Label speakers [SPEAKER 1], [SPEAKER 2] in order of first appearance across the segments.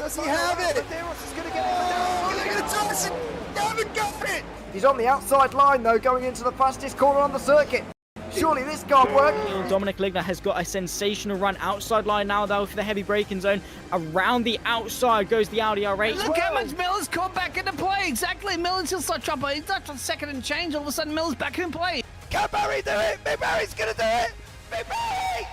[SPEAKER 1] Does he have it? He's on the outside line though, going into the fastest corner on the circuit. Surely this can't work.
[SPEAKER 2] Dominic Ligner has got a sensational run outside line now though for the heavy braking zone. Around the outside goes the Audi R8.
[SPEAKER 3] Look how much Miller's caught back into play. Exactly, Miller's still start trouble. He's not on second and change. All of a sudden Miller's back in play.
[SPEAKER 1] Can Barry do it? Big Barry's gonna do it. Big Barry!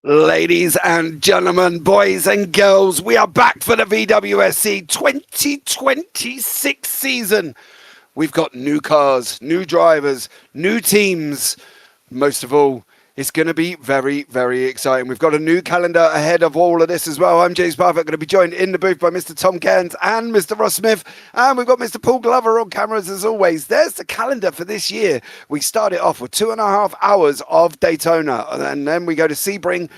[SPEAKER 1] Ladies and gentlemen, boys and girls, we are back for the VWSC 2026 season. We've got new cars, new drivers, new teams. Most of all, it's going to be very, very exciting. We've got a new calendar ahead of all of this as well. I'm James Parfitt, going to be joined in the booth by Mr. Tom Cairns and Mr. Ross Smith. And we've got Mr. Paul Glover on cameras as always. There's the calendar for this year. We started off with 2.5 hours of Daytona. And then we go to Sebring,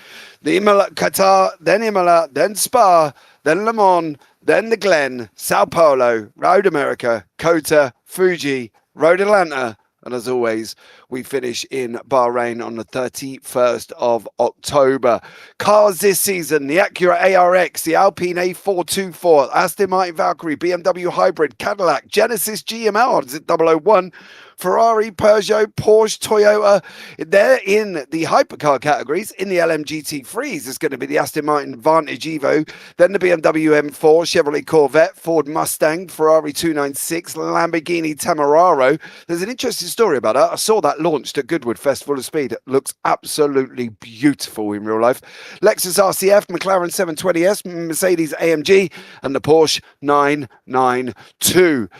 [SPEAKER 1] the Imola, Qatar, then Imola, then Spa, then Le Mans, then the Glen, Sao Paulo, Road America, Kota, Fuji, Road Atlanta. And as always, we finish in Bahrain on the 31st of October. Cars this season, the Acura ARX, the Alpine A424, Aston Martin Valkyrie, BMW Hybrid, Cadillac, Genesis GML, is it 001? Ferrari, Peugeot, Porsche, Toyota. They're in the hypercar categories. In the LMGT3s, there's going to be the Aston Martin Vantage Evo, then the BMW M4, Chevrolet Corvette, Ford Mustang, Ferrari 296, Lamborghini Tamararo. There's an interesting story about that. I saw that launched at Goodwood Festival of Speed. It looks absolutely beautiful in real life. Lexus RCF, McLaren 720S, Mercedes AMG, and the Porsche 992.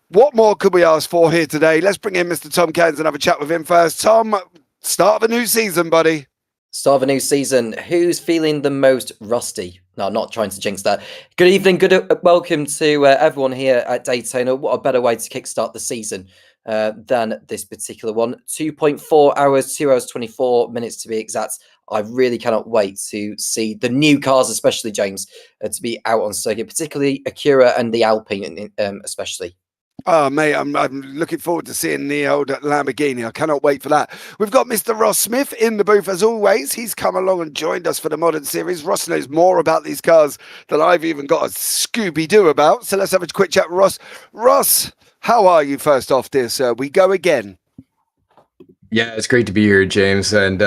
[SPEAKER 1] What more could we ask for here today? Let's bring in Mr. Tom Cairns and have a chat with him first. Tom, start of a new season, buddy.
[SPEAKER 4] Start of a new season. Who's feeling the most rusty? No, I'm not trying to jinx that. Good evening. Good welcome to everyone here at Daytona. What a better way to kickstart the season than this particular one. 2.4 hours, 2 hours, 24 minutes to be exact. I really cannot wait to see the new cars, especially, James, to be out on circuit, particularly Acura and the Alpine especially.
[SPEAKER 1] Oh, mate, I'm looking forward to seeing the old Lamborghini. I cannot wait for that. We've got Mr. Ross Smith in the booth as always. He's come along and joined us for the modern series. Ross knows more about these cars than I've even got a Scooby-Doo about. So let's have a quick chat with Ross. Ross, how are you first off, dear sir? We go again.
[SPEAKER 5] Yeah, it's great to be here, James, and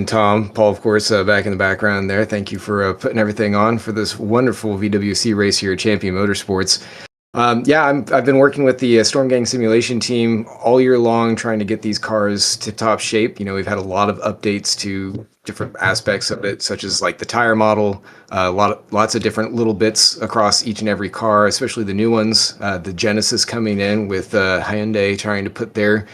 [SPEAKER 5] Tom, Paul, of course, back in the background there. Thank you for putting everything on for this wonderful VWC race here at Champion Motorsports. I've been working with the Storm Gang simulation team all year long, trying to get these cars to top shape. You know, we've had a lot of updates to different aspects of it, such as like the tire model, lots of different little bits across each and every car, especially the new ones. The Genesis coming in with Hyundai trying to put their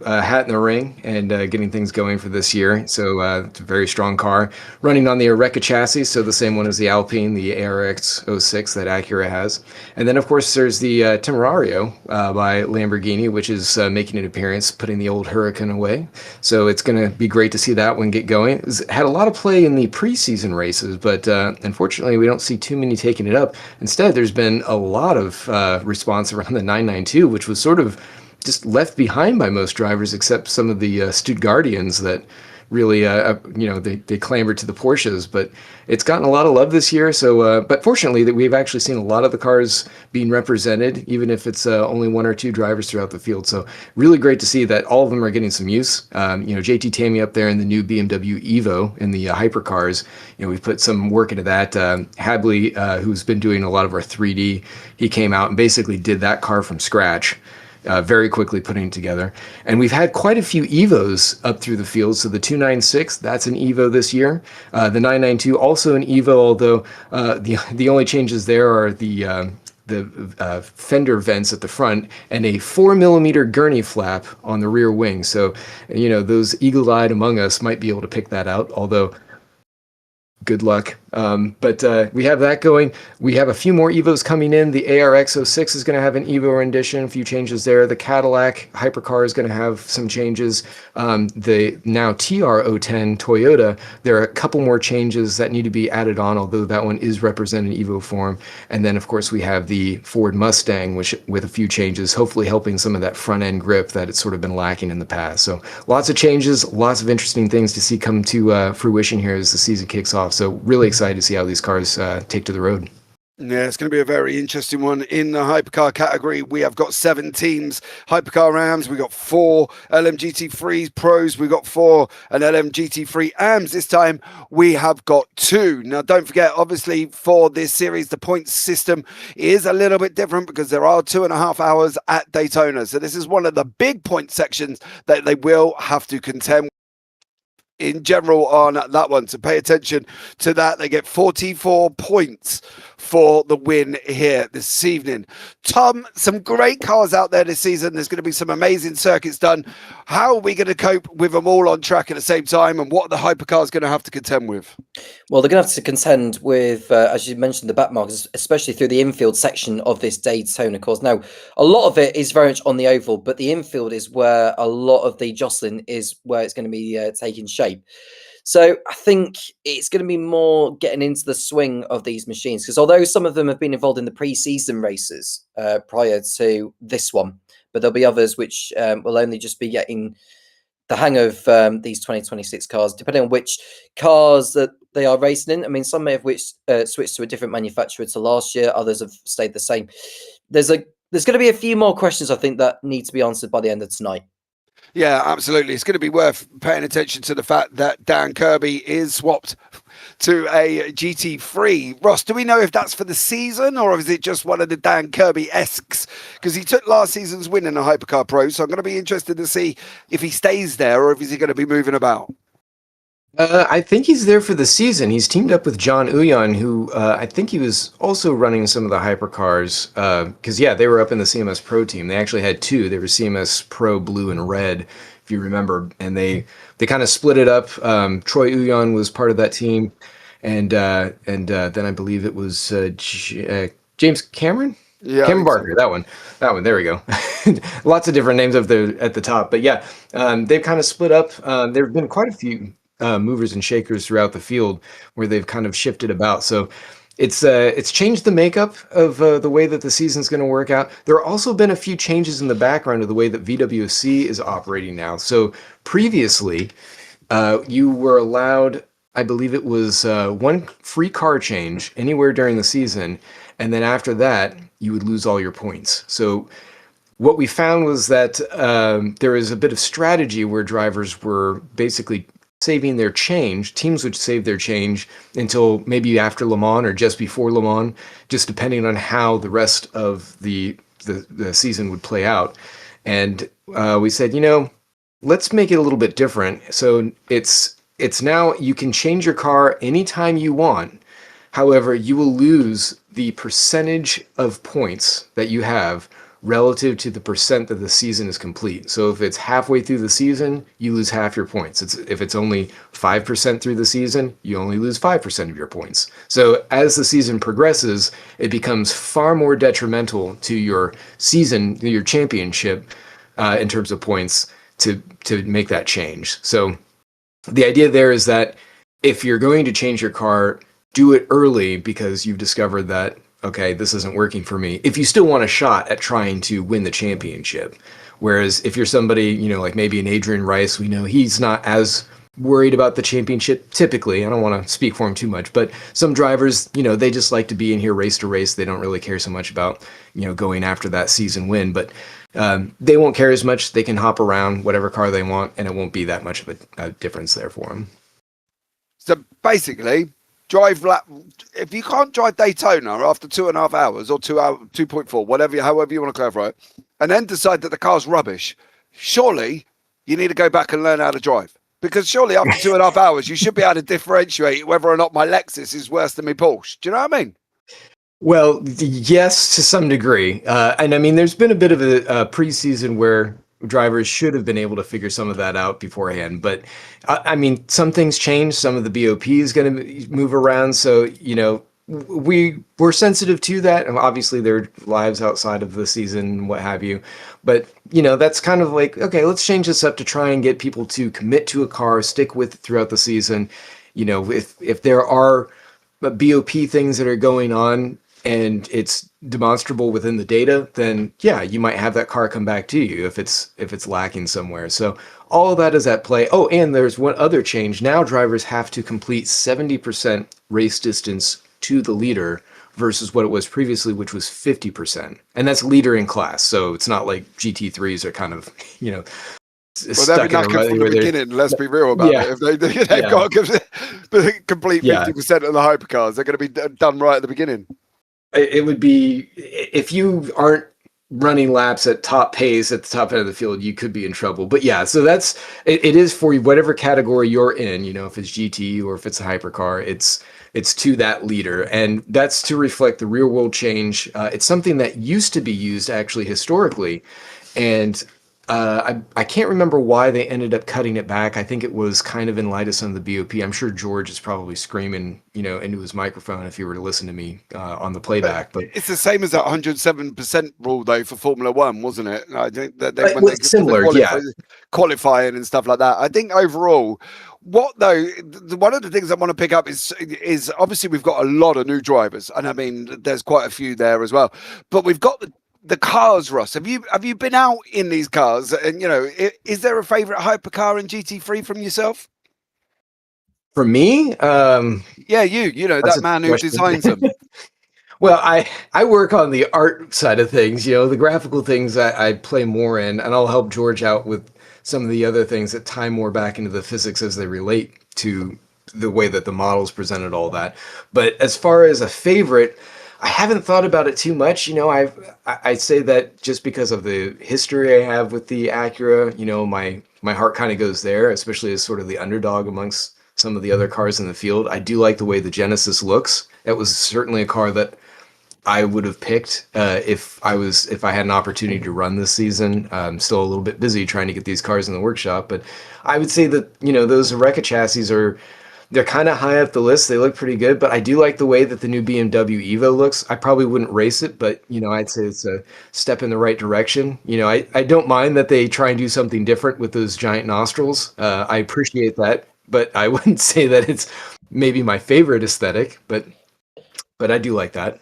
[SPEAKER 5] hat in the ring and getting things going for this year. So it's a very strong car running on the Oreca chassis, so the same one as the Alpine, the ARX 06 that Acura has. And then of course there's the Temerario by Lamborghini, which is making an appearance, putting the old Huracan away. So it's going to be great to see that one get going. It's had a lot of play in the preseason races, but unfortunately we don't see too many taking it up. Instead, there's been a lot of response around the 992, which was sort of just left behind by most drivers, except some of the Stuttgartians that really, they clambered to the Porsches, but it's gotten a lot of love this year. So, but fortunately, that we've actually seen a lot of the cars being represented, even if it's only one or two drivers throughout the field. So, really great to see that all of them are getting some use. JT Tammy up there in the new BMW Evo in the Hypercars. We've put some work into that. Hadley, who's been doing a lot of our 3D, he came out and basically did that car from scratch. Very quickly putting it together. And we've had quite a few Evos up through the field. So the 296, that's an Evo this year. The 992, also an Evo, although the only changes there are the fender vents at the front and a 4mm gurney flap on the rear wing. So, those eagle-eyed among us might be able to pick that out, although good luck. But we have that going. We have a few more Evos coming in. The ARX-06 is going to have an Evo rendition, a few changes there. The Cadillac Hypercar is going to have some changes. The now TR-010 Toyota, there are a couple more changes that need to be added on, although that one is represented in Evo form. And then, of course, we have the Ford Mustang, which with a few changes, hopefully helping some of that front-end grip that it's sort of been lacking in the past. So lots of changes, lots of interesting things to see come to fruition here as the season kicks off. So really excited to see how these cars take to the road.
[SPEAKER 1] Yeah, it's going to be a very interesting one. In the hypercar category, we have got 7 teams. Hypercar Rams, we got 4 LMGT3 Pros, we got 4 and LMGT3 AMs. This time we have got 2. Now, don't forget, obviously, for this series, the points system is a little bit different because there are 2.5 hours at Daytona. So this is one of the big point sections that they will have to contend in general on that one. So pay attention to that. They get 44 points for the win here this evening. Tom, some great cars out there this season. There's going to be some amazing circuits done. How are we going to cope with them all on track at the same time, and what are the hypercars going to have to contend with?
[SPEAKER 4] Well, they're going to have to contend with, as you mentioned, the back markers, especially through the infield section of this Daytona course. Now, a lot of it is very much on the oval, but the infield is where a lot of the jostling is, where it's going to be taking shape. So I think it's going to be more getting into the swing of these machines, because although some of them have been involved in the pre-season races prior to this one, but there'll be others which will only just be getting the hang of these 2026 cars, depending on which cars that they are racing in. I mean, some may have switched to a different manufacturer to last year. Others have stayed the same. There's going to be a few more questions, I think, that need to be answered by the end of tonight.
[SPEAKER 1] Yeah, absolutely. It's going to be worth paying attention to the fact that Dan Kirby is swapped to a GT3. Ross, do we know if that's for the season, or is it just one of the Dan Kirby-esques? Because he took last season's win in the Hypercar Pro, so I'm going to be interested to see if he stays there or if he's going to be moving about.
[SPEAKER 5] I think he's there for the season. He's teamed up with John Uyan, who I think he was also running some of the hypercars. Because, they were up in the CMS Pro team. They actually had 2. They were CMS Pro Blue and Red, if you remember. And they kind of split it up. Troy Uyan was part of that team. And then I believe it was James Cameron?
[SPEAKER 1] Yeah,
[SPEAKER 5] Cameron Barker, that one. There we go. Lots of different names up there at the top. But they've kind of split up. There have been quite a few movers and shakers throughout the field where they've kind of shifted about. So it's changed the makeup of the way that the season's going to work out. There have also been a few changes in the background of the way that VWSC is operating now. So previously, you were allowed, I believe it was 1 free car change anywhere during the season. And then after that, you would lose all your points. So what we found was that there is a bit of strategy where drivers were basically saving their change. Teams would save their change until maybe after Le Mans or just before Le Mans, just depending on how the rest of the season would play out. And we said, let's make it a little bit different. So it's now you can change your car anytime you want. However, you will lose the percentage of points that you have relative to the percent that the season is complete. So if it's halfway through the season, you lose half your points. If it's only 5% through the season, you only lose 5% of your points. So as the season progresses, it becomes far more detrimental to your season, your championship, in terms of points to make that change. So the idea there is that if you're going to change your car, do it early because you've discovered that, okay, this isn't working for me, if you still want a shot at trying to win the championship. Whereas if you're somebody, like maybe an Adrian Rice, we know he's not as worried about the championship typically. I don't want to speak for them too much, but some drivers, they just like to be in here race to race. They don't really care so much about, going after that season win, but they won't care as much. They can hop around whatever car they want, and it won't be that much of a difference there for them.
[SPEAKER 1] So basically, if you can't drive Daytona after 2.5 hours or 2.4, however you want to clarify it, and then decide that the car's rubbish, surely you need to go back and learn how to drive. Because surely after 2.5 hours, you should be able to differentiate whether or not my Lexus is worse than my Porsche. Do you know what I mean?
[SPEAKER 5] Well, yes, to some degree. And I mean, there's been a bit of a preseason where drivers should have been able to figure some of that out beforehand. But I mean, some things change. Some of the BOP is going to move around. So, we're sensitive to that. And obviously, there are lives outside of the season, what have you. But, that's kind of like, okay, let's change this up to try and get people to commit to a car, stick with it throughout the season. If there are BOP things that are going on and it's demonstrable within the data, then yeah, you might have that car come back to you if it's lacking somewhere. So all of that is at play. Oh, and there's one other change. Now drivers have to complete 70% race distance to the leader versus what it was previously, which was 50%. And that's leader in class. So it's not like GT3s are kind of,
[SPEAKER 1] well, they'll be knackered from the beginning, let's be real about it. If they've got to complete 50% of the hypercars, they're going to be done right at the beginning.
[SPEAKER 5] It would be, if you aren't running laps at top pace at the top end of the field, you could be in trouble. But yeah, so it is for whatever category you're in, if it's GT or if it's a hypercar, it's to that leader. And that's to reflect the real world change. It's something that used to be used actually historically. And I can't remember why they ended up cutting it back. I think it was kind of in light of some of the BOP. I'm sure George is probably screaming, into his microphone if he were to listen to me on the playback. But
[SPEAKER 1] it's the same as that 107% rule, though, for Formula One, wasn't it? I think that
[SPEAKER 5] similar,
[SPEAKER 1] qualifying and stuff like that. I think overall, one of the things I want to pick up is obviously we've got a lot of new drivers, and I mean there's quite a few there as well. But we've got the cars, Ross. Have you been out in these cars? And is there a favorite hypercar in GT3 from yourself?
[SPEAKER 5] For me,
[SPEAKER 1] yeah, that man who designs them.
[SPEAKER 5] Well, I work on the art side of things. The graphical things I play more in, and I'll help George out with some of the other things that tie more back into the physics as they relate to the way that the models presented all that. But as far as a favorite, I haven't thought about it too much. I say that just because of the history I have with the Acura. My heart kind of goes there, especially as sort of the underdog amongst some of the other cars in the field. I do like the way the Genesis looks. It was certainly a car that I would have picked if I had an opportunity to run this season. I'm still a little bit busy trying to get these cars in the workshop, but I would say that those Oreca chassis they're kind of high up the list. They look pretty good, but I do like the way that the new BMW Evo looks. I probably wouldn't race it, but I'd say it's a step in the right direction. I don't mind that they try and do something different with those giant nostrils. I appreciate that, but I wouldn't say that it's maybe my favorite aesthetic, but I do like that.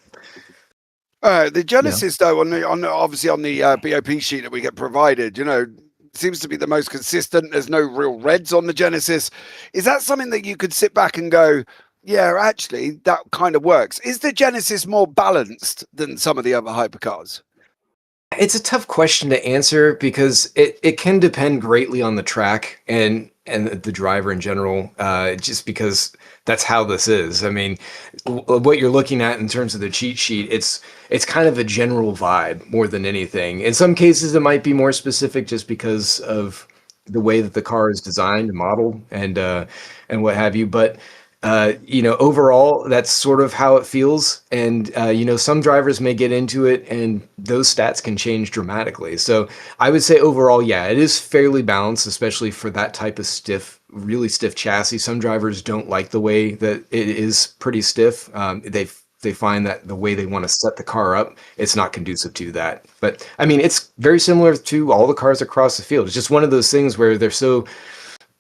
[SPEAKER 1] The Genesis, though, obviously on the BOP sheet that we get provided, seems to be the most consistent. There's no real reds on the Genesis. Is that something that you could sit back and go, yeah, actually, that kind of works? Is the Genesis more balanced than some of the other hypercars?
[SPEAKER 5] It's a tough question to answer because it can depend greatly on the track and the driver in general, just because that's how this is. I mean, what you're looking at in terms of the cheat sheet, it's kind of a general vibe more than anything. In some cases, it might be more specific just because of the way that the car is designed and modeled and what have you. But overall, that's sort of how it feels. And, some drivers may get into it and those stats can change dramatically. So I would say overall, yeah, it is fairly balanced, especially for that type of really stiff chassis. Some drivers don't like the way that it is pretty stiff. They find that the way they want to set the car up, it's not conducive to that. But I mean, it's very similar to all the cars across the field. It's just one of those things where they're so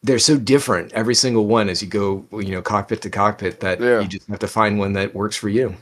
[SPEAKER 5] different, every single one, as you go, cockpit to cockpit, that you just have to find one that works for you.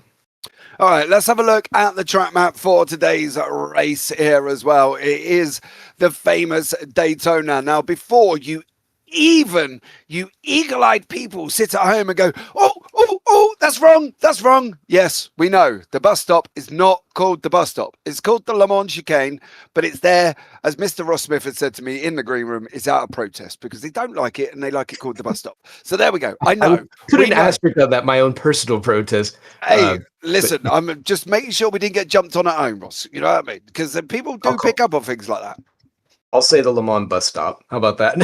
[SPEAKER 1] All right, let's have a look at the track map for today's race here as well. It is the famous Daytona. Now, before you even you eagle-eyed people sit at home and go, oh, that's wrong. Yes, we know the bus stop is not called the bus stop. It's called the Le Mans chicane, but it's there, as Mr. Ross Smith had said to me in the green room, it's out of protest because they don't like it and they like it called the bus stop. So there we go. I know.
[SPEAKER 5] Put an asterisk on that, my own personal protest.
[SPEAKER 1] Hey, listen, I'm just making sure we didn't get jumped on at home, Ross. You know what I mean? Because people do pick up on things like that.
[SPEAKER 5] I'll say the Le Mans bus stop. How about that?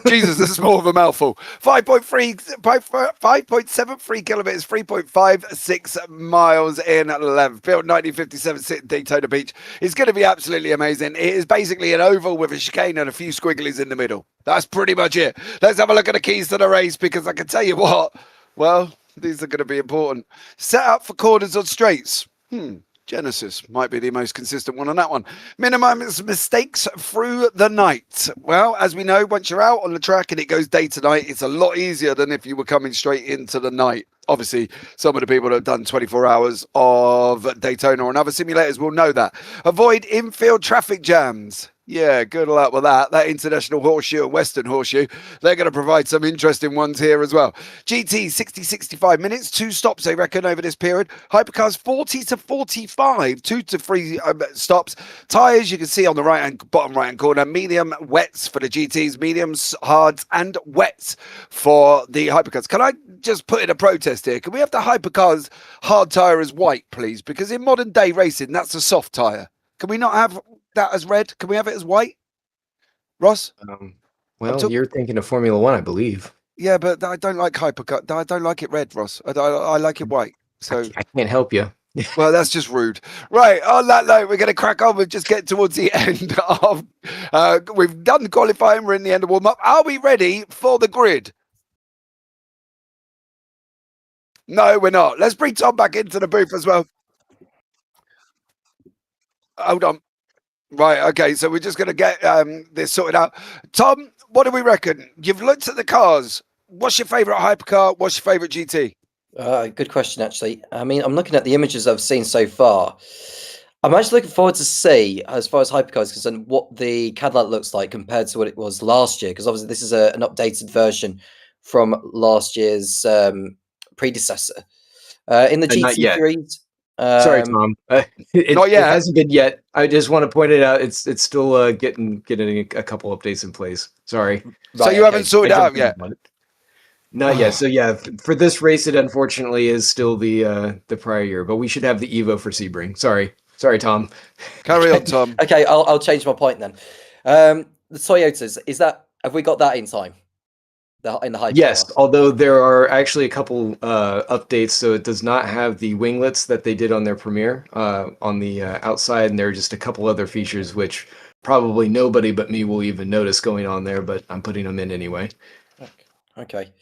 [SPEAKER 1] Jesus, this is more of a mouthful. 5.73 kilometers, 3.56 miles in length. Built 1957, sit in Daytona Beach. It's going to be absolutely amazing. It is basically an oval with a chicane and a few squigglies in the middle. That's pretty much it. Let's have a look at the keys to the race because I can tell you what, well, these are going to be important. Set up for corners on straights. Genesis might be the most consistent one on that one. Minimize mistakes through the night. Well, as we know, once you're out on the track and it goes day to night, it's a lot easier than if you were coming straight into the night. Obviously, some of the people that have done 24 hours of Daytona or other simulators will know that. Avoid infield traffic jams. Yeah, good luck with that. That International Horseshoe and Western Horseshoe, they're going to provide some interesting ones here as well. GT, 60-65 minutes, 2 stops, they reckon, over this period. Hypercars, 40 to 45, 2 to 3 stops. Tyres, you can see on the bottom right-hand corner, medium wets for the GTs, mediums, hards, and wets for the Hypercars. Can I just put in a protest here? Can we have the Hypercars hard tyre as white, please? Because in modern day racing, that's a soft tyre. Can we not have that as red? Can we have it as white, Ross?
[SPEAKER 5] Well, you're thinking of Formula One, I believe.
[SPEAKER 1] Yeah, but I don't like hypercut. I don't like it red, Ross. I like it white. So
[SPEAKER 5] I can't help you.
[SPEAKER 1] Well, that's just rude. Right, on that note, we're going to crack on. We're just getting towards the end of... we've done the qualifying. We're in the end of warm-up. Are we ready for the grid? No, we're not. Let's bring Tom back into the booth as well. Hold on. Right, okay, so we're just going to get this sorted out. Tom, what do we reckon? You've looked at the cars. What's your favourite hypercar? What's your favourite GT?
[SPEAKER 4] Good question, actually. I mean, I'm looking at the images I've seen so far. I'm actually looking forward to see, as far as hypercars is concerned, what the Cadillac looks like compared to what it was last year, because obviously this is an updated version from last year's predecessor. In the GT3s...
[SPEAKER 5] Sorry, Tom. It hasn't been yet. I just want to point it out. It's still getting a couple updates in place. Sorry.
[SPEAKER 1] Right, so you haven't sorted out yet?
[SPEAKER 5] Not yet. So yeah, for this race, it unfortunately is still the prior year, but we should have the Evo for Sebring. Sorry, Tom.
[SPEAKER 1] Carry on, Tom.
[SPEAKER 4] Okay, I'll change my point then. The Toyotas, have we got that in time? In the hypercar?
[SPEAKER 5] Yes, although there are actually a couple updates, so it does not have the winglets that they did on their premiere on the outside, and there are just a couple other features which probably nobody but me will even notice going on there, but I'm putting them in anyway.
[SPEAKER 4] Okay.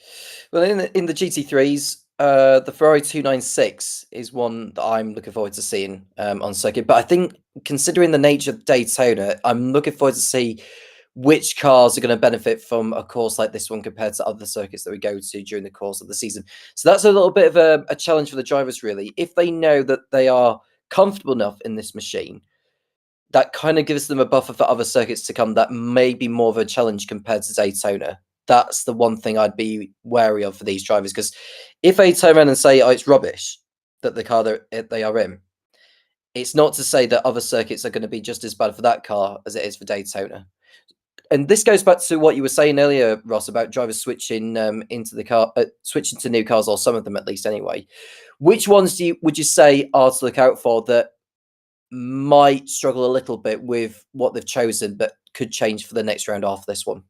[SPEAKER 4] Well, in the GT3s, the Ferrari 296 is one that I'm looking forward to seeing on circuit, but I think considering the nature of Daytona, I'm looking forward to see which cars are going to benefit from a course like this one compared to other circuits that we go to during the course of the season. So that's a little bit of a challenge for the drivers, really. If they know that they are comfortable enough in this machine, that kind of gives them a buffer for other circuits to come that may be more of a challenge compared to Daytona. That's the one thing I'd be wary of for these drivers, because if they turn around and say, oh, it's rubbish, that the car they are in, it's not to say that other circuits are going to be just as bad for that car as it is for Daytona. And this goes back to what you were saying earlier, Ross, about drivers switching into the car, switching to new cars, or some of them at least anyway. Which ones would you say are to look out for that might struggle a little bit with what they've chosen, but could change for the next round after this one?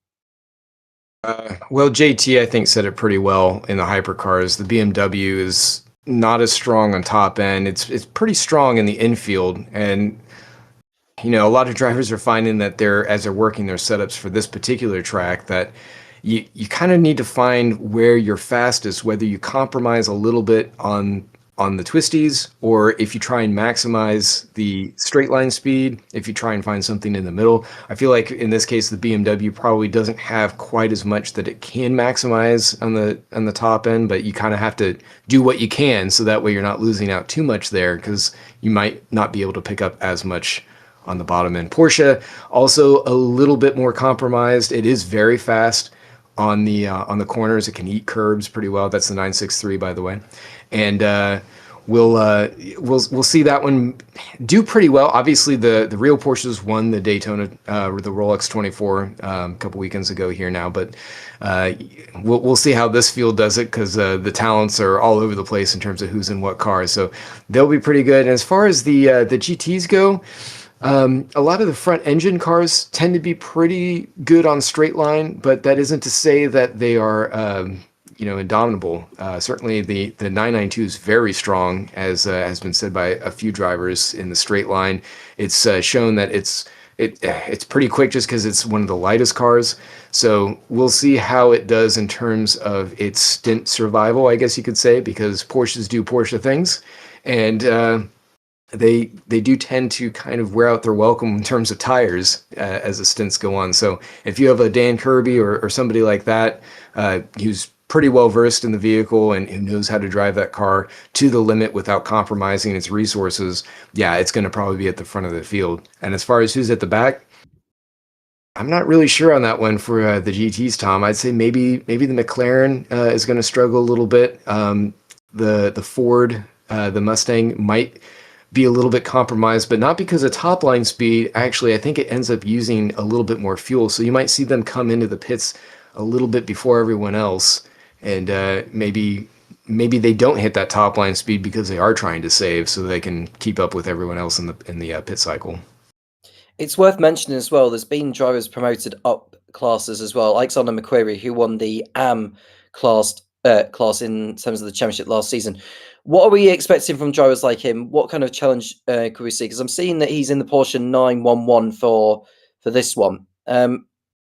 [SPEAKER 5] Well, JT, I think, said it pretty well in the hypercars. The BMW is not as strong on top end. It's pretty strong in the infield, and you know, a lot of drivers are finding that as they're working their setups for this particular track, that you kind of need to find where you're fastest, whether you compromise a little bit on the twisties, or if you try and maximize the straight line speed, if you try and find something in the middle. I feel like in this case, the BMW probably doesn't have quite as much that it can maximize on the top end, but you kind of have to do what you can, so that way you're not losing out too much there, because you might not be able to pick up as much on the bottom end. Porsche also a little bit more compromised. It is very fast on the corners. It can eat curbs pretty well. That's the 963, by the way, and we'll see that one do pretty well. Obviously, the real Porsches won the Daytona, the Rolex 24 a couple weekends ago here now, but we'll see how this field does it, because the talents are all over the place in terms of who's in what cars. So they'll be pretty good. And as far as the GTs go, a lot of the front engine cars tend to be pretty good on straight line, but that isn't to say that they are indomitable. Certainly the 992 is very strong, as has been said by a few drivers in the straight line. It's shown that it's pretty quick just because it's one of the lightest cars. So we'll see how it does in terms of its stint survival, I guess you could say, because Porsches do Porsche things, and they do tend to kind of wear out their welcome in terms of tires as the stints go on. So if you have a Dan Kirby or somebody like that who's pretty well versed in the vehicle and who knows how to drive that car to the limit without compromising its resources, yeah, it's going to probably be at the front of the field. And as far as who's at the back, I'm not really sure on that one for the GTs, Tom. I'd say maybe the McLaren is going to struggle a little bit. The Ford, the Mustang might be a little bit compromised, but not because of top line speed. Actually, I think it ends up using a little bit more fuel. So you might see them come into the pits a little bit before everyone else. And maybe they don't hit that top line speed because they are trying to save, so they can keep up with everyone else in the pit cycle.
[SPEAKER 4] It's worth mentioning as well, there's been drivers promoted up classes as well. Alexander McQuarrie, who won the AM class in terms of the championship last season. What are we expecting from drivers like him? What kind of challenge could we see? Because I'm seeing that he's in the Porsche 911 for this one.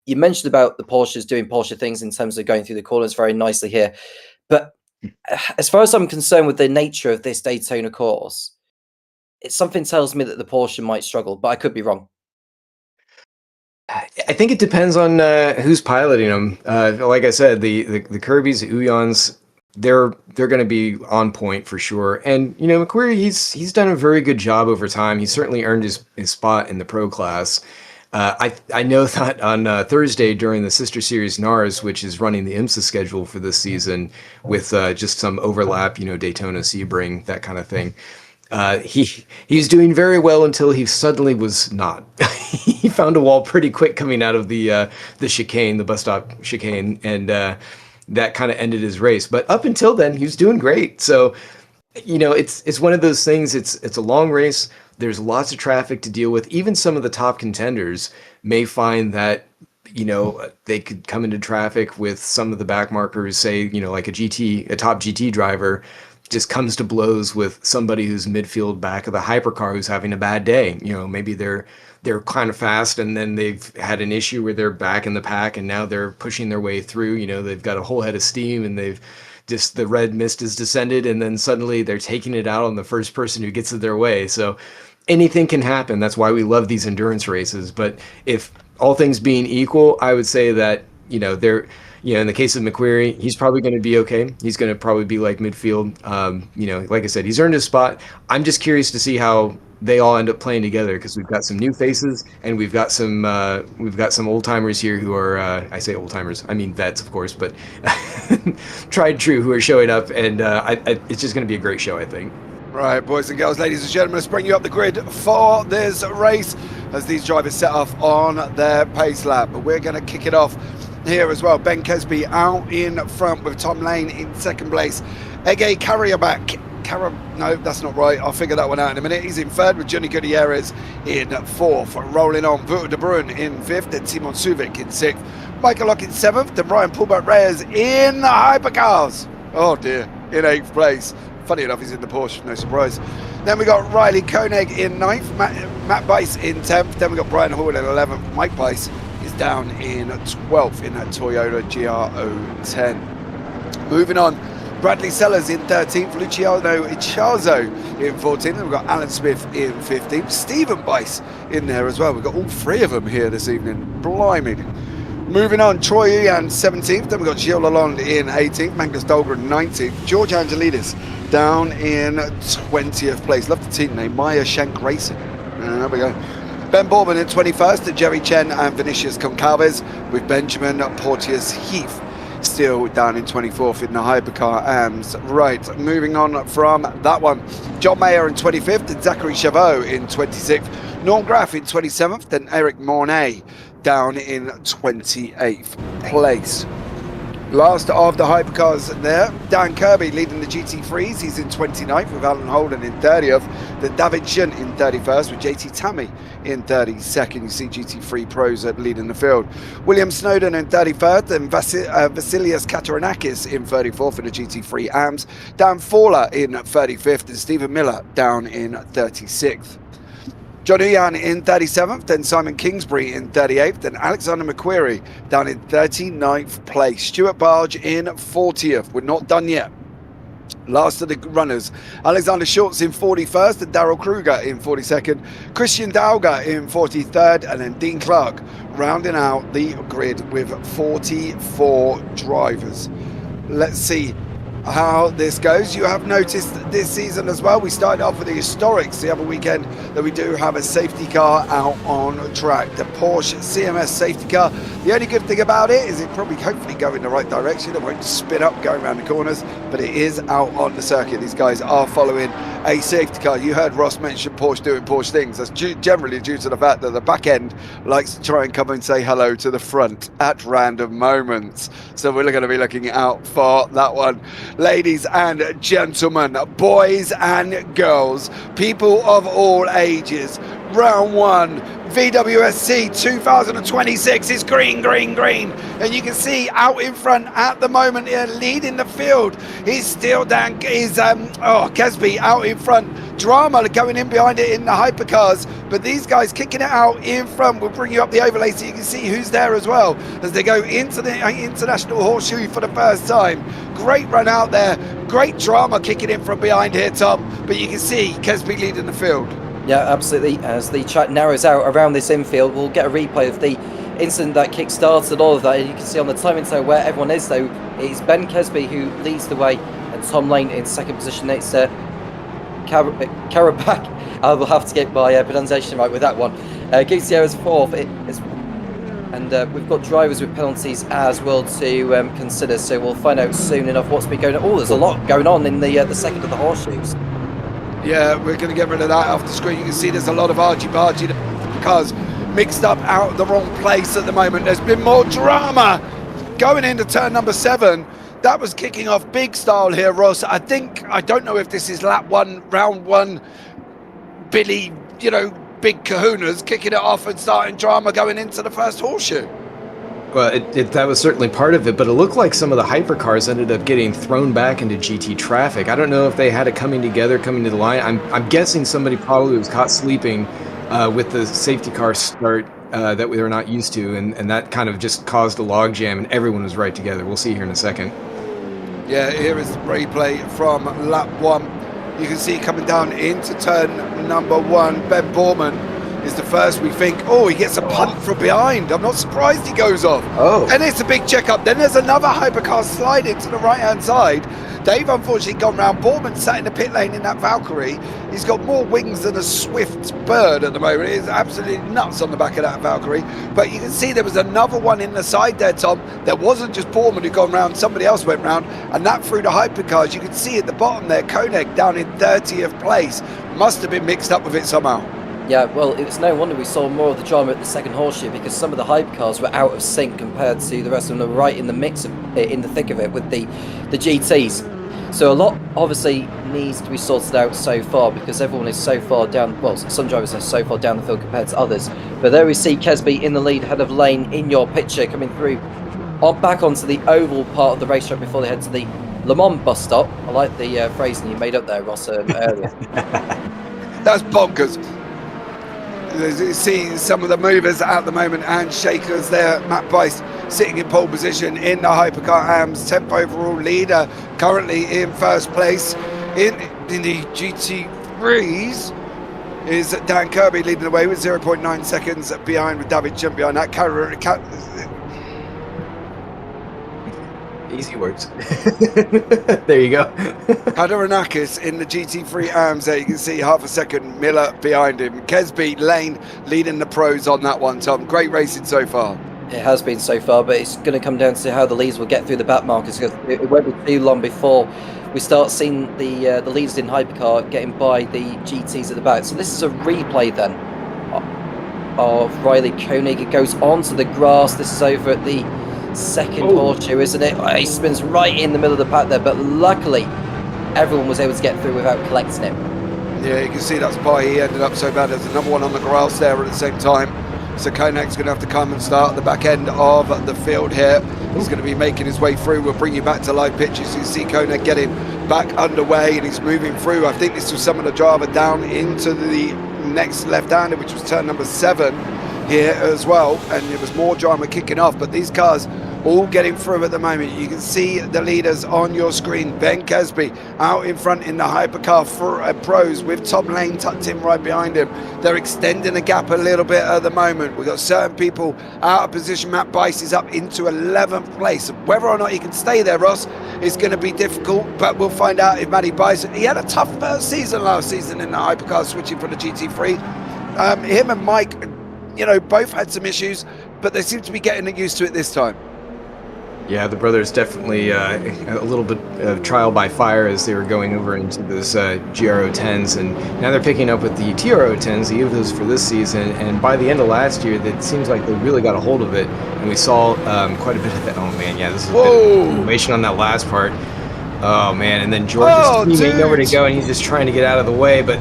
[SPEAKER 4] You mentioned about the Porsches doing Porsche things in terms of going through the corners very nicely here. But as far as I'm concerned with the nature of this Daytona course, something tells me that the Porsche might struggle, but I could be wrong.
[SPEAKER 5] I think it depends on who's piloting them. Like I said, the Kirbys, the Uyons, they're going to be on point for sure. And McQuarrie, he's done a very good job over time. He's certainly earned his spot in the pro class. I know that on Thursday during the sister series NARS, which is running the IMSA schedule for this season with just some overlap, Daytona, Sebring, that kind of thing. He's doing very well until he suddenly was not. He found a wall pretty quick coming out of the chicane, the bus stop chicane, and that kind of ended his race. But up until then, he was doing great. So, it's one of those things. It's a long race. There's lots of traffic to deal with. Even some of the top contenders may find that, they could come into traffic with some of the back markers, say, like a top GT driver just comes to blows with somebody who's midfield back of the hypercar who's having a bad day. Maybe they're kind of fast and then they've had an issue where they're back in the pack and now they're pushing their way through. They've got a whole head of steam and the red mist has descended, and then suddenly they're taking it out on the first person who gets in their way. So anything can happen. That's why we love these endurance races. But if all things being equal, I would say that, they're, in the case of McQuarrie, he's probably going to be okay. He's going to probably be like midfield. Like I said, he's earned his spot. I'm just curious to see how they all end up playing together, because we've got some new faces and we've got some old timers here who are I say old timers, I mean vets, of course, but tried true, who are showing up, and it's just going to be a great show, I think.
[SPEAKER 1] Right, boys and girls, ladies and gentlemen, let's bring you up the grid for this race as these drivers set off on their pace lap. But we're going to kick it off here as well. Ben Kesby out in front with Tom Lane in second place. Ege Carriaback. No, that's not right. I'll figure that one out in a minute. He's in third with Johnny Gutierrez in fourth. Rolling on, Wouter de Bruin in fifth, then Simon Suvic in sixth. Michael Lock in seventh, then Ryan Pulbert Reyes in the Hypercars. Oh dear, in eighth place. Funny enough, he's in the Porsche, no surprise. Then we got Riley Koenig in ninth, Matt Bice in 10th. Then we got Brian Hall in 11th. Mike Bice is down in 12th in that Toyota GR010. Moving on, Bradley Sellers in 13th, Luciano Ichazo in 14th. Then we've got Alan Smith in 15th. Stephen Bice in there as well. We've got all three of them here this evening. Blimey. Moving on, Troy Uyan 17th, then we've got Gilles Lalonde in 18th, Magnus Dahlgren 19th, George Angelidis down in 20th place. Love the team name, Maya Shank Racing. There we go. Ben Borman in 21st, and Jerry Chen and Vinicius Concalves, with Benjamin Porteous Heath still down in 24th in the Hypercar AMS. Right, moving on from that one, John Mayer in 25th and Zachary Chavot in 26th. Norm Graff in 27th and Eric Mornay down in 28th place. Last of the Hypercars there, Dan Kirby leading the GT3s. He's in 29th with Alan Holden in 30th. Then David Shun in 31st with JT Tammy in 32nd. You see GT3 pros leading the field. William Snowden in 33rd and Vasilios Katarinakis in 34th in the GT3 AMS. Dan Fowler in 35th and Stephen Miller down in 36th. John Huyan in 37th, then Simon Kingsbury in 38th, then Alexander McQuarrie down in 39th place. Stuart Barge in 40th. We're not done yet. Last of the runners, Alexander Schultz in 41st and Daryl Kruger in 42nd, Christian Dauga in 43rd, and then Dean Clark rounding out the grid with 44 drivers. Let's see how this goes. You have noticed this season as well, we started off with the historics the other weekend, that we do have a safety car out on track, the Porsche CMS safety car. The only good thing about it is it probably hopefully go in the right direction. It won't spin up going around the corners, but it is out on the circuit. These guys are following a safety car. You heard Ross mention Porsche doing Porsche things. That's generally due to the fact that the back end likes to try and come and say hello to the front at random moments. So we're going to be looking out for that one. Ladies and gentlemen, boys and girls, people of all ages, round one, VWSC 2026 is green, green, green. And you can see out in front at the moment here, leading the field, is still Dan, Kesby out in front. Drama going in behind it in the Hypercars, but these guys kicking it out in front. We'll bring you up the overlay so you can see who's there as well as they go into the International Horseshoe for the first time. Great run out there, great drama kicking in from behind here, Tom, but you can see Kesby leading the field.
[SPEAKER 4] Yeah, absolutely. As the track narrows out around this infield, we'll get a replay of the incident that kick-started all of that. And you can see on the timing tower where everyone is, though, it's Ben Kesby who leads the way and Tom Lane in second position next to Karabakh. I will have to get my pronunciation right with that one. Gutierrez fourth. And we've got drivers with penalties as well to consider, so we'll find out soon enough what's been going on. Oh, there's a lot going on in the second of the horseshoes.
[SPEAKER 1] Yeah, we're going to get rid of that off the screen. You can see there's a lot of argy-bargy cars mixed up out of the wrong place at the moment. There's been more drama going into turn number 7. That was kicking off big style here, Ross. I don't know if this is lap 1, round 1, Billy, big kahunas kicking it off and starting drama going into the first horseshoe.
[SPEAKER 5] Well, that was certainly part of it, but it looked like some of the hypercars ended up getting thrown back into GT traffic. I don't know if they had it coming to the line. I'm guessing somebody probably was caught sleeping with the safety car start that we were not used to, and that kind of just caused a log jam, and everyone was right together. We'll see here in a second.
[SPEAKER 1] Yeah, here is the replay from lap 1. You can see coming down into turn number 1, Ben Borman is the first. We think, he gets a punt from behind. I'm not surprised he goes off. And it's a big checkup. Then there's another hypercar sliding to the right-hand side. They've unfortunately gone round. Borman sat in the pit lane in that Valkyrie. He's got more wings than a swift bird at the moment. It's absolutely nuts on the back of that Valkyrie. But you can see there was another one in the side there, Tom. There wasn't just Borman who gone round. Somebody else went round. And that through the hypercars. You can see at the bottom there, Koenig down in 30th place. Must have been mixed up with it somehow.
[SPEAKER 4] Yeah, well, it was no wonder we saw more of the drama at the second horseshoe, because some of the hypercars were out of sync compared to the rest of them. Were right in the mix of in the thick of it with the GTs. So a lot obviously needs to be sorted out so far, because everyone is so far down. Well, some drivers are so far down the field compared to others. But there we see Kesby in the lead, head of lane in your picture, coming through back onto the oval part of the racetrack before they head to the Le Mans bus stop. I like the phrasing you made up there, Ross, earlier.
[SPEAKER 1] That's bonkers. You see some of the movers at the moment and shakers there. Matt Bice sitting in pole position in the Hypercar AMS 10th overall leader, currently in first place. In the GT3s is Dan Kirby leading the way with 0.9 seconds behind, with David Chen behind that.
[SPEAKER 5] Easy words. There you go.
[SPEAKER 1] Hadaranakis in the GT3 IMSA. You can see half a second Miller behind him. Kesby, Lane leading the pros on that one, Tom. Great racing so far.
[SPEAKER 4] It has been so far, but it's going to come down to how the leads will get through the back markers, because it won't be too long before we start seeing the leads in Hypercar getting by the GTs at the back. So this is a replay then of Riley Koenig. It goes onto the grass. This is over at the second horseshoe, isn't it? Oh, he spins right in the middle of the pack there, but luckily everyone was able to get through without collecting it.
[SPEAKER 1] Yeah, you can see that's why he ended up so bad. There's another one on the grass there at the same time. So Konig's going to have to come and start at the back end of the field here. He's going to be making his way through. We'll bring you back to live pictures. You see Konig getting back underway and he's moving through. I think this was some of the driver down into the next left-hander, which was turn number 7 here as well. And it was more drama kicking off, but these cars all getting through at the moment. You can see the leaders on your screen. Ben Kesby out in front in the Hypercar for pros with Tom Lane tucked in right behind him. They're extending the gap a little bit at the moment. We've got certain people out of position. Matt Bice is up into 11th place. Whether or not he can stay there, Ross, is going to be difficult, but we'll find out if Matty Bice, he had a tough first season last season in the Hypercar, switching from the GT3. Him and Mike, you know, both had some issues, but they seem to be getting used to it this time.
[SPEAKER 5] Yeah, the brothers definitely a little bit of trial by fire as they were going over into those GR010s, and now they're picking up with the TR010s, the EVOs for this season, and by the end of last year, it seems like they really got a hold of it, and we saw quite a bit of that. Oh man, yeah, this is a bit of information on that last part. Oh man, and then George is teaming over to go, and he's just trying to get out of the way, but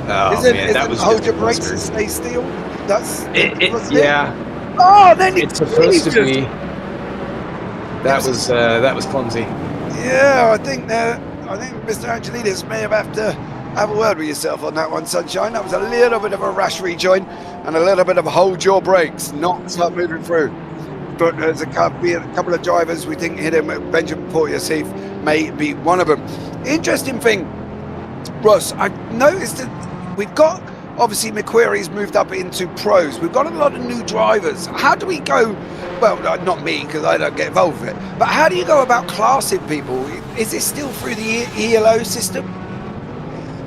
[SPEAKER 5] that was
[SPEAKER 1] hold your brakes and stay still. That's
[SPEAKER 5] yeah.
[SPEAKER 1] Oh, then
[SPEAKER 5] it's supposed to be. That was clumsy.
[SPEAKER 1] Yeah, I think Mr. Angelidis may have to have a word with yourself on that one, Sunshine. That was a little bit of a rash rejoin and a little bit of a hold your brakes, not start moving through. But there's a couple of drivers we think hit him. Benjamin Porteous-Heath may be one of them. Interesting thing, Ross, I've noticed that we've got, obviously McQuarrie's moved up into pros. We've got a lot of new drivers. How do we go, well, not me because I don't get involved with it, but how do you go about classing people? Is it still through the ELO system?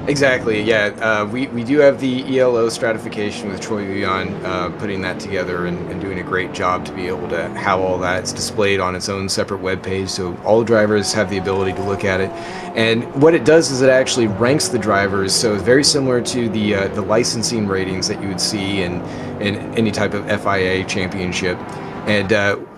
[SPEAKER 5] Exactly, yeah. We do have the ELO stratification with Troy Uyan putting that together and doing a great job to be able to have all that. It's displayed on its own separate web page, so all drivers have the ability to look at it. And what it does is it actually ranks the drivers, so it's very similar to the licensing ratings that you would see in any type of FIA championship. And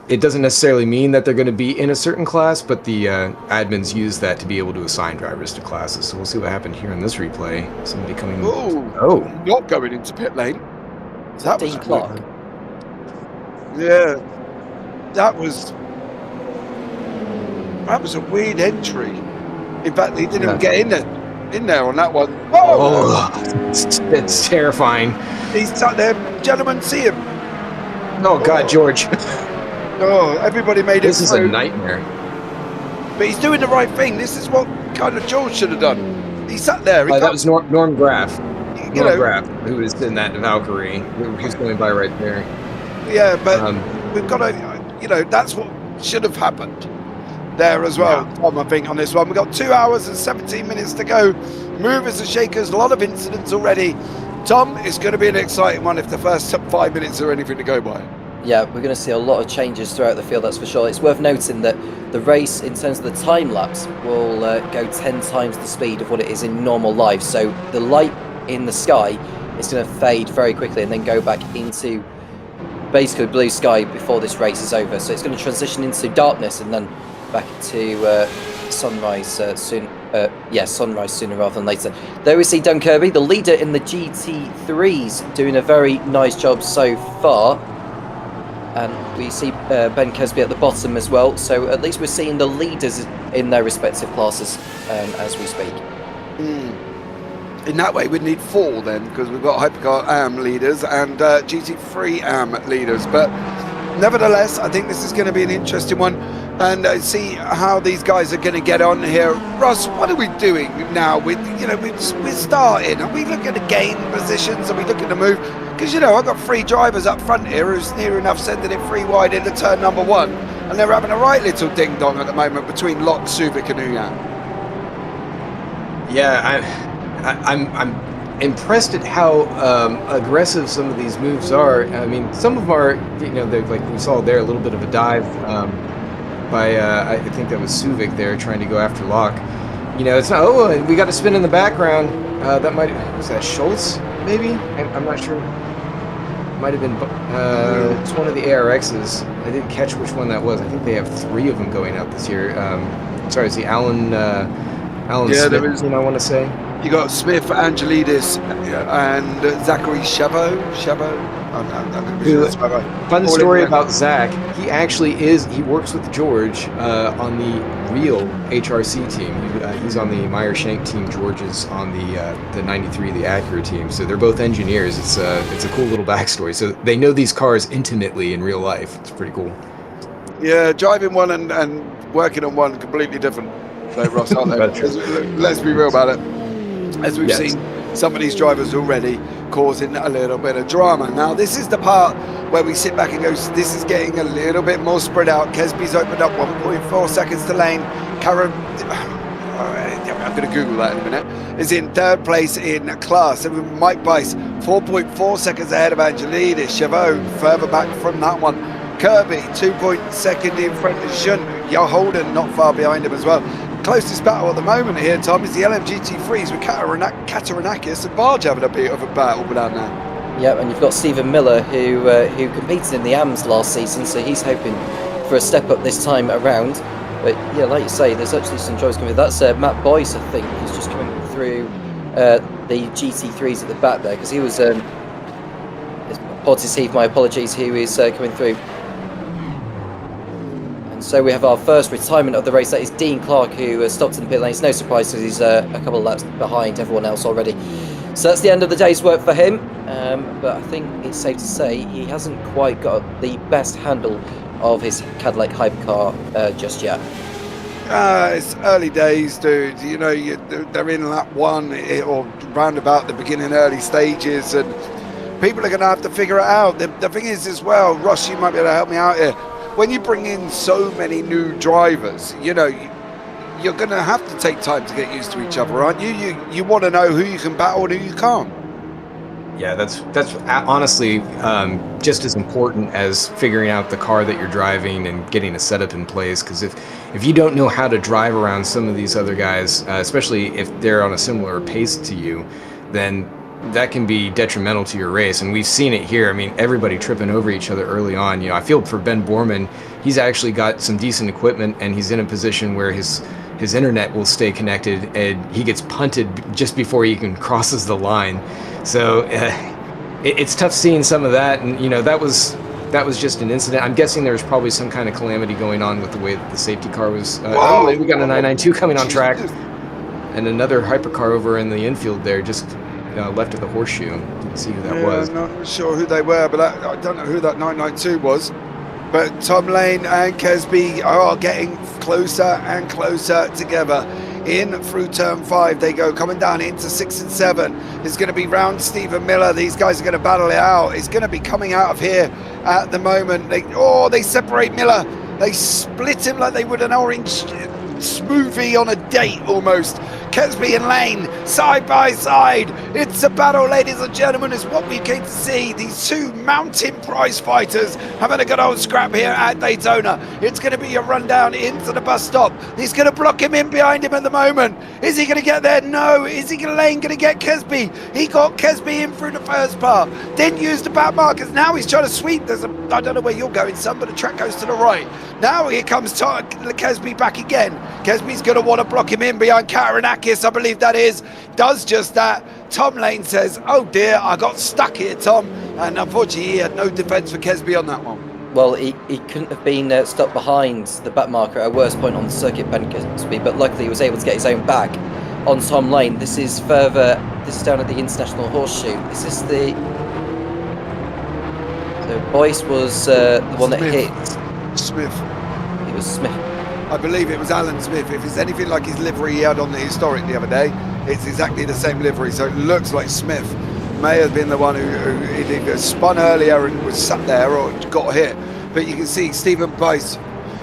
[SPEAKER 5] it doesn't necessarily mean that they're going to be in a certain class, but the admins use that to be able to assign drivers to classes. So we'll see what happened here in this replay. Somebody coming.
[SPEAKER 1] Not going into pit lane. That was
[SPEAKER 4] Clark.
[SPEAKER 1] Yeah, that was a weird entry. In fact, he didn't even get in there on that one.
[SPEAKER 5] It's terrifying.
[SPEAKER 1] He's sat there. Gentlemen, see him.
[SPEAKER 5] Oh God, George.
[SPEAKER 1] Oh, everybody made it.
[SPEAKER 5] This is a nightmare.
[SPEAKER 1] But he's doing the right thing. This is what kind of George should have done. He sat there.
[SPEAKER 5] That was Norm Graff. Norm Graff, who was in that Valkyrie. He's going by right there.
[SPEAKER 1] Yeah, but we've got to, that's what should have happened there as well, Tom, I think, on this one. We've got 2 hours and 17 minutes to go. Movers and shakers, a lot of incidents already. Tom, it's going to be an exciting one if the first 5 minutes are anything to go by.
[SPEAKER 4] Yeah, we're going to see a lot of changes throughout the field, that's for sure. It's worth noting that the race, in terms of the time lapse, will go 10 times the speed of what it is in normal life. So the light in the sky is going to fade very quickly and then go back into basically blue sky before this race is over. So it's going to transition into darkness and then back to sunrise soon. Sunrise sooner rather than later. There we see Don Kirby, the leader in the GT3s, doing a very nice job so far. And we see Ben Kesby at the bottom as well. So at least we're seeing the leaders in their respective classes as we speak.
[SPEAKER 1] In that way, we'd need 4 then, because we've got Hypercar AM leaders and GT3 AM leaders. But nevertheless, I think this is going to be an interesting one. And see how these guys are going to get on here. Ross, what are we doing now? We're starting. Are we looking to gain positions? Are we looking to move? Because, I've got 3 drivers up front here who's near enough sending it 3 wide into turn number 1. and they're having a right little ding-dong at the moment between Locke, Subic and Uyan.
[SPEAKER 5] Yeah, I'm impressed at how aggressive some of these moves are. I mean, some of them are, they're like we saw there, a little bit of a dive by I think that was Subic there trying to go after Locke. It's not. Oh, we got a spin in the background. Was that Schultz? Maybe I'm not sure. Might have been. It's one of the ARXs. I didn't catch which one that was. I think they have 3 of them going out this year. Sorry, it's the Alan Smith,
[SPEAKER 1] there is.
[SPEAKER 5] I want to say.
[SPEAKER 1] You got Smith, Angelidis, and Zachary Chabot. Oh, no, I'm going to be sure that's right.
[SPEAKER 5] Fun story about Zach. He actually he works with George on the real HRC team. He's on the Meyer Shank team. George is on the 93, the Acura team. So they're both engineers. It's a cool little backstory. So they know these cars intimately in real life. It's pretty cool.
[SPEAKER 1] Yeah, driving one and working on one completely different. So, Ross, aren't they? Let's be real about it. As we've seen some of these drivers already causing a little bit of drama. Now, this is the part where we sit back and go, this is getting a little bit more spread out. Kesby's opened up 1.4 seconds to lane. Karen, I'm going to Google that in a minute, is in 3rd place in class. And Mike Bice, 4.4 seconds ahead of Angelidis. Chavot further back from that one. Kirby, 2.2 in front of Jun. Holden not far behind him as well. Closest battle at the moment here, Tom, is the LMGT3s with Katarinakis and Barge having a bit of a battle down there.
[SPEAKER 4] Yep, and you've got Stephen Miller who competed in the AMS last season, so he's hoping for a step up this time around. But yeah, like you say, there's actually some choice coming. That's Matt Boyce, I think, who's just coming through the GT3s at the back there, because he was my apologies, he was coming through. So we have our first retirement of the race. That is Dean Clark, who stopped in the pit lane. It's no surprise because he's a couple of laps behind everyone else already. So that's the end of the day's work for him. But I think it's safe to say he hasn't quite got the best handle of his Cadillac Hypercar just yet.
[SPEAKER 1] It's early days, dude. They're in lap 1 or round about the beginning early stages, and people are going to have to figure it out. The thing is as well, Ross, you might be able to help me out here. When you bring in so many new drivers, you're going to have to take time to get used to each other, aren't you? You want to know who you can battle and who you can't.
[SPEAKER 5] Yeah, that's honestly just as important as figuring out the car that you're driving and getting a setup in place. Because if you don't know how to drive around some of these other guys, especially if they're on a similar pace to you, then that can be detrimental to your race, and we've seen it here. I mean, everybody tripping over each other early on. I feel for Ben Borman. He's actually got some decent equipment, and he's in a position where his internet will stay connected, and he gets punted just before he even crosses the line. So it's tough seeing some of that, and that was just an incident. I'm guessing there was probably some kind of calamity going on with the way that the safety car was. We got a 992 coming on track, and another hypercar over in the infield there just left at the horseshoe. Didn't see who that was.
[SPEAKER 1] I'm not sure who they were, but I don't know who that 992 was. But Tom Lane and Kesby are getting closer and closer together. In through turn 5 they go, coming down into 6 and 7. It's going to be round Stephen Miller. These guys are going to battle it out. It's going to be coming out of here at the moment. They separate Miller. They split him like they would an orange smoothie on a date almost. Kesby and Lane side by side. It's a battle, ladies and gentlemen. It's what we came to see. These two mountain prize fighters having a good old scrap here at Daytona. It's going to be a rundown into the bus stop. He's going to block him in behind him at the moment. Is he going to get there? No. Is Lane going to get Kesby? He got Kesby in through the first part. Didn't use the back markers. Now he's trying to sweep. I don't know where you're going, son, but the track goes to the right. Now here comes Kesby back again. Kesby's going to want to block him in behind Katarinakis, I believe that is. Does just that. Tom Lane says, oh dear, I got stuck here, Tom. And unfortunately, he had no defence for Kesby on that one.
[SPEAKER 4] Well, he couldn't have been stuck behind the back marker at a worse point on the circuit, Ben Kesby, but luckily he was able to get his own back on Tom Lane. This is down at the International Horseshoe. This is the... So Boyce was the one that hit...
[SPEAKER 1] Smith.
[SPEAKER 4] It was Smith.
[SPEAKER 1] I believe it was Alan Smith. If it's anything like his livery he had on the Historic the other day, it's exactly the same livery, so it looks like Smith may have been the one who either spun earlier and was sat there or got hit. But you can see Stephen Bice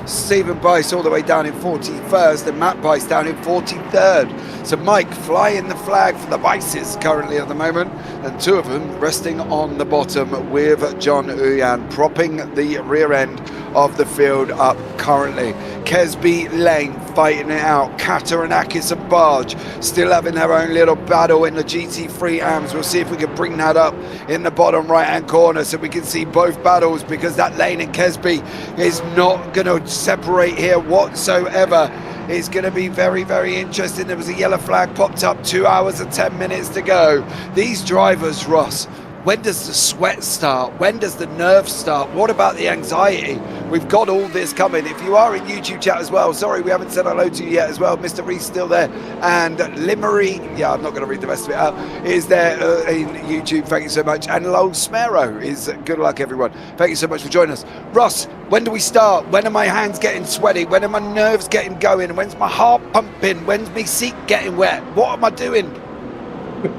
[SPEAKER 1] Stephen Bice all the way down in 41st, and Matt Bice down in 43rd. So Mike flying the flag for the Bices currently at the moment, and two of them resting on the bottom with John Uyan propping the rear end of the field up currently. Kesby Lane fighting it out. Kataranakis and Barge still having their own little battle in the GT3 AMS. We'll see if we can bring that up in the bottom right hand corner so we can see both battles, because that Lane and Kesby is not going to separate here whatsoever. It's going to be very, very interesting. There was a yellow flag popped up, 2 hours and 10 minutes to go. These drivers, Ross, when does the sweat start? When does the nerves start? What about the anxiety? We've got all this coming. If you are in YouTube chat as well, sorry we haven't said hello to you yet as well. Mr. Reese still there. And Limery, yeah, I'm not going to read the rest of it out, is there in YouTube. Thank you so much. And Lol Smero is good luck, everyone. Thank you so much for joining us. Ross, when do we start? When are my hands getting sweaty? When are my nerves getting going? When's my heart pumping? When's my seat getting wet? What am I doing?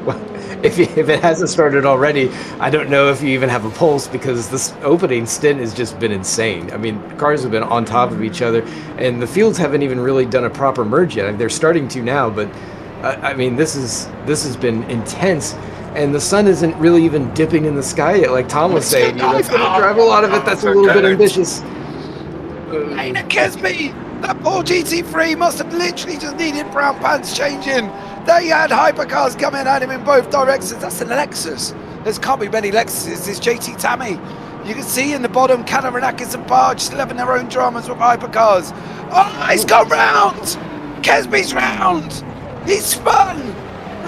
[SPEAKER 5] Well, if it hasn't started already, I don't know if you even have a pulse, because this opening stint has just been insane. I mean, cars have been on top of each other, and the fields haven't even really done a proper merge yet. I mean, they're starting to now, but I mean, this has been intense, and the sun isn't really even dipping in the sky yet, like Tom was saying. It's going to drive a lot of it. That's a little bit ambitious.
[SPEAKER 1] Lane and Kesby, that poor GT3 must have literally just needed brown pants changing. They had hypercars coming at him in both directions. That's a Lexus. There can't be many Lexuses. It's JT Tammy. You can see in the bottom, Kanaranakis and Barge still having their own dramas with hypercars. Oh, he's gone round. Kesby's round. He's spun.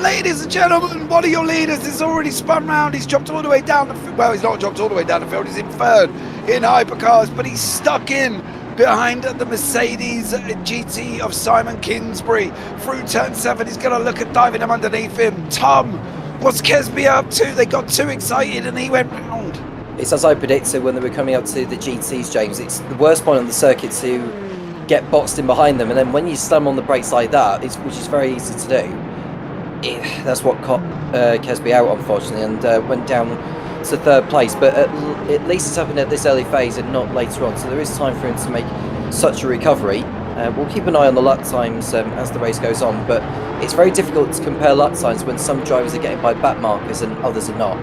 [SPEAKER 1] Ladies and gentlemen, one of your leaders is already spun round. He's dropped all the way down the field. Well, he's not dropped all the way down the field. He's in third in hypercars, but he's stuck in behind the Mercedes GT of Simon Kingsbury. Through turn 7, he's going to look at diving him underneath him. Tom, what's Kesby up to? They got too excited and he went round.
[SPEAKER 4] It's as I predicted when they were coming up to the GTs, James. It's the worst point on the circuit to get boxed in behind them, and then when you slam on the brakes like that, which is very easy to do, that's what caught Kesby out, unfortunately, and went down to third place. But at least it's happened at this early phase and not later on, so there is time for him to make such a recovery. We'll keep an eye on the lap times as the race goes on, but it's very difficult to compare lap times when some drivers are getting by back markers and others are not.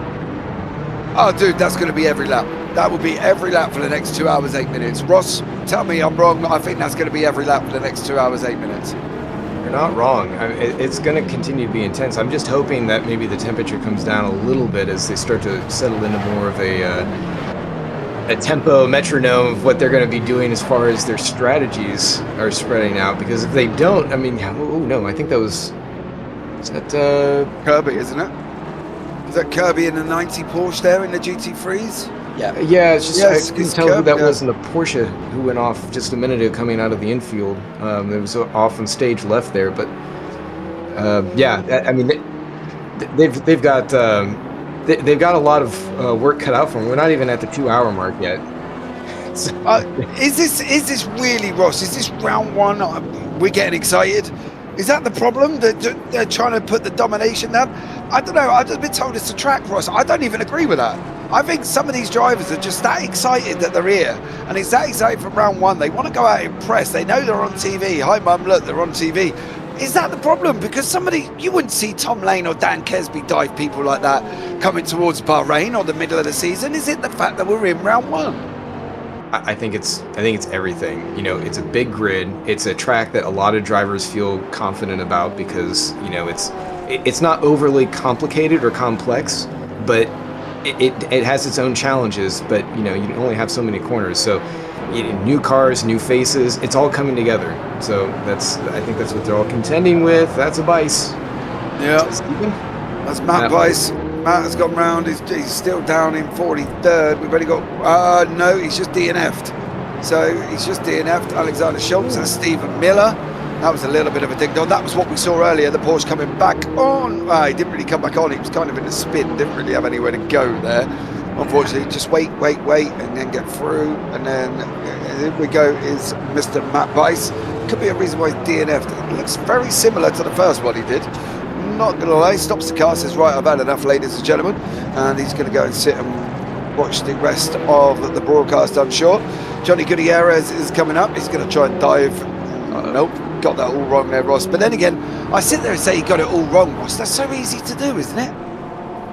[SPEAKER 1] Oh, dude, that's going to be every lap. That will be every lap for the next 2 hours, 8 minutes. Ross, tell me I'm wrong. I think that's going to be every lap for the next 2 hours, 8 minutes.
[SPEAKER 5] You're not wrong. I mean, it's going to continue to be intense. I'm just hoping that maybe the temperature comes down a little bit as they start to settle into more of a tempo metronome of what they're going to be doing as far as their strategies are spreading out. Because if they don't, I mean, oh no, I think that was... Is that
[SPEAKER 1] Kirby, isn't it? Is that Kirby in the 90 Porsche there in the GT3s?
[SPEAKER 5] Yeah, it's just
[SPEAKER 1] Yes,
[SPEAKER 5] I couldn't
[SPEAKER 1] it's
[SPEAKER 5] tell who
[SPEAKER 1] Kirby,
[SPEAKER 5] that
[SPEAKER 1] yeah.
[SPEAKER 5] was in the Porsche who went off just a minute ago coming out of the infield. It was off on stage left there, but I mean they've got a lot of work cut out for them. We're not even at the 2 hour mark yet. So,
[SPEAKER 1] Is this really, Ross? Is this round one? We're getting excited. Is that the problem? They're trying to put the domination down? I don't know. I've just been told it's a track, Ross. I don't even agree with that. I think some of these drivers are just that excited that they're here. And it's that excited from round one. They want to go out and impress. They know they're on TV. Hi, Mum, look, they're on TV. Is that the problem? Because you wouldn't see Tom Lane or Dan Kesby dive people like that coming towards Bahrain or the middle of the season. Is it the fact that we're in round one?
[SPEAKER 5] I think it's everything. You know, it's a big grid. It's a track that a lot of drivers feel confident about because, you know, it's not overly complicated or complex, but it has its own challenges. But, you know, you only have so many corners. So new cars, new faces, it's all coming together. So I think that's what they're all contending with. That's a Bice.
[SPEAKER 1] Yeah. That's Matt Bice. Matt has gone round. He's still down in 43rd. We've only got... no, he's just DNF'd. So he's just DNF'd. Alexander Schultz and Stephen Miller. That was a little bit of a ding-dong. That was what we saw earlier. The Porsche coming back on. He didn't really come back on. He was kind of in a spin. Didn't really have anywhere to go there. Unfortunately, just wait, and then get through. And then here we go is Mr. Matt Bice. Could be a reason why he's DNF'd. It looks very similar to the first one he did. Not gonna lie, stops the car, says right, I've had enough, ladies and gentlemen, and he's gonna go and sit and watch the rest of the broadcast, I'm sure. Johnny Gutierrez is coming up. He's going to try and dive. Nope, got that all wrong there, Ross. But then again, I sit there and say he got it all wrong, Ross. That's so easy to do, isn't it?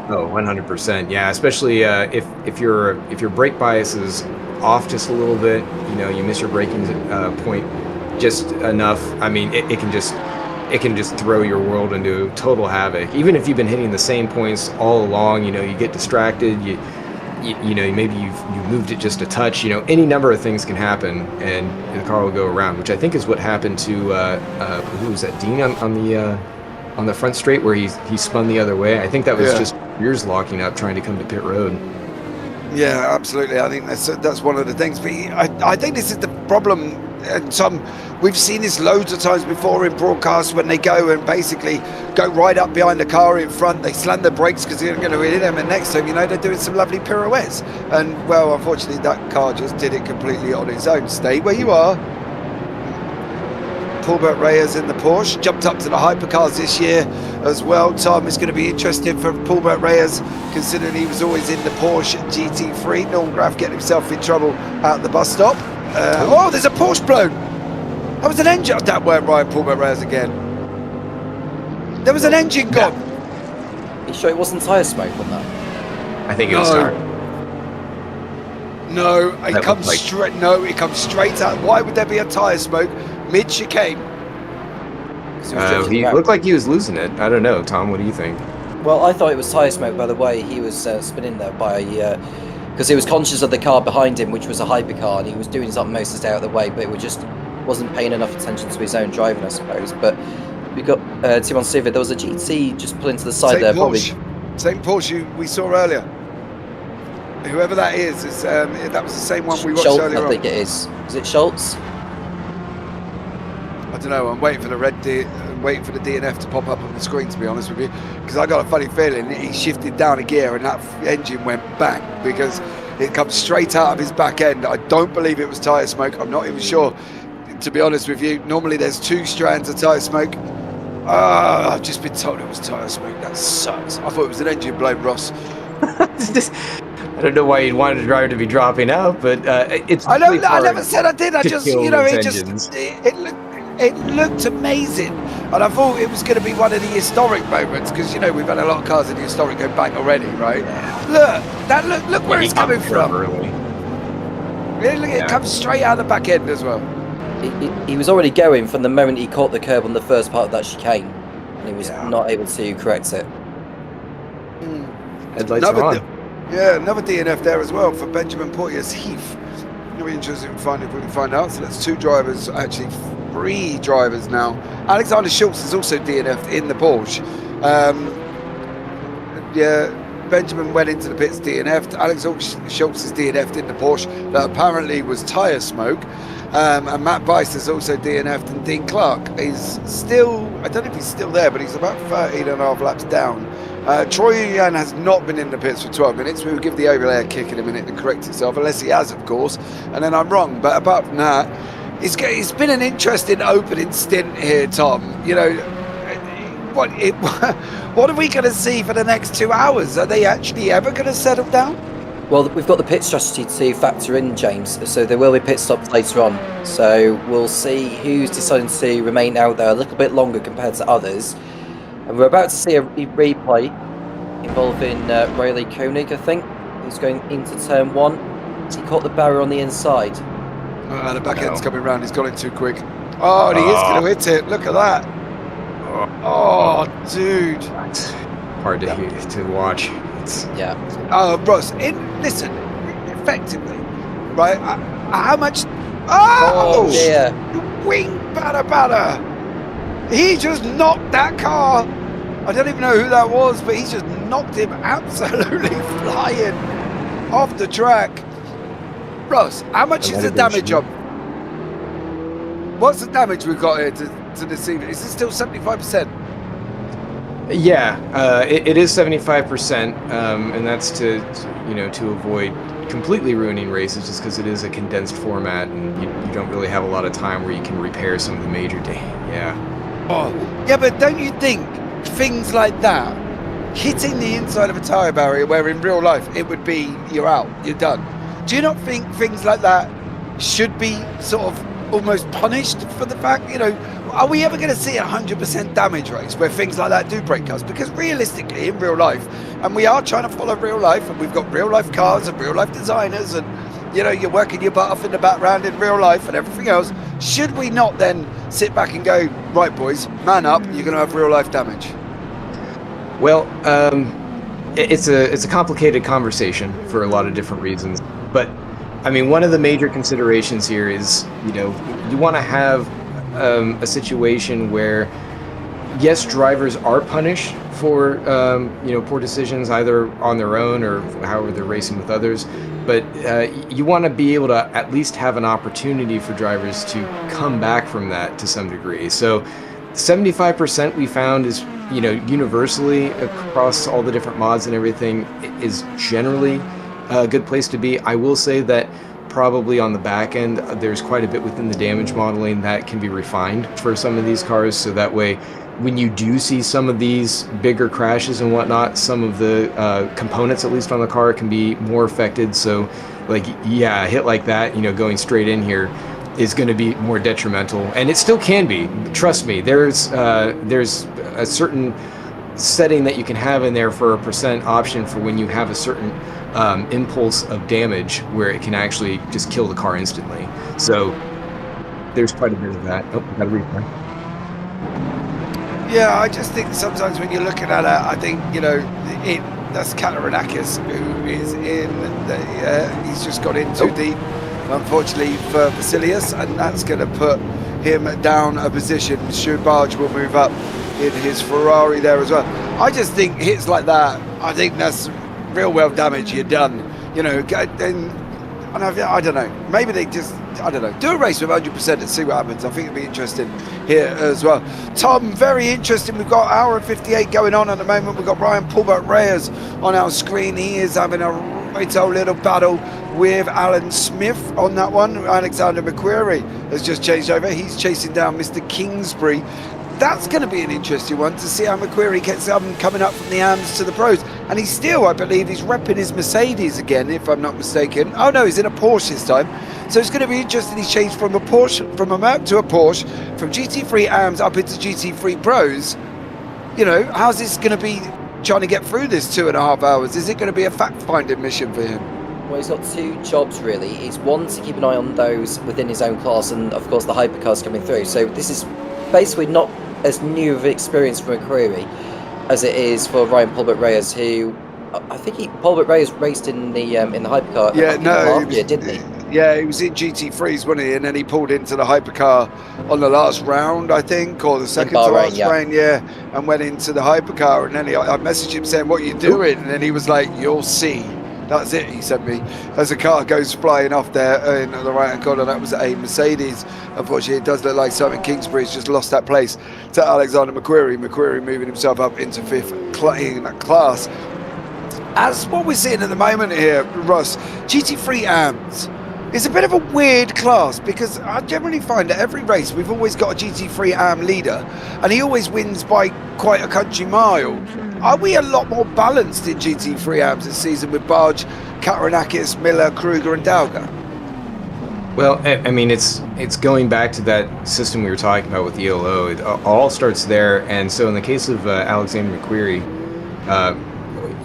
[SPEAKER 5] Oh, 100%. Yeah, especially if your brake bias is off just a little bit, you know, you miss your braking point just enough. I mean, it can just throw your world into total havoc. Even if you've been hitting the same points all along, you know, you get distracted, you know, maybe you've moved it just a touch, you know, any number of things can happen and the car will go around, which I think is what happened to who was that, Dean on the front straight where he spun the other way. I think that was just rears locking up trying to come to pit road.
[SPEAKER 1] Yeah, absolutely. I think that's one of the things. But I think this is the problem. And we've seen this loads of times before in broadcasts when they go and basically go right up behind the car in front. They slam the brakes because they're going to hit them, and next time, you know, they're doing some lovely pirouettes. And well, unfortunately, that car just did it completely on its own. Stay where you are. Paulbert Reyes in the Porsche, jumped up to the Hypercars this year as well. Tom, is going to be interesting for Paulbert Reyes, considering he was always in the Porsche GT3. Norm Graf getting himself in trouble at the bus stop. Oh, there's a Porsche blown. That was an engine. That weren't right, Paulbert Reyes again. There was an engine gone.
[SPEAKER 4] You sure it wasn't tyre smoke on that?
[SPEAKER 5] I think it was tire.
[SPEAKER 1] No, it comes straight. No, it comes straight out. Why would there be a tyre smoke mid-chicane?
[SPEAKER 5] He looked like he was losing it. I don't know, Tom. What do you think?
[SPEAKER 4] Well, I thought it was tyre smoke by the way he was spinning there because he was conscious of the car behind him, which was a hypercar, and he was doing his utmost to stay out of the way, but it just wasn't paying enough attention to his own driving, I suppose. But we got Timon Siva. There was a GT just pulling to the side there.
[SPEAKER 1] Same Porsche we saw earlier. Whoever that is that was the same one we watched
[SPEAKER 4] Schultz,
[SPEAKER 1] earlier.
[SPEAKER 4] I think it is. Is it Schultz?
[SPEAKER 1] I don't know. I'm waiting for the waiting for the DNF to pop up on the screen, to be honest with you, because I got a funny feeling that he shifted down a gear and that engine went bang because it comes straight out of his back end. I don't believe it was tyre smoke. I'm not even sure, to be honest with you. Normally there's 2 strands of tyre smoke. I've just been told it was tyre smoke. That sucks. I thought it was an engine blown, Ross.
[SPEAKER 5] I don't know why you'd want a driver to be dropping out, but it's.
[SPEAKER 1] I never said I did. I just, you know, it looked amazing, and I thought it was going to be one of the historic moments because, you know, we've had a lot of cars in the historic go bang already, right? Look where it's coming from. It comes straight out of the back end as well.
[SPEAKER 4] He was already going from the moment he caught the curb on the first part of that chicane, and he was not able to correct it.
[SPEAKER 5] Headlights are on.
[SPEAKER 1] Another DNF there as well for Benjamin Porteous Heath. It'll be interesting if we can find out. So that's 2 drivers, actually 3 drivers now. Alexander Schultz is also DNF'd in the Porsche. Benjamin went into the pits DNF'd. Alex Schultz is DNF'd in the Porsche. That apparently was tyre smoke. And Matt Bice is also DNF'd, and Dean Clark is still, I don't know if he's still there, but he's about 13 and a half laps down. Troy Yan has not been in the pits for 12 minutes. We will give the overlay a kick in a minute to correct itself, unless he has, of course, and then I'm wrong. But apart from that, it's been an interesting opening stint here, Tom. You know, what are we going to see for the next 2 hours? Are they actually ever going to settle down?
[SPEAKER 4] Well, we've got the pit strategy to factor in, James, so there will be pit stops later on. So we'll see who's deciding to remain out there a little bit longer compared to others. And we're about to see a replay involving Riley Koenig, I think, who's going into turn 1. He caught the barrier on the inside.
[SPEAKER 1] The back end's coming round. He's got it too quick. Oh, and he is going to hit it. Look at that. Oh, dude.
[SPEAKER 5] That's hard to watch.
[SPEAKER 1] Ross, listen, effectively, right? How much? Oh,
[SPEAKER 4] dear.
[SPEAKER 1] Wing batter. He just knocked that car. I don't even know who that was, but he just knocked him absolutely flying off the track. Ross, how much is the damage on? What's the damage we've got here to deceive it? Is it still 75%?
[SPEAKER 5] Yeah, it is 75%, and that's to avoid completely ruining races, just because it is a condensed format, and you don't really have a lot of time where you can repair some of the major
[SPEAKER 1] but don't you think things like that, hitting the inside of a tyre barrier, where in real life it would be you're out, you're done? Do you not think things like that should be sort of almost punished for the fact, are we ever going to see a 100% damage race where things like that do break us? Because realistically, in real life, and we are trying to follow real life, and we've got real life cars and real life designers, and you're working your butt off in the background in real life and everything else. Should we not then sit back and go, right, boys, man up, you're going to have real life damage?
[SPEAKER 5] Well, it's a complicated conversation for a lot of different reasons. But I mean, one of the major considerations here is, you want to have a situation where, yes, drivers are punished for poor decisions either on their own or however they're racing with others. But you want to be able to at least have an opportunity for drivers to come back from that to some degree. So 75% we found is, universally across all the different mods and everything is generally a good place to be. I will say that probably on the back end, there's quite a bit within the damage modeling that can be refined for some of these cars. So that way, when you do see some of these bigger crashes and whatnot, some of the components, at least on the car, can be more affected. So like, yeah, a hit like that, going straight in here is going to be more detrimental, and it still can be. Trust me, there's a certain setting that you can have in there for a percent option for when you have a certain impulse of damage where it can actually just kill the car instantly. So there's quite a bit of that. Oh, got to replay.
[SPEAKER 1] Yeah, I just think sometimes when you're looking at it, I think, that's Katarinakis who is in he's just got in too deep, unfortunately for Vasilius, and that's going to put him down a position. Schubach will move up in his Ferrari there as well. I just think hits like that, I think that's real well damage. You're done. And I don't know. Maybe they just, do a race with 100% and see what happens. I think it'd be interesting here as well. Tom, very interesting. We've got hour and 58 going on at the moment. We've got Ryan Paulbert Reyes on our screen. He is having a right old little battle with Alan Smith on that one. Alexander McQuarrie has just changed over. He's chasing down Mr. Kingsbury. That's going to be an interesting one to see how McQuarrie gets coming up from the AMS to the pros. And he's still, I believe, he's repping his Mercedes again, if I'm not mistaken. Oh no, he's in a Porsche this time. So it's going to be interesting. He's changed from a Porsche, from a Merc to a Porsche, from GT3 AMS up into GT3 Pros. How's this going to be trying to get through this 2.5 hours? Is it going to be a fact-finding mission for him?
[SPEAKER 4] Well, he's got two jobs really. He's one to keep an eye on those within his own class, and of course the hypercars coming through. So this is basically not as new of an experience for McQuarrie as it is for Ryan Paulbert Reyes, who I think Paulbert Reyes raced in the hypercar.
[SPEAKER 1] Yeah,
[SPEAKER 4] last year, didn't he?
[SPEAKER 1] Yeah, he was in GT3s, wasn't he? And then he pulled into the hypercar on the last round, I think, or the second to last round, yeah, and went into the hypercar. And then I messaged him saying, "What are you doing?" And then he was like, "You'll see." That's it, he sent me. As the car goes flying off there in the right-hand corner, that was a Mercedes. Unfortunately, it does look like Simon Kingsbury's just lost that place to Alexander McQuarrie. McQuarrie moving himself up into fifth in that class. As what we're seeing at the moment here, Russ, GT3 AMS is a bit of a weird class, because I generally find that every race we've always got a GT3 AM leader, and he always wins by quite a country mile. Are we a lot more balanced in GT3 AMS this season with Barge, Katarinakis, Miller, Kruger and Dauga?
[SPEAKER 5] Well, I mean, it's going back to that system we were talking about with ELO. It all starts there, and so in the case of Alexander McQuarrie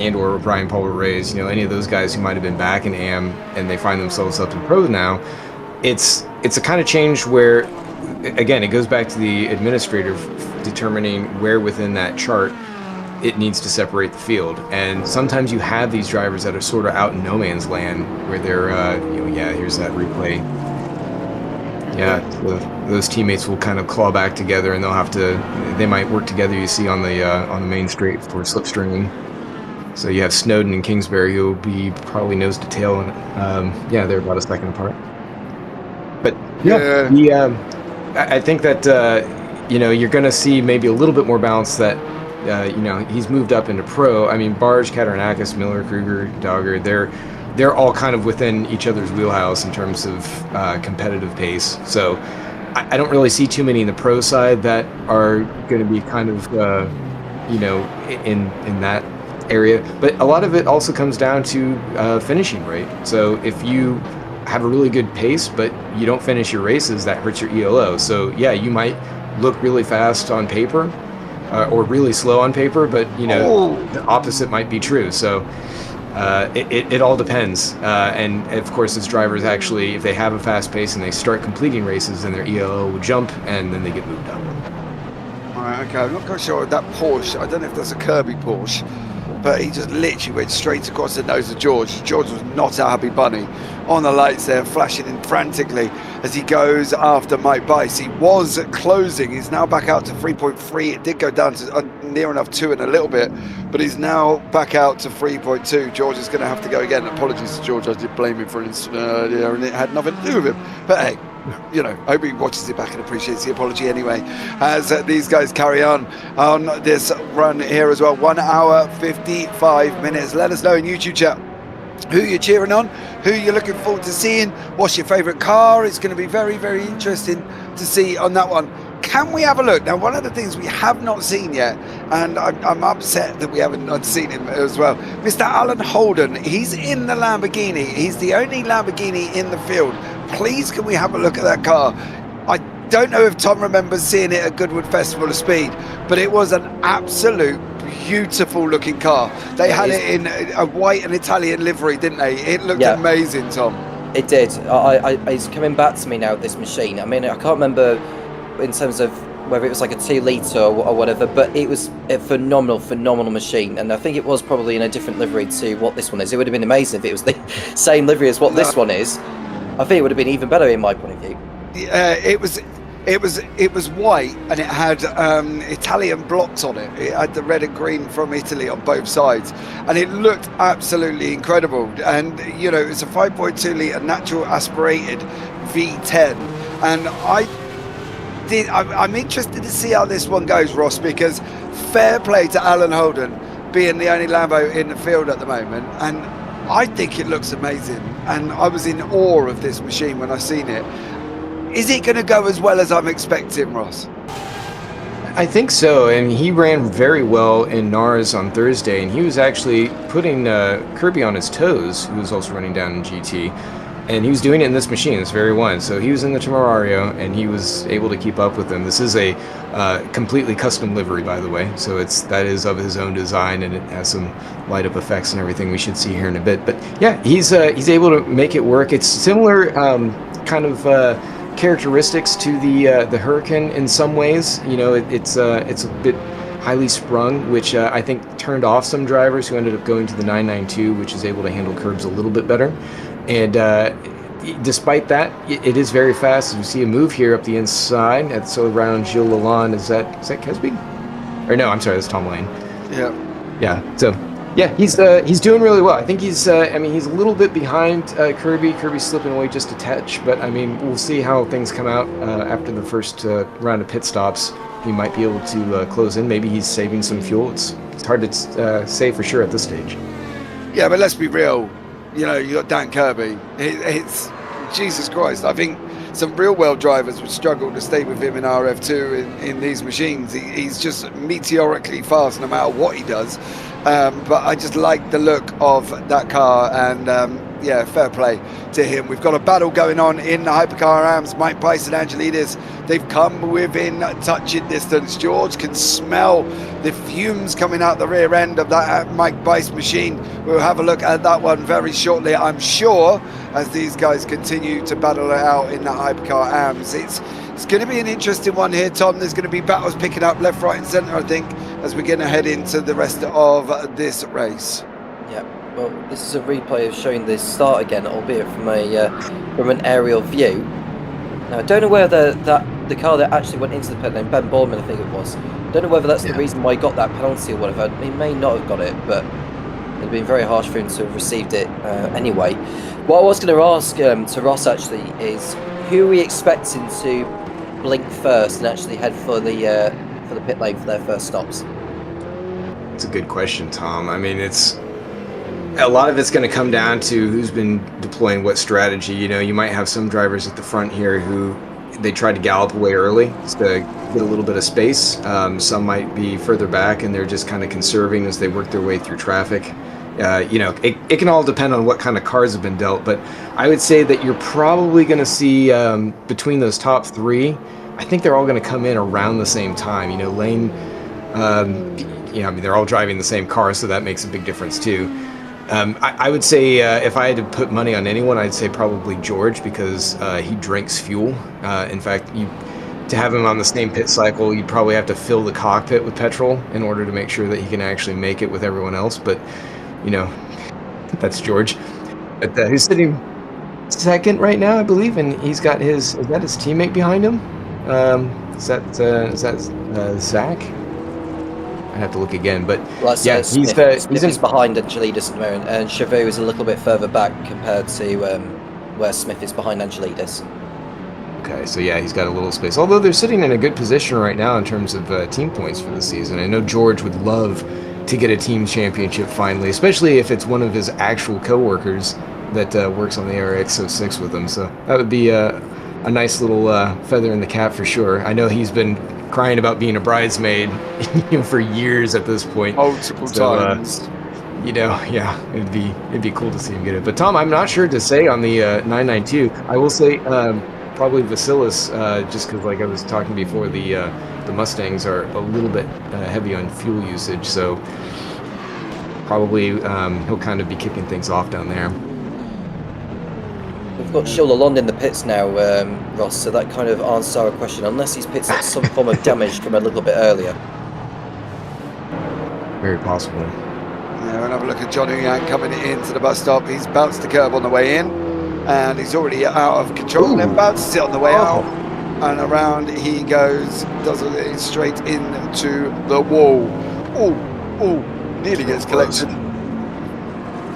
[SPEAKER 5] and or Brian Paulbert Reyes, any of those guys who might have been back in AM and they find themselves up in pro now, it's a kind of change where, again, it goes back to the administrator determining where within that chart it needs to separate the field. And sometimes you have these drivers that are sort of out in no man's land where they're, here's that replay. Yeah, those teammates will kind of claw back together, and they might work together, you see, on the main straight for slipstreaming. So you have Snowden and Kingsbury, who will be probably nose to tail, and they're about a second apart. But I think that you're going to see maybe a little bit more balance that he's moved up into pro. I mean, Barge, Katarinakis, Miller, Kruger, Dogger, they're all kind of within each other's wheelhouse in terms of competitive pace. So I don't really see too many in the pro side that are going to be kind of in that area. But a lot of it also comes down to finishing rate. So if you have a really good pace, but you don't finish your races, that hurts your ELO. So yeah, you might look really fast on paper, or really slow on paper, but the opposite might be true. So it all depends. And of course, as drivers actually, if they have a fast pace and they start completing races, then their ELO will jump and then they get moved up.
[SPEAKER 1] All right, okay, I'm not quite sure that Porsche, I don't know if that's a Kirby Porsche, but he just literally went straight across the nose of George. George was not a happy bunny. On the lights there, flashing in frantically as he goes after Mike Bice. He was closing. He's now back out to 3.3. It did go down to near enough 2 in a little bit, but he's now back out to 3.2. George is going to have to go again. Apologies to George. I did blame him for an incident earlier, and it had nothing to do with him. But hey, I hope he watches it back and appreciates the apology anyway, as these guys carry on this run here as well. 1 hour 55 minutes. Let us know in YouTube chat who you're cheering on, who you're looking forward to seeing, what's your favorite car. It's going to be very, very interesting to see on that one. Can we have a look? Now, one of the things we have not seen yet, and I'm upset that we haven't not seen him as well, Mr. Alan Holden. He's in the Lamborghini. He's the only Lamborghini in the field. Please, can we have a look at that car? I don't know if Tom remembers seeing it at Goodwood Festival of Speed, but it was an absolute beautiful looking car. They had it in a white and Italian livery, didn't they? It looked amazing, Tom.
[SPEAKER 4] It did. It's coming back to me now, this machine. I mean, I can't remember in terms of whether it was like a 2 litre or whatever, but it was a phenomenal machine. And I think it was probably in a different livery to what this one is. It would have been amazing if it was the same livery as what this one is. I think it would have been even better in my point of view.
[SPEAKER 1] It was white, and it had Italian blocks on it. It had the red and green from Italy on both sides, and it looked absolutely incredible. And it's a 5.2 litre natural aspirated V10, and I'm interested to see how this one goes, Ross, because fair play to Alan Holden being the only Lambo in the field at the moment, and I think it looks amazing, and I was in awe of this machine when I seen it. Is it going to go as well as I'm expecting, Ross?
[SPEAKER 5] I think so, and he ran very well in NARS on Thursday, and he was actually putting Kirby on his toes, who was also running down in GT, and he was doing it in this machine, this very one. So he was in the Temerario, and he was able to keep up with them. This is a completely custom livery, by the way, so that is of his own design, and it has some light up effects and everything we should see here in a bit. But yeah, he's able to make it work. It's similar kind of characteristics to the Hurricane in some ways. It's a bit highly sprung, which I think turned off some drivers who ended up going to the 992, which is able to handle curbs a little bit better. And despite that, it is very fast. You see a move here up the inside. That's around Gilles Lalonde. Is that Kesby? Or no, I'm sorry, that's Tom Lane. Yeah. So yeah, he's doing really well. I think he's a little bit behind Kirby. Kirby's slipping away just a touch, but I mean, we'll see how things come out after the first round of pit stops. He might be able to close in. Maybe he's saving some fuel. It's hard to say for sure at this stage.
[SPEAKER 1] Yeah, but let's be real. You got Dan Kirby. It's Jesus Christ. I think some real world drivers would struggle to stay with him in RF2 in these machines. He's just meteorically fast no matter what he does. But I just like the look of that car, and fair play to him. We've got a battle going on in the Hypercar AMS. Mike Bice and Angelidis, they've come within touching distance. George can smell the fumes coming out the rear end of that Mike Bice machine. We'll have a look at that one very shortly, I'm sure, as these guys continue to battle it out in the Hypercar AMS. It's going to be an interesting one here, Tom. There's going to be battles picking up left, right and centre, I think, as we're going to head into the rest of this race.
[SPEAKER 4] Yeah, well, this is a replay of showing the start again, albeit from an aerial view. Now, I don't know whether the car that actually went into the pit lane, Ben Bourman, I think it was, I don't know whether that's the reason why he got that penalty or whatever. He may not have got it, but it'd been very harsh for him to have received it anyway. What I was going to ask to Ross actually is, who are we expecting to blink first and actually head for the pit lane for their first stops?
[SPEAKER 5] It's a good question, Tom. I mean, a lot of it's going to come down to who's been deploying what strategy. You might have some drivers at the front here who they try to gallop away early just to get a little bit of space. Some might be further back and they're just kind of conserving as they work their way through traffic. it can all depend on what kind of cards have been dealt. But I would say that you're probably going to see between those top three, I think they're all going to come in around the same time. Lane, they're all driving the same car, so that makes a big difference too. I would say if I had to put money on anyone, I'd say probably George, because he drinks fuel. In fact, to have him on the same pit cycle, you'd probably have to fill the cockpit with petrol in order to make sure that he can actually make it with everyone else. But, that's George. But he's sitting second right now, I believe, and he's got is that his teammate behind him? Is that Zach? I have to look again, but
[SPEAKER 4] Smith,
[SPEAKER 5] he's
[SPEAKER 4] behind Angelidis at the moment, and Chavot is a little bit further back compared to where Smith is behind Angelidis.
[SPEAKER 5] Okay, so he's got a little space. Although they're sitting in a good position right now in terms of team points for the season. I know George would love to get a team championship finally, especially if it's one of his actual coworkers that works on the RX-06 with him. So that would be a nice little feather in the cap for sure. I know he's been crying about being a bridesmaid for years at this point.
[SPEAKER 1] Multiple times.
[SPEAKER 5] It'd be cool to see him get it. But Tom, I'm not sure to say on the 992. I will say probably Vasilis, just because like I was talking before, the Mustangs are a little bit heavy on fuel usage, so probably he'll kind of be kicking things off down there.
[SPEAKER 4] We've got Gilles Lalonde in the pits now, Ross, so that kind of answers our question, unless he's picked up some form of damage from a little bit earlier.
[SPEAKER 5] Very possible.
[SPEAKER 1] Yeah, we'll have a look at John Yang coming into the bus stop. He's bounced the curb on the way in, and he's already out of control. And then about to sit on the way out, and around he goes, does it straight into the wall. Nearly gets collected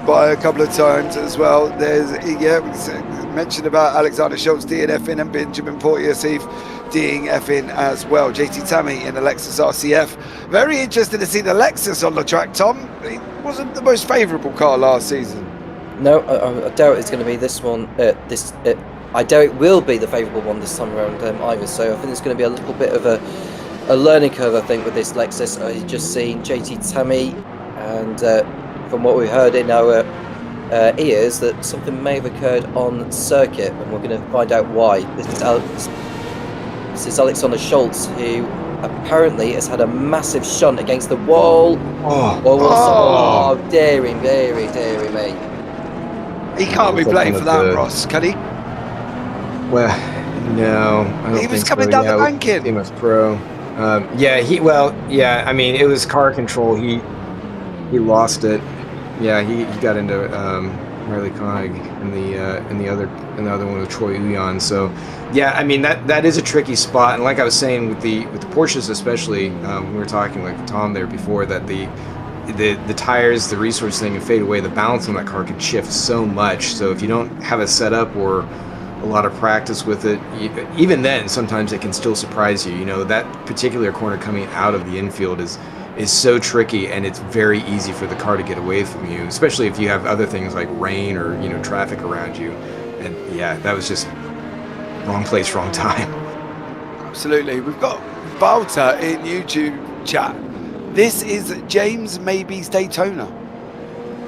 [SPEAKER 1] by a couple of times as well. There's we mentioned about Alexander Schultz DNF-ing and Benjamin Portier-Seif DNF-ing as well. JT Tammy in the Lexus RCF. Very interested to see the Lexus on the track, Tom. It wasn't the most favourable car last season.
[SPEAKER 4] No, I doubt it's going to be this one. I doubt it will be the favourable one this time around either. So I think it's going to be a little bit of a learning curve, I think, with this Lexus. I've just seen JT Tammy, and from what we heard in our ears, that something may have occurred on circuit, and we're going to find out why. This is Alexander Schultz, who apparently has had a massive shunt against the wall. Dairy me.
[SPEAKER 1] He can't be blamed for that, Ross, can he?
[SPEAKER 5] Well, no, I don't
[SPEAKER 1] he was
[SPEAKER 5] think
[SPEAKER 1] coming
[SPEAKER 5] so.
[SPEAKER 1] down the banking.
[SPEAKER 5] CMS Pro. I mean, it was car control. He lost it. Yeah, he got into Riley Koenig in the other one with Troy Uyan. So, yeah, I mean that is a tricky spot. And like I was saying with the Porsches, especially, we were talking like Tom there before, that the tires, the resource thing, can fade away. The balance on that car can shift so much. So if you don't have a setup or a lot of practice with it, even then sometimes it can still surprise you. That particular corner coming out of the infield is so tricky, and it's very easy for the car to get away from you, especially if you have other things like rain or traffic around you. And yeah, that was just wrong place, wrong time.
[SPEAKER 1] Absolutely. We've got Balta in YouTube chat. This is James Maybe's Daytona.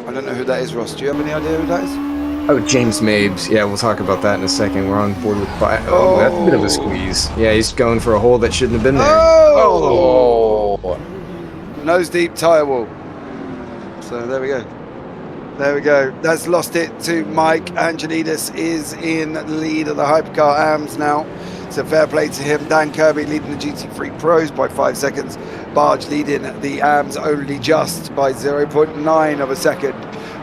[SPEAKER 1] I don't know who that is, Ross. Do you have any idea who that is?
[SPEAKER 5] Oh, James Mabes. Yeah, we'll talk about that in a second. We're on board with... that's a bit of a squeeze. Yeah, he's going for a hole that shouldn't have been there.
[SPEAKER 1] Nose deep tyre wall. So there we go. That's lost it to Mike. Angelidis is in the lead of the Hypercar AMS now. So fair play to him. Dan Kirby leading the GT3 Pros by 5 seconds. Barge leading the AMS only just by 0.9 of a second.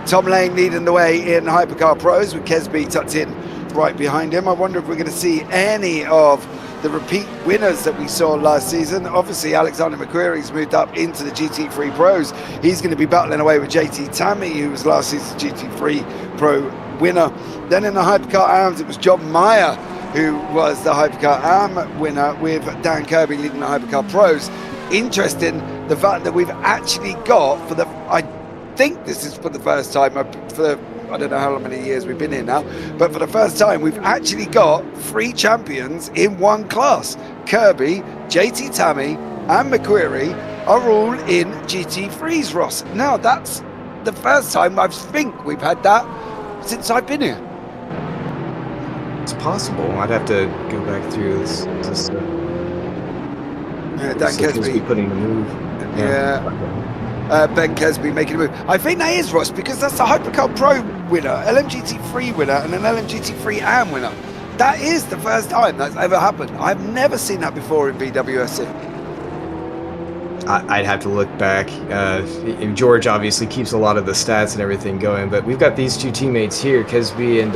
[SPEAKER 1] Tom Lane leading the way in Hypercar Pros with Kesby tucked in right behind him. I wonder if we're going to see any of the repeat winners that we saw last season. Obviously, Alexander McQuarrie's moved up into the GT3 Pros. He's going to be battling away with JT Tammy, who was last season's GT3 Pro winner. Then in the Hypercar AMS, it was John Meyer who was the Hypercar AM winner, with Dan Kirby leading the Hypercar Pros. Interesting, the fact that we've actually got, I think this is for the first time, I don't know how many years we've been here now, but for the first time we've actually got 3 champions in one class. Kirby, JT Tammy and McQuarrie are all in GT3s, Ross. Now that's the first time I think we've had that since I've been here.
[SPEAKER 5] It's possible. I'd have to go back through this.
[SPEAKER 1] Yeah, Dan Kesby
[SPEAKER 5] putting the move.
[SPEAKER 1] Yeah. Ben Kesby making a move. I think that is, Ross, because that's a Hypercar Pro winner, LMGT3 winner, and an LMGT3 AM winner. That is the first time that's ever happened. I've never seen that before in VWSC.
[SPEAKER 5] I'd have to look back. George obviously keeps a lot of the stats and everything going, but we've got these two teammates here, Kesby and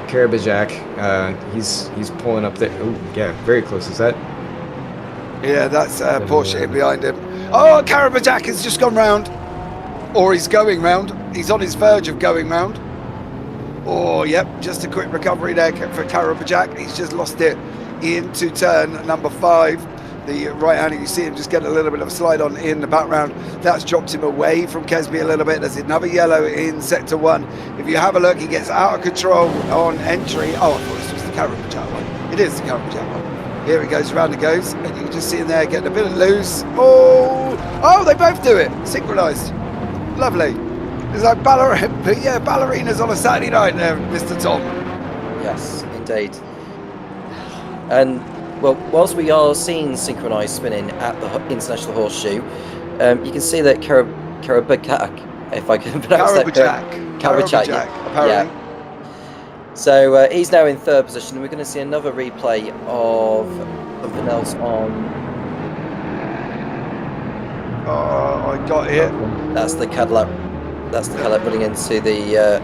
[SPEAKER 5] Karabajak. He's pulling up there. Oh, yeah, very close. Is that?
[SPEAKER 1] Yeah, that's Porsche behind him. Oh, Karabajak has just gone round. Or he's going round. He's on his verge of going round. Oh, yep, just a quick recovery there for Karabajak. He's just lost it into turn number 5. The right-hander, you see him just get a little bit of a slide on in the background. That's dropped him away from Kesby a little bit. There's another yellow in sector 1. If you have a look, he gets out of control on entry. Oh, I thought this was the Karabajak one. It is the Karabajak one. Here he goes, round he goes, and you can just see him there getting a bit loose. Oh, they both do it, synchronised. Lovely. It's like ballerinas on a Saturday night there, Mr. Tom.
[SPEAKER 4] Yes, indeed. And, well, whilst we are seeing synchronised spinning at the International Horseshoe, you can see that Karabajak, if I can pronounce that correctly. Karabajak,
[SPEAKER 1] apparently.
[SPEAKER 4] Yeah. So he's now in 3rd position, and we're going to see another replay of something else on.
[SPEAKER 1] Oh, I got it.
[SPEAKER 4] That's the Cadillac. That's the Cadillac running into the.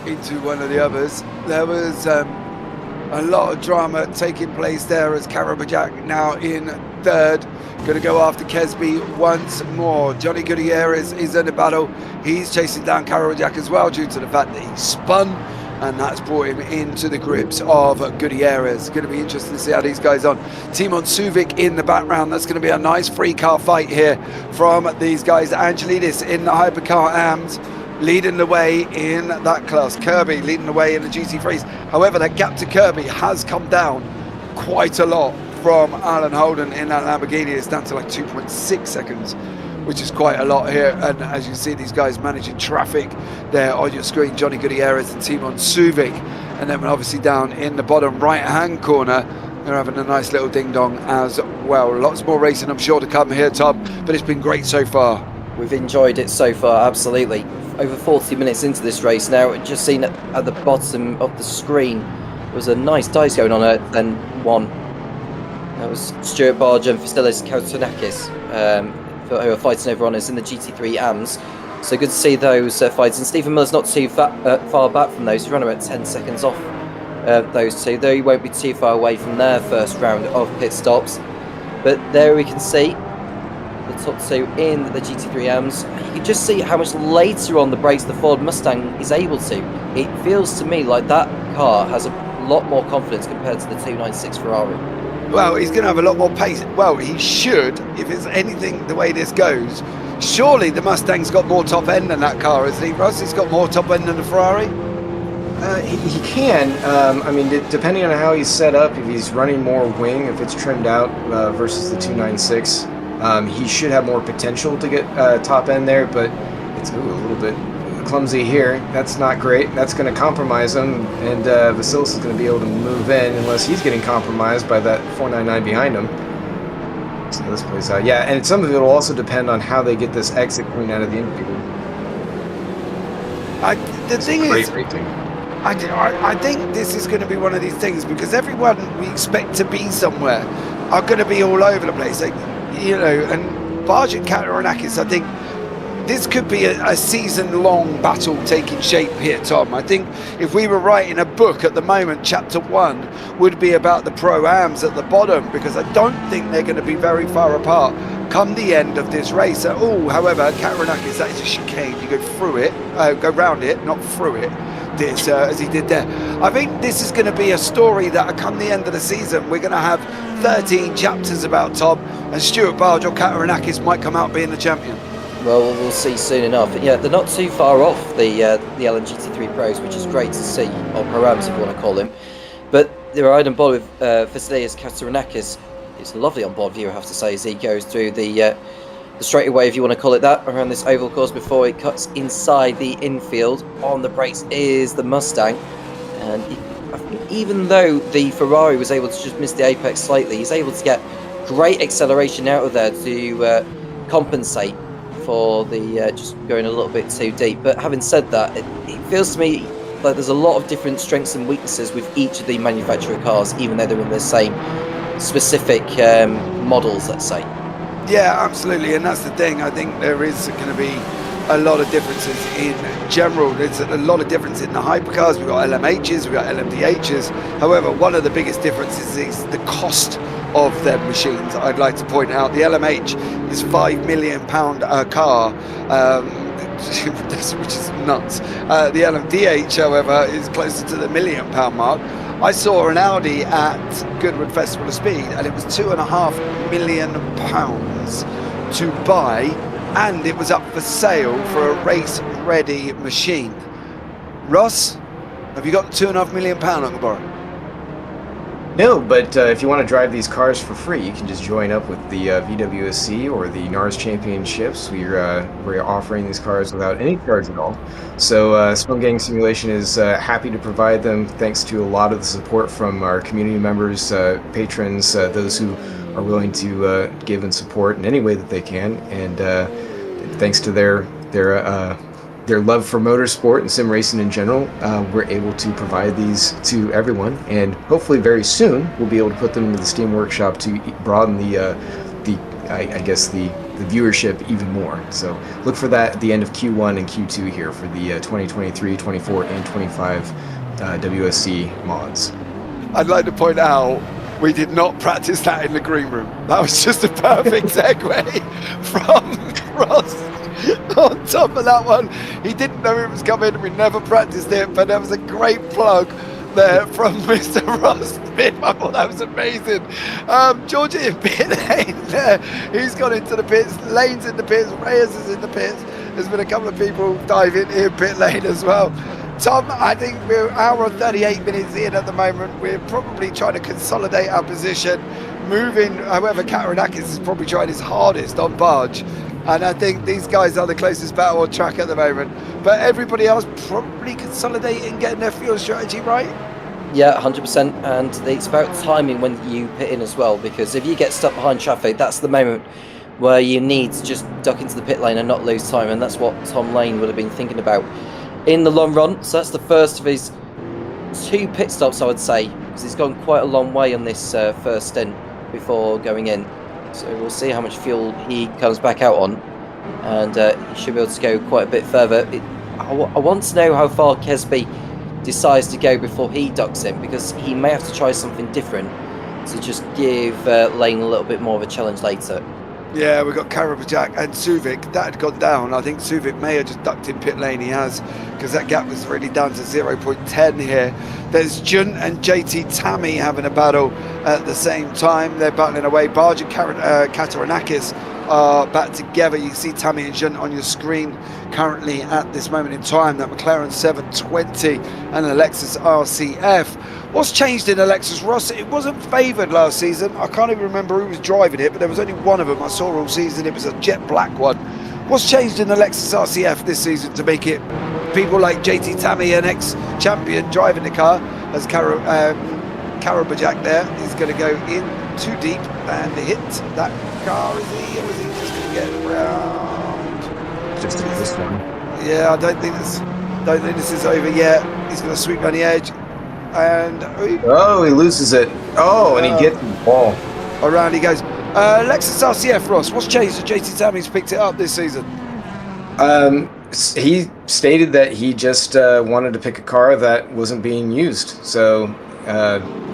[SPEAKER 1] Into one of the others. There was a lot of drama taking place there as Karabajak now in 3rd. Going to go after Kesby once more. Johnny Gutierrez is in the battle. He's chasing down Karabajak as well due to the fact that he spun, and that's brought him into the grips of Gutierrez. Going to be interesting to see how these guys on. Timon Suvic in the background. That's going to be a nice free car fight here from these guys. Angelidis in the Hypercar AMs leading the way in that class. Kirby leading the way in the GT3s. However, that gap to Kirby has come down quite a lot from Alan Holden in that Lamborghini. It's down to like 2.6 seconds, which is quite a lot here. And as you see, these guys managing traffic there on your screen, Johnny Gutierrez and Timon Suvic. And then obviously down in the bottom right-hand corner, they're having a nice little ding-dong as well. Lots more racing, I'm sure, to come here, Tom, but it's been great so far.
[SPEAKER 4] We've enjoyed it so far, absolutely. Over 40 minutes into this race now, just seen at the bottom of the screen, there was a nice dice going on at then 1. That was Stuart Barger and Vasilis Kautonakis who are fighting over honours in the GT3 AMs. So good to see those fights. And Stephen Miller's not too far back from those. He's running about 10 seconds off those two, though he won't be too far away from their first round of pit stops. But there we can see the top 2 in the GT3 AMs. You can just see how much later on the brakes the Ford Mustang is able to. It feels to me like that car has a lot more confidence compared to the 296 Ferrari.
[SPEAKER 1] Well, he's going to have a lot more pace. Well, he should, if it's anything the way this goes. Surely the Mustang's got more top end than that car, isn't he, Russ? He's got more top end than the Ferrari?
[SPEAKER 5] He can. I mean, depending on how he's set up, if he's running more wing, if it's trimmed out versus the 296, he should have more potential to get top end there, but it's a little bit clumsy here. That's not great. That's going to compromise him, and Vasilis is going to be able to move in unless he's getting compromised by that 499 behind him. So this plays out. Yeah, and some of it will also depend on how they get this exit coming out of the infield.
[SPEAKER 1] The thing is, I think this is going to be one of these things because everyone we expect to be somewhere are going to be all over the place. Like, you know, and Barge and Kataranakis, I think this could be a season-long battle taking shape here, Tom. I think if we were writing a book at the moment, chapter 1 would be about the Pro-Ams at the bottom, because I don't think they're going to be very far apart come the end of this race. However, Kataranakis, that is a chicane. You go through it, go round it, not through it, as he did there. I think this is going to be a story that come the end of the season, we're going to have 13 chapters about Tom, and Stuart Barge or Kataranakis might come out being the champion.
[SPEAKER 4] Well, we'll see soon enough. Yeah, they're not too far off the LMGT3 Pros, which is great to see, or Pro-Ams if you want to call them. But they're riding on board with Vasilis Kataranakis. It's a lovely on-board view, I have to say, as he goes through the the straightaway, if you want to call it that, around this oval course before it cuts inside the infield. On the brakes is the Mustang, and I think even though the Ferrari was able to just miss the apex slightly, he's able to get great acceleration out of there to compensate for the just going a little bit too deep. But having said that, it feels to me like there's a lot of different strengths and weaknesses with each of the manufacturer cars, even though they're in the same specific models, let's say.
[SPEAKER 1] Yeah, absolutely, and that's the thing. I think there is going to be a lot of differences in general. There's a lot of difference in the hypercars. We've got LMHs, we've got LMDHs. However, one of the biggest differences is the cost of their machines. I'd like to point out the LMH is £5 million a car, which is nuts. The LMDH, however, is closer to the £1 million mark. I saw an Audi at Goodwood Festival of Speed, and it was £2.5 million to buy, and it was up for sale for a race-ready machine. Ross, have you got £2.5 million I can borrow?
[SPEAKER 5] No, but if you want to drive these cars for free, you can just join up with the VWSC or the NARS Championships. We're offering these cars without any charge at all. So Spun Gang Simulation is happy to provide them, thanks to a lot of the support from our community members, patrons, those who are willing to give and support in any way that they can. And thanks to their love for motorsport and sim racing in general, we're able to provide these to everyone, and hopefully very soon we'll be able to put them into the Steam Workshop to broaden the viewership even more. So look for that at the end of Q1 and Q2 here for the 2023, 24, and 25 WSC mods.
[SPEAKER 1] I'd like to point out we did not practice that in the green room. That was just a perfect segue from Ross. On top of that one, he didn't know it was coming. We never practiced it, but there was a great plug there from Mr. Ross Smith. I thought that was amazing. Georgia in pit lane there. He's gone into the pits. Lane's in the pits. Reyes is in the pits. There's been a couple of people diving in pit lane as well. Tom, I think we're an hour and 38 minutes in at the moment. We're probably trying to consolidate our position. Moving, however, Katarinakis is probably trying his hardest on Barge. And I think these guys are the closest battle on track at the moment. But everybody else probably consolidating, getting their fuel strategy right.
[SPEAKER 4] Yeah, 100%. And it's about timing when you pit in as well, because if you get stuck behind traffic, that's the moment where you need to just duck into the pit lane and not lose time. And that's what Tom Lane would have been thinking about in the long run. So that's the first of his 2 pit stops, I would say, because he's gone quite a long way on this first stint before going in. So we'll see how much fuel he comes back out on, and he should be able to go quite a bit further. I want to know how far Kesby decides to go before he ducks in, because he may have to try something different to just give Lane a little bit more of a challenge later.
[SPEAKER 1] Yeah, we've got Karabajak and Suvik. That had gone down. I think Suvik may have just ducked in pit lane. He has, because that gap was really down to 0.10 here. There's Jun and JT Tammy having a battle at the same time. They're battling away. Barge and Katarinakis are back together. You can see Tammy and Jun on your screen currently at this moment in time. That McLaren 720 and a Lexus RCF. What's changed in a Lexus, Ross? It wasn't favoured last season. I can't even remember who was driving it, but there was only one of them I saw all season. It was a jet black one. What's changed in the Lexus RCF this season to make it people like JT Tammy, an ex-champion, driving the car, as Karabajak there is going to go in too deep and hit that car? Is he, or is he just going to get around?
[SPEAKER 5] Just in this one.
[SPEAKER 1] Yeah, I don't think this is over yet. He's going to sweep on the edge. And
[SPEAKER 5] he loses it. Oh, and he gets the ball.
[SPEAKER 1] Around he goes. Lexus RCF, Ross, what's changed that JT Tammy's picked it up this season?
[SPEAKER 5] He stated that he just wanted to pick a car that wasn't being used. So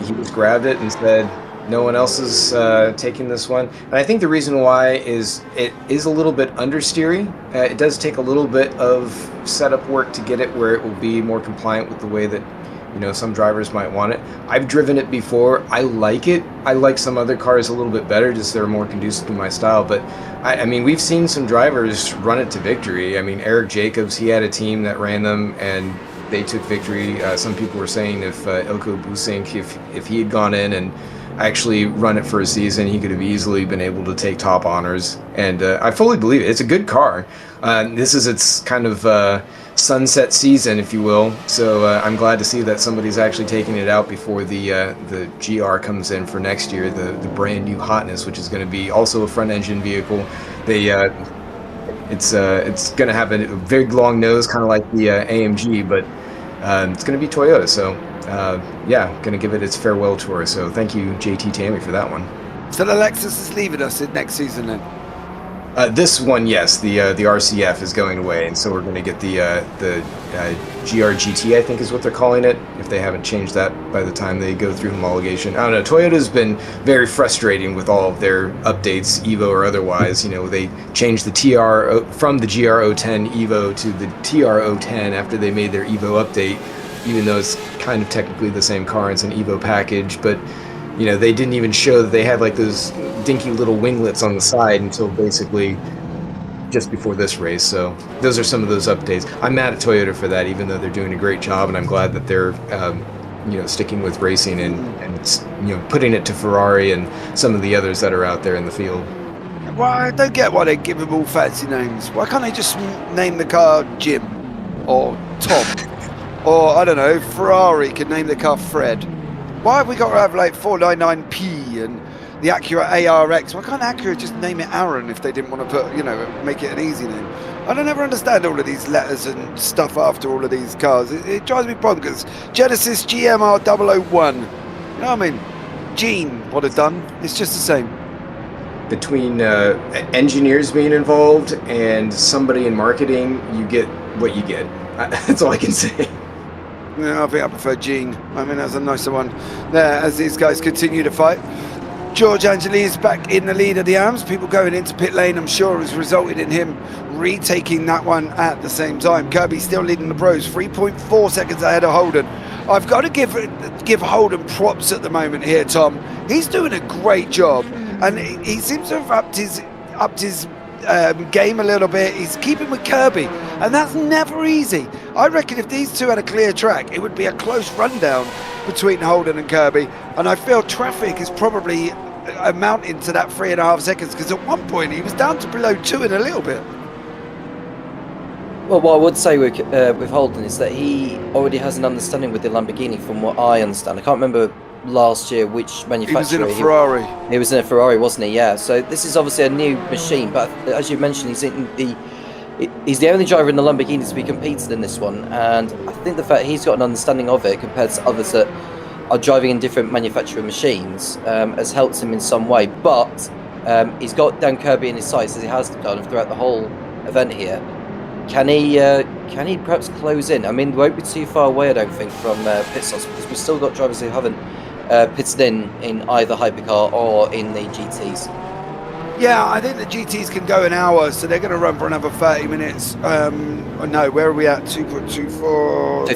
[SPEAKER 5] he just grabbed it and said, no one else is taking this one. And I think the reason why is it is a little bit understeery. It does take a little bit of setup work to get it where it will be more compliant with the way that some drivers might want it. I've driven it before. I like it. I like some other cars a little bit better, just they're more conducive to my style. But I mean, we've seen some drivers run it to victory. I mean, Eric Jacobs, he had a team that ran them, and they took victory. Some people were saying if Ilko Busink, if he had gone in and actually run it for a season, he could have easily been able to take top honors. And I fully believe it. It's a good car. This is its kind of sunset season, if you will. So I'm glad to see that somebody's actually taking it out before the GR comes in for next year, the brand new hotness, which is going to be also a front engine vehicle. It's going to have a very long nose, kind of like the AMG, but it's going to be Toyota. So yeah, going to give it its farewell tour. So thank you, JT Tammy, for that one.
[SPEAKER 1] So the Lexus is leaving us in next season then?
[SPEAKER 5] This one, yes, the RCF is going away, and so we're going to get the GR-GT, I think is what they're calling it, if they haven't changed that by the time they go through homologation. I don't know, Toyota's been very frustrating with all of their updates, Evo or otherwise. You know, they changed the TR from the GR010 Evo to the TR010 after they made their Evo update, even though it's kind of technically the same car, it's an Evo package, but you know, they didn't even show that they had like those dinky little winglets on the side until basically just before this race. So those are some of those updates. I'm mad at Toyota for that, even though they're doing a great job, and I'm glad that they're you know, sticking with racing and you know, putting it to Ferrari and some of the others that are out there in the field.
[SPEAKER 1] Well, I don't get why they give them all fancy names. Why can't they just name the car Jim or Tom? Or, I don't know, Ferrari could name the car Fred. Why have we got to have like 499P and the Acura ARX? Why can't Acura just name it Aaron if they didn't want to put, you know, make it an easy name? I don't ever understand all of these letters and stuff after all of these cars. It drives me bonkers. Genesis GMR 001. You know what I mean? Gene would have done. It's just the same.
[SPEAKER 5] Between engineers being involved and somebody in marketing, you get what you get. That's all I can say.
[SPEAKER 1] Yeah, I think I prefer Gene. I mean, that's a nicer one there as these guys continue to fight. George Angeli is back in the lead of the AMS. People going into pit lane, I'm sure, has resulted in him retaking that one at the same time. Kirby still leading the pros, 3.4 seconds ahead of Holden. I've got to give Holden props at the moment here, Tom. He's doing a great job, and he seems to have upped his game a little bit. He's keeping with Kirby, and that's never easy. I reckon if these two had a clear track, it would be a close rundown between Holden and Kirby, and I feel traffic is probably amounting to that 3.5 seconds, because at one point he was down to below 2 in a little bit.
[SPEAKER 4] Well, what I would say with Holden is that he already has an understanding with the Lamborghini, from what I understand. I can't remember last year which manufacturer.
[SPEAKER 1] He was in a Ferrari.
[SPEAKER 4] He was in a Ferrari, wasn't he? Yeah. So this is obviously a new machine, but as you mentioned, he's the only driver in the Lamborghini to be competed in this one, and I think the fact he's got an understanding of it compared to others that are driving in different manufacturer machines has helped him in some way. But he's got Dan Kirby in his sights, as he has done throughout the whole event here. Can he perhaps close in? I mean, we won't be too far away, I don't think, from pit stops, because we've still got drivers who haven't pitted in either Hypercar or in the GTs.
[SPEAKER 1] Yeah, I think the GTs can go an hour, so they're going to run for another 30 minutes. No, where are we at? 2.24.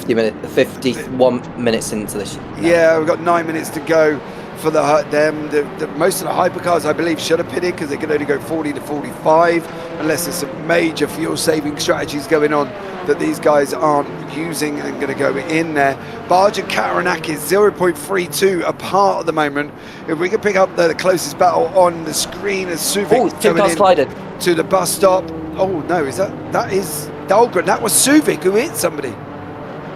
[SPEAKER 4] 51 minutes into this.
[SPEAKER 1] Yeah, we've got 9 minutes to go for them. Most of the Hypercars, I believe, should have pitted, because they can only go 40 to 45, unless there's some major fuel-saving strategies going on that these guys aren't using and going to go in there. Barge and Kataranakis 0.32 apart at the moment. If we can pick up the closest battle on the screen as Suvic coming in to the bus stop. Oh no, that is Dahlgren? That was Suvic who hit somebody.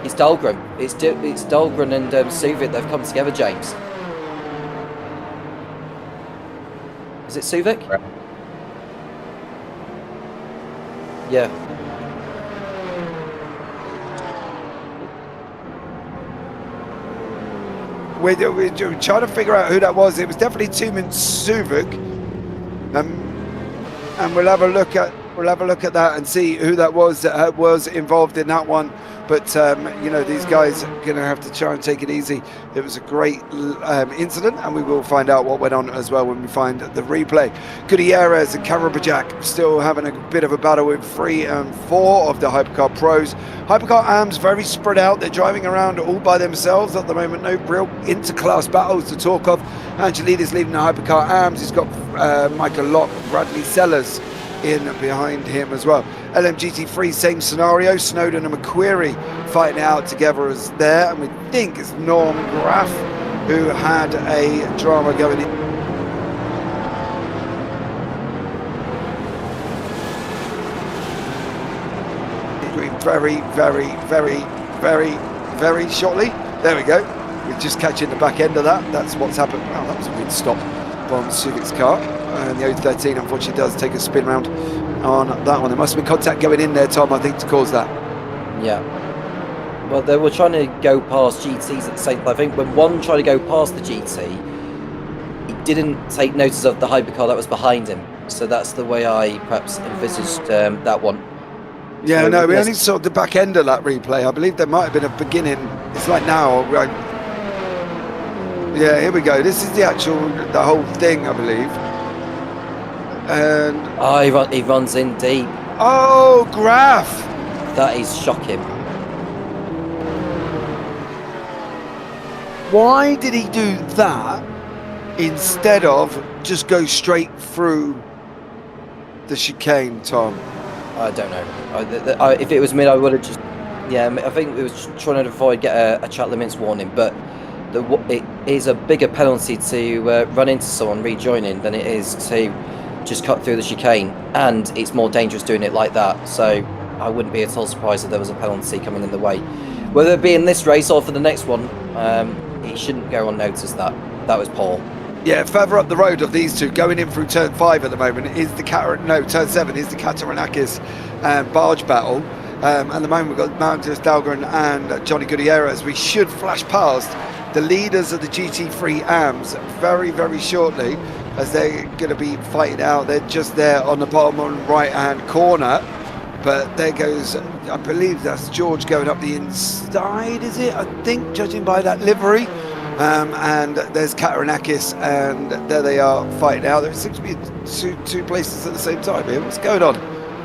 [SPEAKER 4] It's Dahlgren. It's Dahlgren and Suvic. They've come together, James. Is it Suvic?
[SPEAKER 5] Right.
[SPEAKER 4] Yeah.
[SPEAKER 1] We're trying to figure out who that was. It was definitely Tumen Suvic, and we'll have a look at that and see who that was involved in that one. But you know, these guys are going to have to try and take it easy. It was a great incident, and we will find out what went on as well when we find the replay. Gutierrez and Karabajak still having a bit of a battle with 3 and 4 of the Hypercar pros. Hypercar AMS very spread out. They're driving around all by themselves at the moment. No real interclass battles to talk of. Angelides leading the Hypercar AMS. He's got Michael Locke, Bradley Sellers in behind him as well. LMGT3, same scenario. Snowden and McQuarrie fighting out together as there, and we think it's Norm Graff who had a drama going in. Very shortly. There we go. We're just catching the back end of that. That's what's happened. Oh, that was a good stop from Civic's car. And the 013 unfortunately does take a spin round on that one. There must have been contact going in there, Tom, I think, to cause that.
[SPEAKER 4] Yeah. Well, they were trying to go past GTs at the same time. I think when one tried to go past the GT, he didn't take notice of the hypercar that was behind him. So that's the way I perhaps envisaged that one.
[SPEAKER 1] Yeah,
[SPEAKER 4] So,
[SPEAKER 1] no, we
[SPEAKER 4] yes.
[SPEAKER 1] only saw the back end of that replay. I believe there might have been a beginning. It's like now. Yeah, here we go. This is the whole thing, I believe. And
[SPEAKER 4] Oh, he runs in deep.
[SPEAKER 1] oh, Graff.
[SPEAKER 4] That is shocking.
[SPEAKER 1] Why did he do that instead of just go straight through the chicane, Tom?
[SPEAKER 4] I don't know. If it was me, I would have just... Yeah, I think it was trying to avoid get a track limits warning, but it is a bigger penalty to run into someone rejoining than it is to just cut through the chicane, and it's more dangerous doing it like that. So I wouldn't be at all surprised if there was a penalty coming in the way. Whether it be in this race or for the next one, it shouldn't go unnoticed. That was poor.
[SPEAKER 1] Yeah, further up the road of these two, going in through turn 5 at the moment, is the turn 7 is the Kataranakis barge battle. At the moment we've got Magnus Dahlgren and Johnny Gutierrez. We should flash past the leaders of the GT3 AMS very shortly, as they're going to be fighting out. They're just there on the bottom right hand corner, but there goes, I believe that's George going up the inside, is it? I think, judging by that livery. And there's Kataranakis, and there they are fighting out. There seems to be two places at the same time here. What's going on?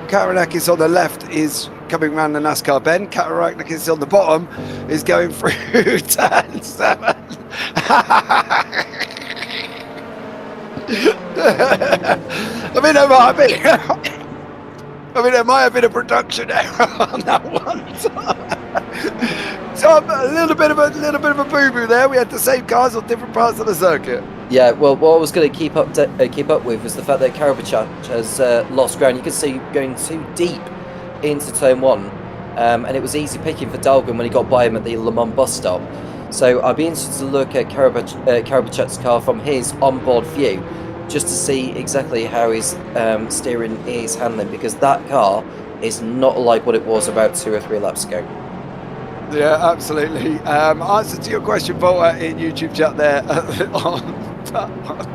[SPEAKER 1] Kataranakis on the left is coming around the NASCAR bend. Kataranakis on the bottom is going through turn 7. I mean, there might have been a production error on that one. Tom, a little bit of a boo-boo there. We had the same cars on different parts of the circuit.
[SPEAKER 4] Yeah, well, what I was going to keep up with was the fact that Karabachak has lost ground. You could see going too deep into turn 1, and it was easy picking for Dahlgren when he got by him at the Le Mans bus stop. So I'd be interested to look at Karabachak's car from his onboard view, just to see exactly how his steering is handling, because that car is not like what it was about 2 or 3 laps ago.
[SPEAKER 1] Yeah, absolutely. Answer to your question, Volta, in YouTube chat there on that one.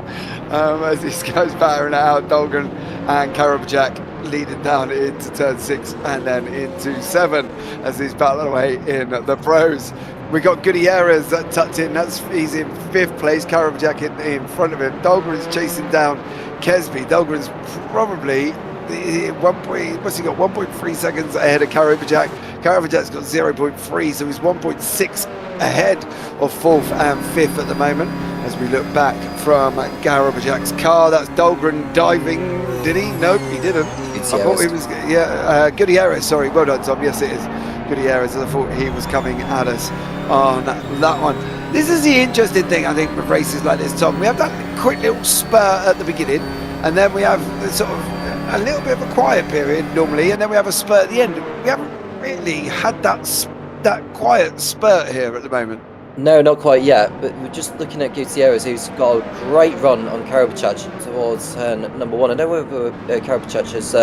[SPEAKER 1] As this goes battering out, Dahlgren and Karabachak leading down into turn 6 and then into 7 as he's battling away in the pros. We got Gutierrez tucked in. He's in 5th place. Karabachak in front of him. Dahlgren's chasing down Kesby. Dahlgren's probably what's he got? 1.3 seconds ahead of Karabachak. Karabajak's got 0.3, so he's 1.6 ahead of 4th and 5th at the moment. As we look back from Karabajak's car, that's Dahlgren diving. Did he? Nope, he didn't. I thought he was. Yeah, Gutierrez. Sorry, well done, Tom. Yes, it is Gutierrez. I thought he was coming at us on that one. This is the interesting thing, I think, with races like this, Tom. We have that quick little spurt at the beginning, and then we have sort of a little bit of a quiet period normally, and then we have a spurt at the end. We haven't really had that quiet spurt here at the moment.
[SPEAKER 4] No, not quite yet, but we're just looking at Gutierrez, who's got a great run on Karabachak towards number 1. I know whether Karabachak has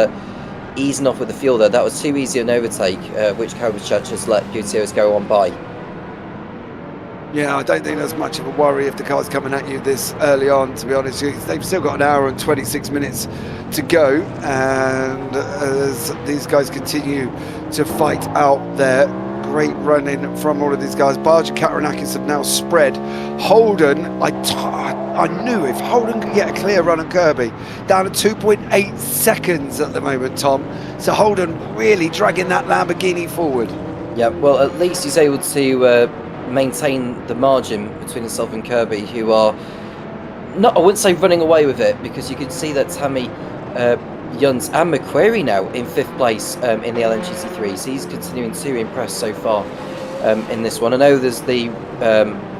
[SPEAKER 4] easing off with the fuel there. That was too easy an overtake, which Karabachak has let Gutierrez go on by.
[SPEAKER 1] Yeah, I don't think there's much of a worry if the car's coming at you this early on, to be honest. They've still got an hour and 26 minutes to go, and as these guys continue to fight out there, great running from all of these guys. Barge and Kataranakis have now spread. Holden, I knew if Holden could get a clear run on Kirby, down to 2.8 seconds at the moment, Tom. So Holden really dragging that Lamborghini forward.
[SPEAKER 4] Yeah, well, at least he's able to maintain the margin between himself and Kirby, who are not, I wouldn't say running away with it, because you could see that Tammy Yuns and McQuarrie now in 5th place in the LMGT3. So he's continuing to impress so far in this one. I know there's the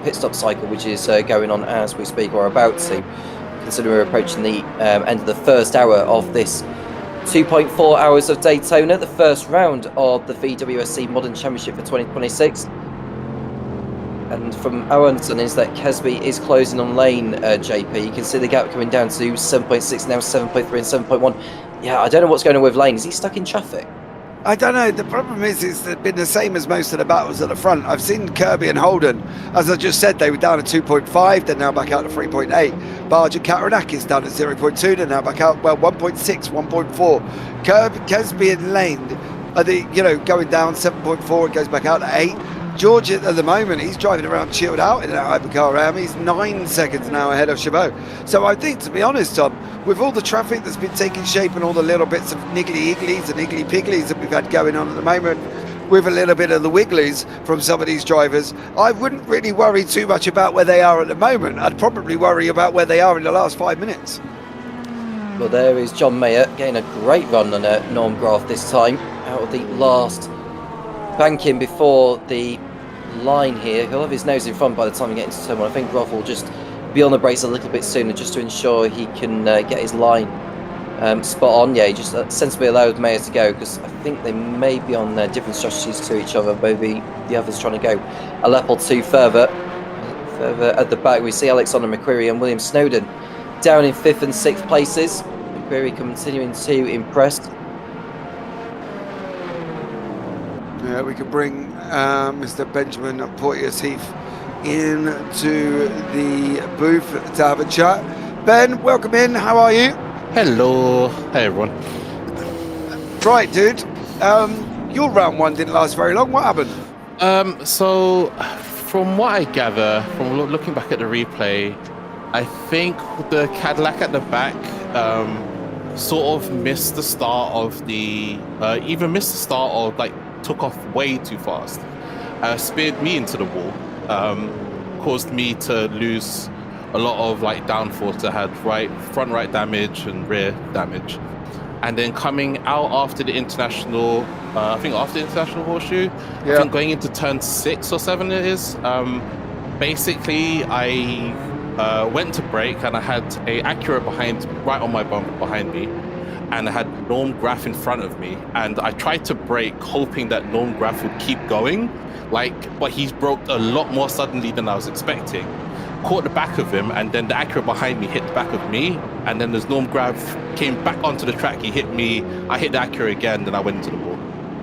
[SPEAKER 4] pit stop cycle, which is going on as we speak, or about to, considering we're approaching the end of the first hour of this 2.4 hours of Daytona, the first round of the VWSC Modern Championship for 2026. And from our understanding is that Kesby is closing on lane, JP. You can see the gap coming down to 7.6, now 7.3 and 7.1. Yeah, I don't know what's going on with Lane. Is he stuck in traffic?
[SPEAKER 1] I don't know. The problem is it's been the same as most of the battles at the front. I've seen Kirby and Holden, as I just said, they were down at 2.5, they're now back out to 3.8. Barge and Kataranakis down at 0.2, they're now back out, well, 1.6, 1.4. Kesby and Lane are going down 7.4, it goes back out to 8. George at the moment, he's driving around chilled out in that hypercar. He's 9 seconds now ahead of Chabot. So I think, to be honest, Tom, with all the traffic that's been taking shape and all the little bits of niggly-igglies and iggly-pigglies that we've had going on at the moment, with a little bit of the wigglies from some of these drivers, I wouldn't really worry too much about where they are at the moment. I'd probably worry about where they are in the last 5 minutes.
[SPEAKER 4] Well, there is John Mayer getting a great run on Norm Graf this time, out of the last banking before the line here. He'll have his nose in front by the time we get into turn one. I think Graf will just be on the brakes a little bit sooner just to ensure he can get his line spot on. Yeah, he just sensibly allowed Mayer to go because I think they may be on different strategies to each other. Maybe the other's trying to go a lap or two further at the back. We see Alexander McQuarrie and William Snowden down in 5th and 6th places. McQuarrie continuing to impress.
[SPEAKER 1] Yeah, we can bring Mr. Benjamin Porteous-Heath into the booth to have a chat. Ben, welcome in. How are you?
[SPEAKER 6] Hello. Hey, everyone.
[SPEAKER 1] Right, dude. Your round one didn't last very long. What happened?
[SPEAKER 6] So, from what I gather, from looking back at the replay, I think the Cadillac at the back sort of missed the start of took off way too fast, speared me into the wall, caused me to lose a lot of downforce. I had front right damage and rear damage, and then coming out after the international, after the international horseshoe, I think going into turn 6 or 7 it is, basically I went to brake and I had a Acura right on my bumper behind me, and I had Norm Graf in front of me, and I tried to brake hoping that Norm Graf would keep going, but he broke a lot more suddenly than I was expecting. Caught the back of him, and then the Acura behind me hit the back of me, and then as Norm Graf came back onto the track, he hit me, I hit the Acura again, then I went into the wall.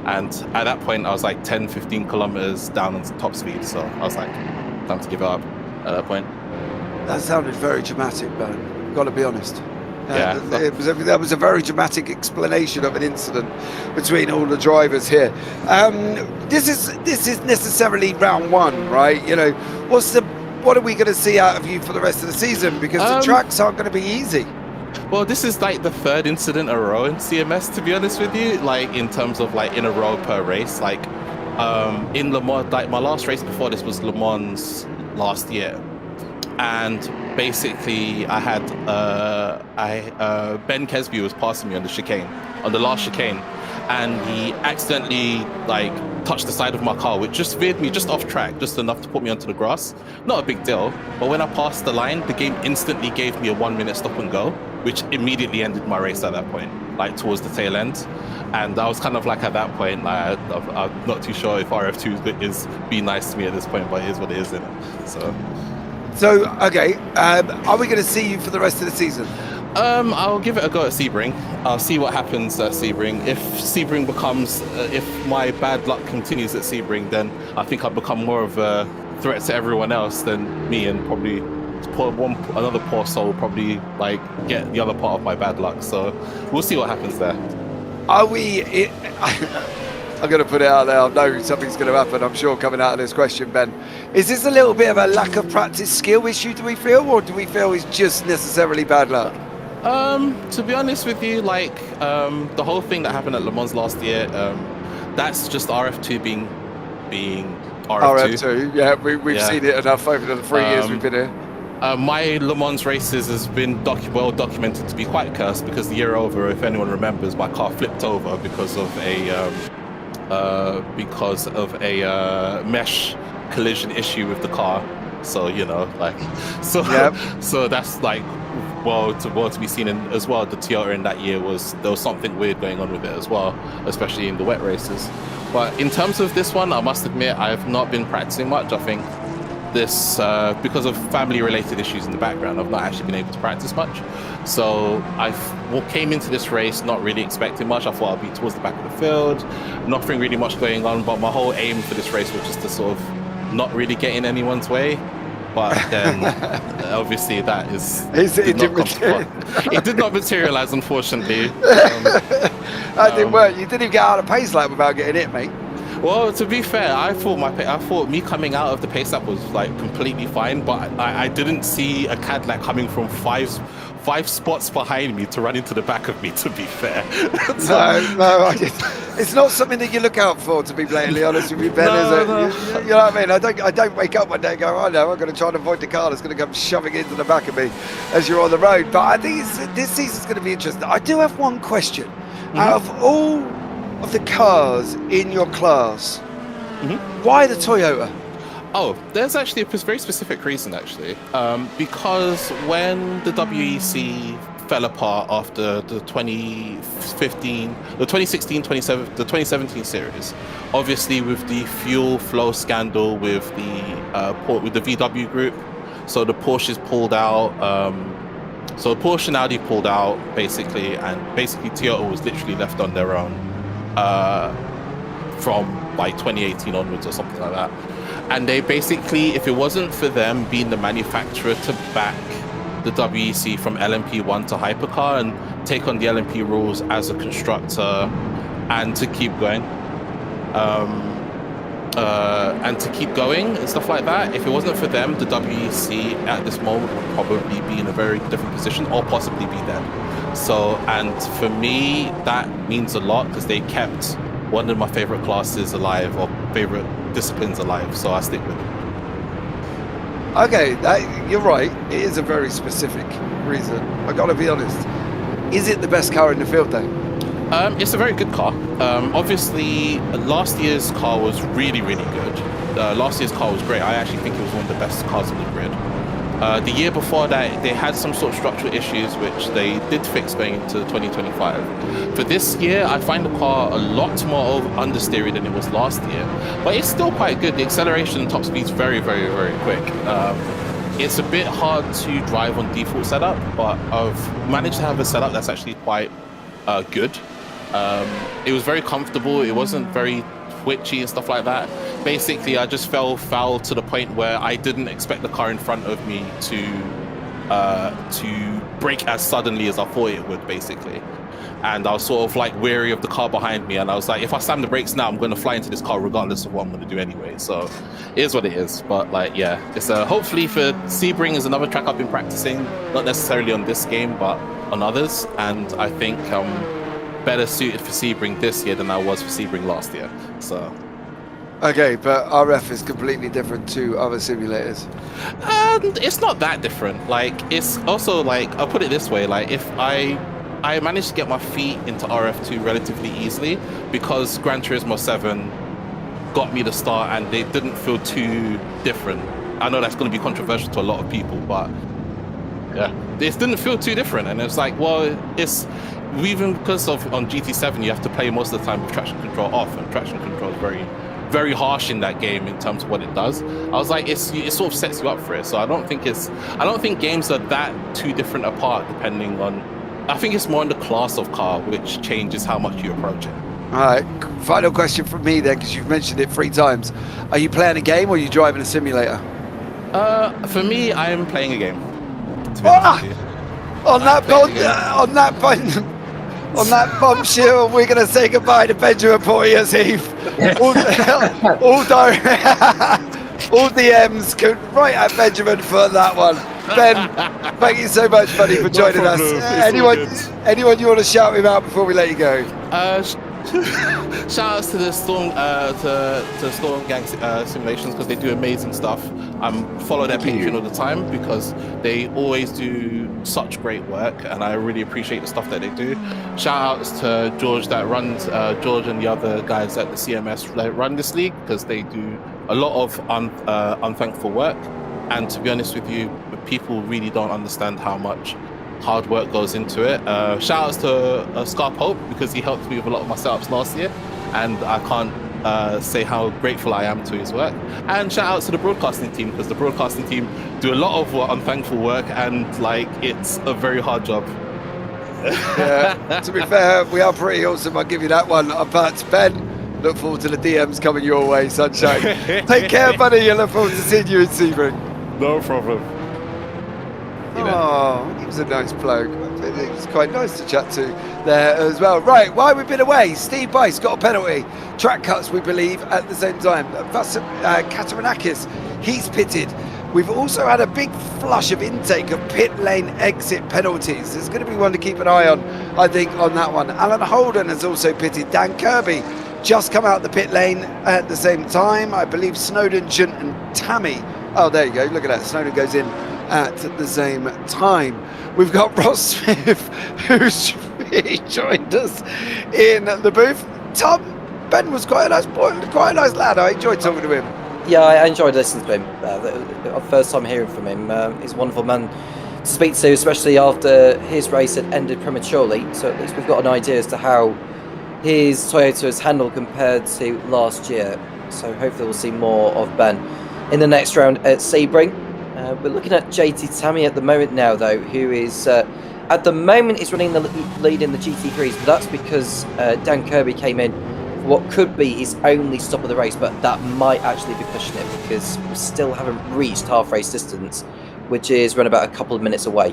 [SPEAKER 6] And at that point, I was 10, 15 kilometers down on top speed, so I was time to give up at that point.
[SPEAKER 1] That sounded very dramatic, Ben. Got to be honest.
[SPEAKER 6] Yeah,
[SPEAKER 1] that was a very dramatic explanation of an incident between all the drivers here. This is necessarily round one, right? What are we going to see out of you for the rest of the season? Because the tracks aren't going to be easy.
[SPEAKER 6] Well, this is the third incident in a row in CMS, to be honest with you. In terms of in a row per race. In Le Mans, my last race before this was Le Mans last year. And basically I had Ben Kesby was passing me on the last chicane, and he accidentally touched the side of my car, which just veered me just off track, just enough to put me onto the grass. Not a big deal, but when I passed the line, the game instantly gave me a 1 minute stop and go, which immediately ended my race at that point, towards the tail end. And I was kind of at that point, I'm not too sure if RF2 is being nice to me at this point, but it is what it is, isn't it?
[SPEAKER 1] So, okay, are we going to see you for the rest of the season?
[SPEAKER 6] I'll give it a go at Sebring. I'll see what happens at Sebring. If Sebring if my bad luck continues at Sebring, then I think I'll become more of a threat to everyone else than me, and probably another poor soul probably get the other part of my bad luck. So we'll see what happens there.
[SPEAKER 1] Are we... I'm going to put it out there. I know something's going to happen, I'm sure, coming out of this question, Ben. Is this a little bit of a lack of practice skill issue, do we feel? Or do we feel it's just necessarily bad luck?
[SPEAKER 6] To be honest with you, the whole thing that happened at Le Mans last year, that's just RF2 being RF2.
[SPEAKER 1] RF2, yeah, we've seen it enough over the 3 years we've been here.
[SPEAKER 6] My Le Mans races has been well documented to be quite cursed because the year over, if anyone remembers, my car flipped over because of a mesh collision issue with the car. So so that's like to be seen. As well, the Toyota in that year there was something weird going on with it as well, especially in the wet races. But in terms of this one, I must admit I've not been practicing much. I think this because of family-related issues in the background, I've not actually been able to practice much. So I came into this race not really expecting much. I thought I'd be towards the back of the field, nothing really much going on. But my whole aim for this race was just to sort of not really get in anyone's way. But then, obviously, that it did not materialize, unfortunately.
[SPEAKER 1] That didn't work. You didn't even get out of pace lap without getting hit, mate.
[SPEAKER 6] Well, to be fair, I thought me coming out of the pace lap was like completely fine, but I didn't see a Cadillac coming from five spots behind me to run into the back of me, to be fair.
[SPEAKER 1] No, it's not something that you look out for, to be blatantly honest with you, Ben, is it? You know what I mean? I don't wake up one day and go, oh no, I'm going to try and avoid the car that's going to come shoving into the back of me as you're on the road. But I think this season's going to be interesting. I do have one question. Out of all of the cars in your class, why the Toyota?
[SPEAKER 6] Oh, there's actually a very specific reason, actually. Because when the WEC fell apart after the 2017 series, obviously with the fuel flow scandal with the VW group, so the Porsches pulled out. So Porsche and Audi pulled out, basically, and Toyota was literally left on their own from like 2018 onwards or something like that. And they basically, if it wasn't for them being the manufacturer to back the WEC from LMP1 to Hypercar and take on the LMP rules as a constructor and to keep going, and stuff like that, if it wasn't for them, the WEC at this moment would probably be in a very different position or possibly be dead. So, and for me, that means a lot because they kept one of my favorite classes alive or favorite disciplines alive, so I stick with it.
[SPEAKER 1] Okay, you're right. It is a very specific reason. I gotta be honest. Is it the best car in the field, though?
[SPEAKER 6] It's a very good car. Obviously, last year's car was really, really good. Last year's car was great. I actually think it was one of the best cars on the grid. The year before that, they had some sort of structural issues, which they did fix going into 2025. For this year, I find the car a lot more understeery than it was last year, but it's still quite good. The acceleration and top speed is very, very, very quick. It's a bit hard to drive on default setup, but I've managed to have a setup that's actually quite good. It was very comfortable. It wasn't very twitchy and stuff like that. Basically, I just fell foul to the point where I didn't expect the car in front of me to brake as suddenly as I thought it would, basically. And I was sort of like wary of the car behind me, and I was like, if I slam the brakes now, I'm going to fly into this car regardless of what I'm going to do anyway. So it is what it is. But like, yeah, it's hopefully for Sebring is another track I've been practicing, not necessarily on this game, but on others. And I think I'm better suited for Sebring this year than I was for Sebring last year. So.
[SPEAKER 1] Okay, but RF is completely different to other simulators.
[SPEAKER 6] And it's not that different. Like, it's also like, I'll put it this way, like if I managed to get my feet into RF2 relatively easily because Gran Turismo 7 got me the start and they didn't feel too different. I know that's going to be controversial to a lot of people, but yeah, it didn't feel too different. And it's like, well, it's even because of on GT7 you have to play most of the time with traction control off, and traction control is very, very harsh in that game in terms of what it does. I was like, it sort of sets you up for it. So I don't think games are that too different apart depending on. I think it's more in the class of car which changes how much you approach it.
[SPEAKER 1] All right, final question from me then, because you've mentioned it 3 times. Are you playing a game or are you driving a simulator?
[SPEAKER 6] For me, I am playing a game.
[SPEAKER 1] On that bombshell, we're going to say goodbye to Benjamin Poyer's Heath. All DMs go right at Benjamin for that one. Ben, thank you so much, buddy, for joining us. Anyone you want to shout him out before we let you go?
[SPEAKER 6] Shout outs to the Storm to Storm Gang Simulations, because they do amazing stuff. Follow their Patreon all the time because they always do such great work, and I really appreciate the stuff that they do. Shout outs to George that runs George and the other guys at the CMS that run this league, because they do a lot of unthankful work. And to be honest with you, people really don't understand how much hard work goes into it. Shout outs to Scar Pope, because he helped me with a lot of my setups last year, and I can't say how grateful I am to his work. And shout outs to the broadcasting team, because the broadcasting team do a lot of unthankful work, and like, it's a very hard job.
[SPEAKER 1] Yeah, to be fair, we are pretty awesome, I'll give you that one. But Ben, look forward to the DMs coming your way, sunshine. Take care, buddy. I look forward to seeing you in Sebring.
[SPEAKER 6] No problem.
[SPEAKER 1] Oh, he was a nice bloke. It was quite nice to chat to there as well. Right, while we've been away, Steve Bice got a penalty. Track cuts, we believe, at the same time. Kataranakis, he's pitted. We've also had a big flush of intake of pit lane exit penalties. There's going to be one to keep an eye on, I think, on that one. Alan Holden has also pitted. Dan Kirby just come out the pit lane at the same time. I believe Snowden, Junt and Tammy. Oh, there you go. Look at that. Snowden goes in at the same time. We've got Ross Smith, who's joined us in the booth. Tom, Ben was quite a nice boy, quite a nice lad. I enjoyed talking to him.
[SPEAKER 4] Yeah, I enjoyed listening to him. The first time hearing from him. He's a wonderful man to speak to, especially after his race had ended prematurely. So at least we've got an idea as to how his Toyota has handled compared to last year. So hopefully we'll see more of Ben in the next round at Sebring. We're looking at JT Tammy at the moment now, though, who is at the moment is running the lead in the GT3s, but that's because Dan Kirby came in for what could be his only stop of the race, but that might actually be pushing it because we still haven't reached half race distance, which is run about a couple of minutes away.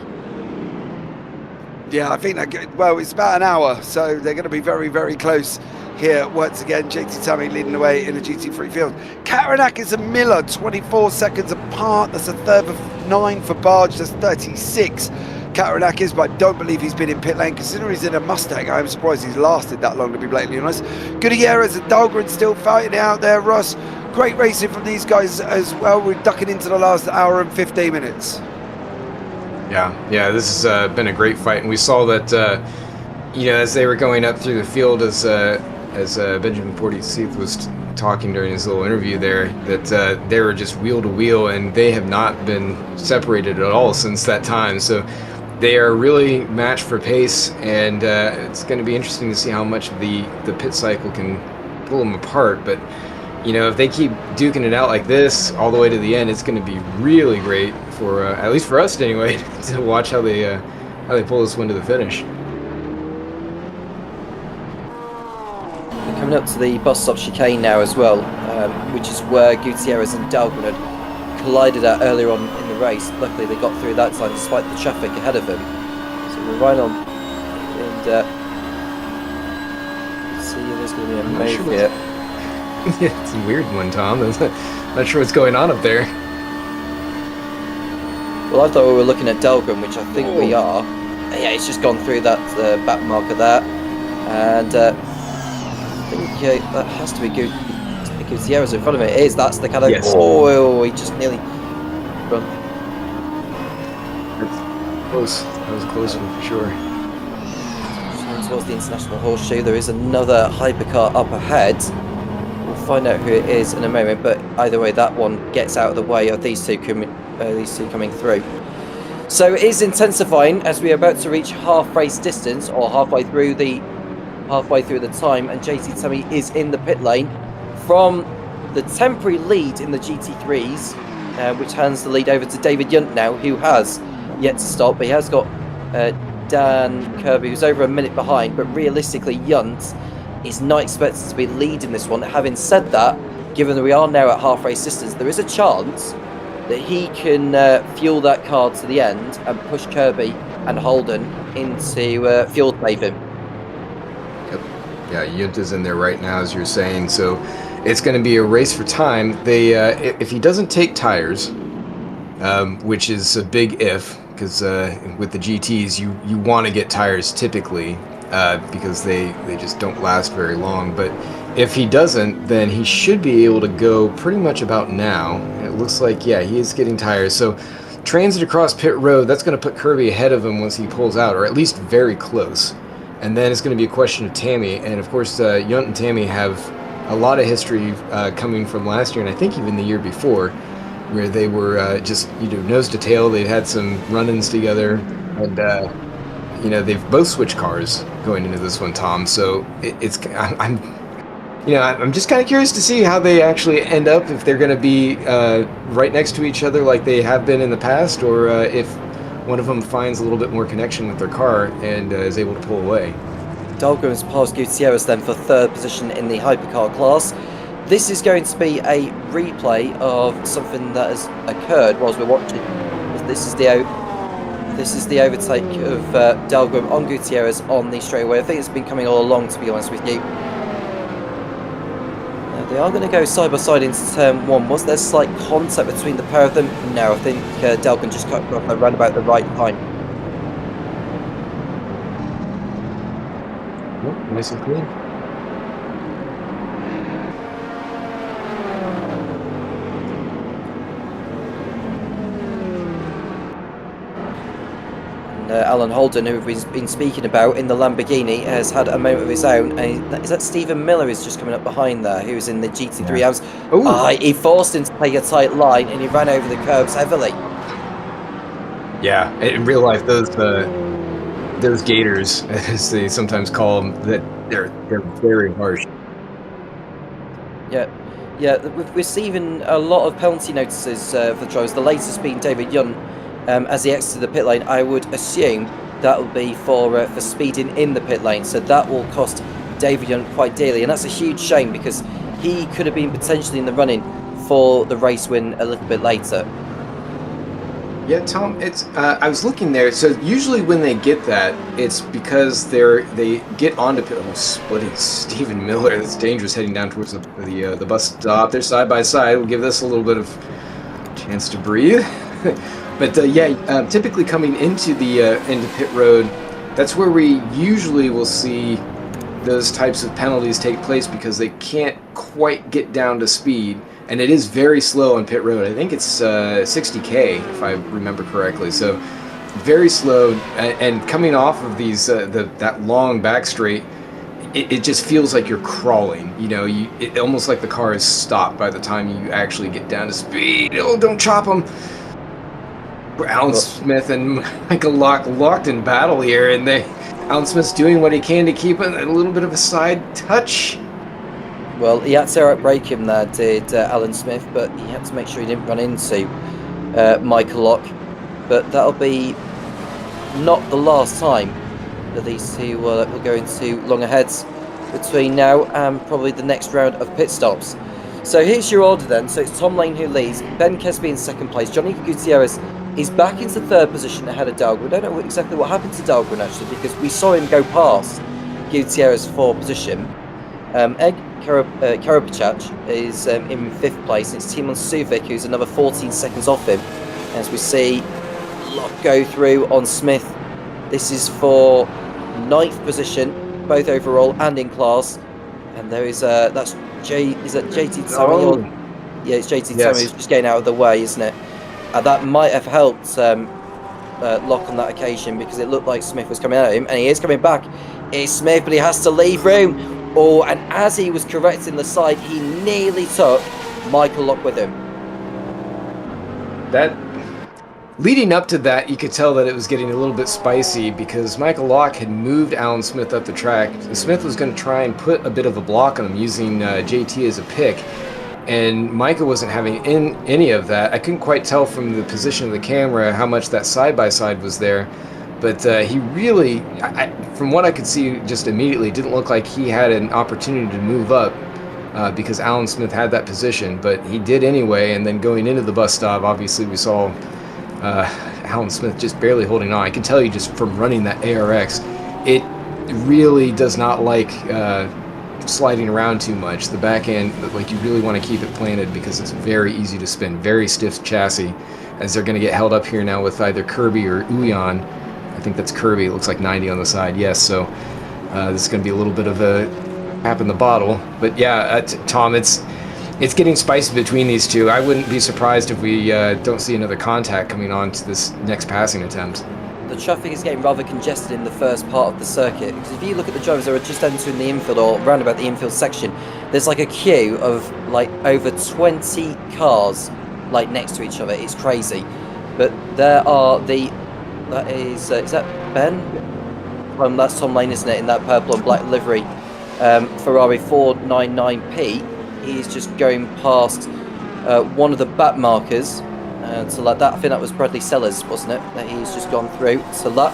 [SPEAKER 1] Yeah, I think well, it's about an hour, so they're going to be very, very close here once again. JT Tammy leading the way in the GT3 field. Kataranakis and Miller 24 seconds apart. That's a third of 9 for Barge. That's 36. Kataranakis, but I don't believe he's been in pit lane. Considering he's in a Mustang, I'm surprised he's lasted that long, to be blatantly honest. Gutierrez and Dahlgren still fighting it out there. Ross, great racing from these guys as well. We're ducking into the last hour and 15 minutes.
[SPEAKER 5] Yeah, this has been a great fight, and we saw that, as they were going up through the field, as Benjamin Porteous was talking during his little interview there, that they were just wheel to wheel, and they have not been separated at all since that time. So they are really matched for pace, and it's going to be interesting to see how much the pit cycle can pull them apart. But if they keep duking it out like this all the way to the end, it's going to be really great for at least for us anyway to watch how they pull this one to the finish.
[SPEAKER 4] We're coming up to the bus stop chicane now as well, which is where Gutierrez and Dahlgren had collided at earlier on in the race. Luckily they got through that time despite the traffic ahead of them. So we're right on, and see there's going to be a move here.
[SPEAKER 5] Yeah, it's a weird one, Tom. Not sure what's going on up there.
[SPEAKER 4] Well, I thought we were looking at Dahlgren, which I think we are. Yeah, it's just gone through that back marker there, and I think that has to be Gutierrez in front of it. It is. That's the kind of.
[SPEAKER 5] Yes.
[SPEAKER 4] Oh, he just nearly. Run.
[SPEAKER 5] Close. That was a close one for sure.
[SPEAKER 4] Towards the International Horseshoe, there is another hypercar up ahead. We'll find out who it is in a moment, but either way, that one gets out of the way of these two coming through. So it is intensifying as we are about to reach half race distance, or halfway through the time, and JT Tammy is in the pit lane from the temporary lead in the GT3s, which hands the lead over to David Yunt now, who has yet to stop. But he has got Dan Kirby, who's over a minute behind, but realistically Yunt is not expected to be leading this one. Having said that, given that we are now at half race distance, there is a chance that he can fuel that car to the end and push Kirby and Holden into fuel saving.
[SPEAKER 5] Yep. Yeah, Yunt is in there right now, as you're saying, so it's going to be a race for time. They if he doesn't take tires, which is a big if, because with the GTs you want to get tires typically because they just don't last very long. But if he doesn't, then he should be able to go pretty much about now. It looks like, yeah, he is getting tired. So transit across pit road, that's going to put Kirby ahead of him once he pulls out, or at least very close. And then it's going to be a question of Tammy. And of course, Yunt and Tammy have a lot of history coming from last year, and I think even the year before, where they were just, nose to tail. They'd had some run-ins together, and they've both switched cars going into this one, Tom. So I'm just kind of curious to see how they actually end up, if they're going to be right next to each other like they have been in the past, or if one of them finds a little bit more connection with their car and is able to pull away.
[SPEAKER 4] Dahlgren's passed Gutierrez then for third position in the hypercar class. This is going to be a replay of something that has occurred whilst we're watching. This is the overtake of Dahlgren on Gutierrez on the straightaway. I think it's been coming all along, to be honest with you. They are going to go side by side into turn one. Was there slight contact between the pair of them? No, I think Dahlgren just cut off around about the right time.
[SPEAKER 5] Nope, nice and clean.
[SPEAKER 4] Alan Holden, who we've been speaking about in the Lamborghini, has had a moment of his own. And is that Stephen Miller is just coming up behind there, who's in the GT3 house? He forced him to play a tight line, and he ran over the curbs heavily.
[SPEAKER 5] Yeah, in real life, those gators, as they sometimes call them, that they're very harsh.
[SPEAKER 4] Yeah, we're receiving a lot of penalty notices for the drivers. The latest being David Yunt. As he exited the pit lane, I would assume that will be for speeding in the pit lane. So that will cost David Yunt quite dearly, and that's a huge shame because he could have been potentially in the running for the race win a little bit later.
[SPEAKER 5] Yeah, Tom, it's I was looking there. So usually when they get that, it's because they get onto pit. Oh, splitting Stephen Miller. That's dangerous, heading down towards the bus stop. They're side by side. We'll give this a little bit of chance to breathe. But typically coming into pit road, that's where we usually will see those types of penalties take place because they can't quite get down to speed, and it is very slow on pit road. I think it's 60K if I remember correctly. So very slow, and coming off of these that long back straight, it just feels like you're crawling. It almost like the car is stopped by the time you actually get down to speed. Oh, don't chop them. Alan Smith and Michael locked in battle here, and Alan Smith's doing what he can to keep it a little bit of a side touch.
[SPEAKER 4] Well, he had to outbrake him there, did Alan Smith, but he had to make sure he didn't run into Michael Lock. But that'll be not the last time that these two will go into longer heads between now and probably the next round of pit stops. So here's your order then. So it's Tom Lane who leads, Ben Kesby in second place, Johnny Gutierrez is back into third position ahead of Dahlgren. We don't know exactly what happened to Dahlgren actually, because we saw him go past Gutierrez for position. Egg Karapachach is in fifth place. It's Timon Suvic who's another 14 seconds off him. As we see Locke go through on Smith. This is for ninth position, both overall and in class. And there is that's JT Tommy? Yeah, it's JT Tommy who's just getting out of the way, isn't it? That might have helped Locke on that occasion because it looked like Smith was coming at him, and he is coming back. It's Smith, but he has to leave room. Oh, and as he was correcting the side, he nearly took Michael Locke with him.
[SPEAKER 5] That leading up to that, you could tell that it was getting a little bit spicy because Michael Locke had moved Alan Smith up the track. And Smith was going to try and put a bit of a block on him using JT as a pick. And Micah wasn't having any of that. I couldn't quite tell from the position of the camera how much that side-by-side was there. But he really, from what I could see just immediately, didn't look like he had an opportunity to move up because Alan Smith had that position. But he did anyway, and then going into the bus stop, obviously we saw Alan Smith just barely holding on. I can tell you just from running that ARX, it really does not like sliding around too much. The back end, like, you really want to keep it planted because it's very easy to spin. Very stiff chassis, as they're going to get held up here now with either Kirby or Uyan. I think that's Kirby. It looks like 90 on the side. Yes, so This is going to be a little bit of a cap in the bottle. But yeah, Tom, it's getting spicy between these two. I wouldn't be surprised if we don't see another contact coming on to this next passing attempt.
[SPEAKER 4] The traffic is getting rather congested in the first part of the circuit, because if you look at the drivers that are just entering the infield or round about the infield section, there's like a queue of like over 20 cars like next to each other. It's crazy. But there are is that Ben? That's Tom Lane, isn't it, in that purple and black livery Ferrari 499P. He's just going past one of the back markers. So like that, I think that was Bradley Sellers, wasn't it? That he's just gone through to that.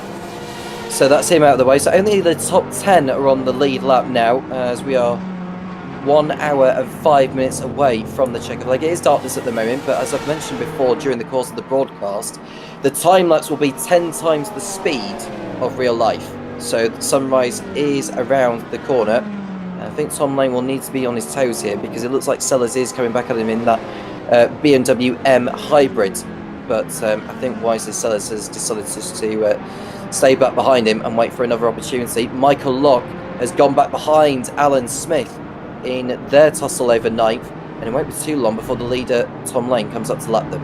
[SPEAKER 4] So that's him out of the way. So only the top 10 are on the lead lap now, as we are 1 hour and 5 minutes away from the checker flag. It is darkness at the moment, but as I've mentioned before during the course of the broadcast, the time lapse will be 10 times the speed of real life. So the sunrise is around the corner. I think Tom Lane will need to be on his toes here, because it looks like Sellers is coming back at him in that BMW M hybrid, but I think wisely Sellers has decided to stay back behind him and wait for another opportunity. Michael Locke has gone back behind Alan Smith in their tussle over 9th, and it won't be too long before the leader Tom Lane comes up to lap them.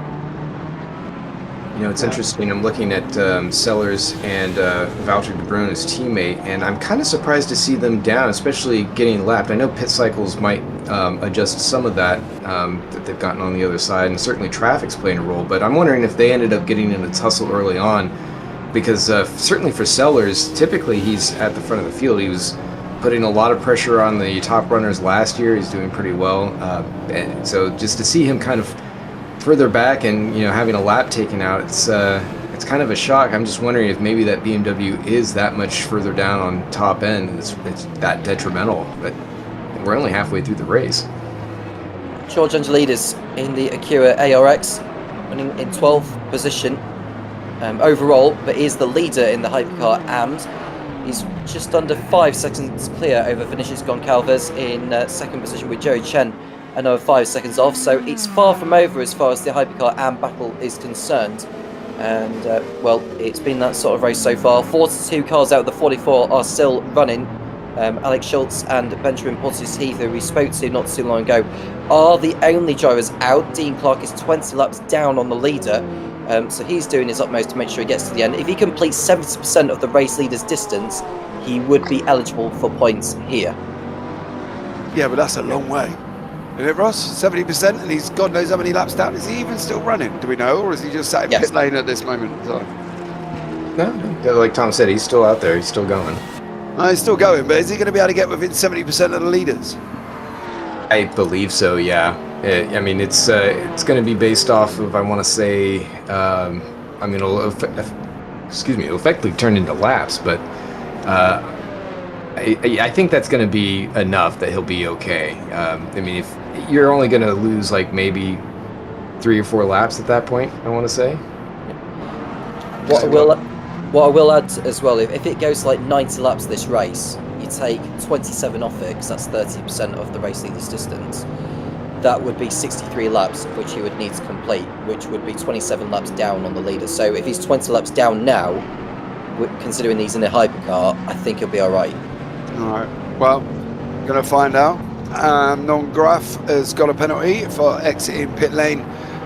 [SPEAKER 5] You know, it's interesting. I'm looking at Sellers and Valtteri De Bruyn's teammate, and I'm kind of surprised to see them down, especially getting lapped. I know pit cycles might adjust some of that that they've gotten on the other side, and certainly traffic's playing a role, but I'm wondering if they ended up getting in a tussle early on, because certainly for Sellers, typically he's at the front of the field. He was putting a lot of pressure on the top runners last year. He's doing pretty well. And so just to see him kind of further back and, you know, having a lap taken out, it's kind of a shock. I'm just wondering if maybe that BMW is that much further down on top end. It's that detrimental, but we're only halfway through the race.
[SPEAKER 4] George Angelides in the Acura ARX, running in 12th position overall, but is the leader in the Hypercar AMS. He's just under 5 seconds clear over Vinicius Goncalves in second position, with Joey Chen another 5 seconds off. So it's far from over as far as the Hypercar AM battle is concerned. And well, it's been that sort of race so far. 42 cars out of the 44 are still running. Alex Schultz and Benjamin Portis-Heath, who we spoke to not too long ago, are the only drivers out. Dean Clark is 20 laps down on the leader, so he's doing his utmost to make sure he gets to the end. If he completes 70% of the race leader's distance, he would be eligible for points here.
[SPEAKER 1] Yeah, but that's a long way. Isn't it, Ross? 70%, and he's God knows how many laps down. Is he even still running? Do we know, or is he just sat in pit lane at this moment in time?
[SPEAKER 5] No, like Tom said, he's still out there. He's still going.
[SPEAKER 1] He's still going, but is he going to be able to get within 70% of the leaders?
[SPEAKER 5] I believe so, yeah. I mean, it's going to be based off of, I want to say, I mean, it'll effectively turn into laps, but I think that's going to be enough that he'll be okay. I mean, if you're only going to lose like maybe 3 or 4 laps at that point, I want to say.
[SPEAKER 4] What I will add as well, if it goes like 90 laps this race, you take 27 off it, because that's 30% of the race leader's distance. That would be 63 laps, which he would need to complete, which would be 27 laps down on the leader. So if he's 20 laps down now, considering he's in a hypercar, I think he'll be all right.
[SPEAKER 1] All right. Well, going to find out. Non-Graf has got a penalty for exiting pit lane.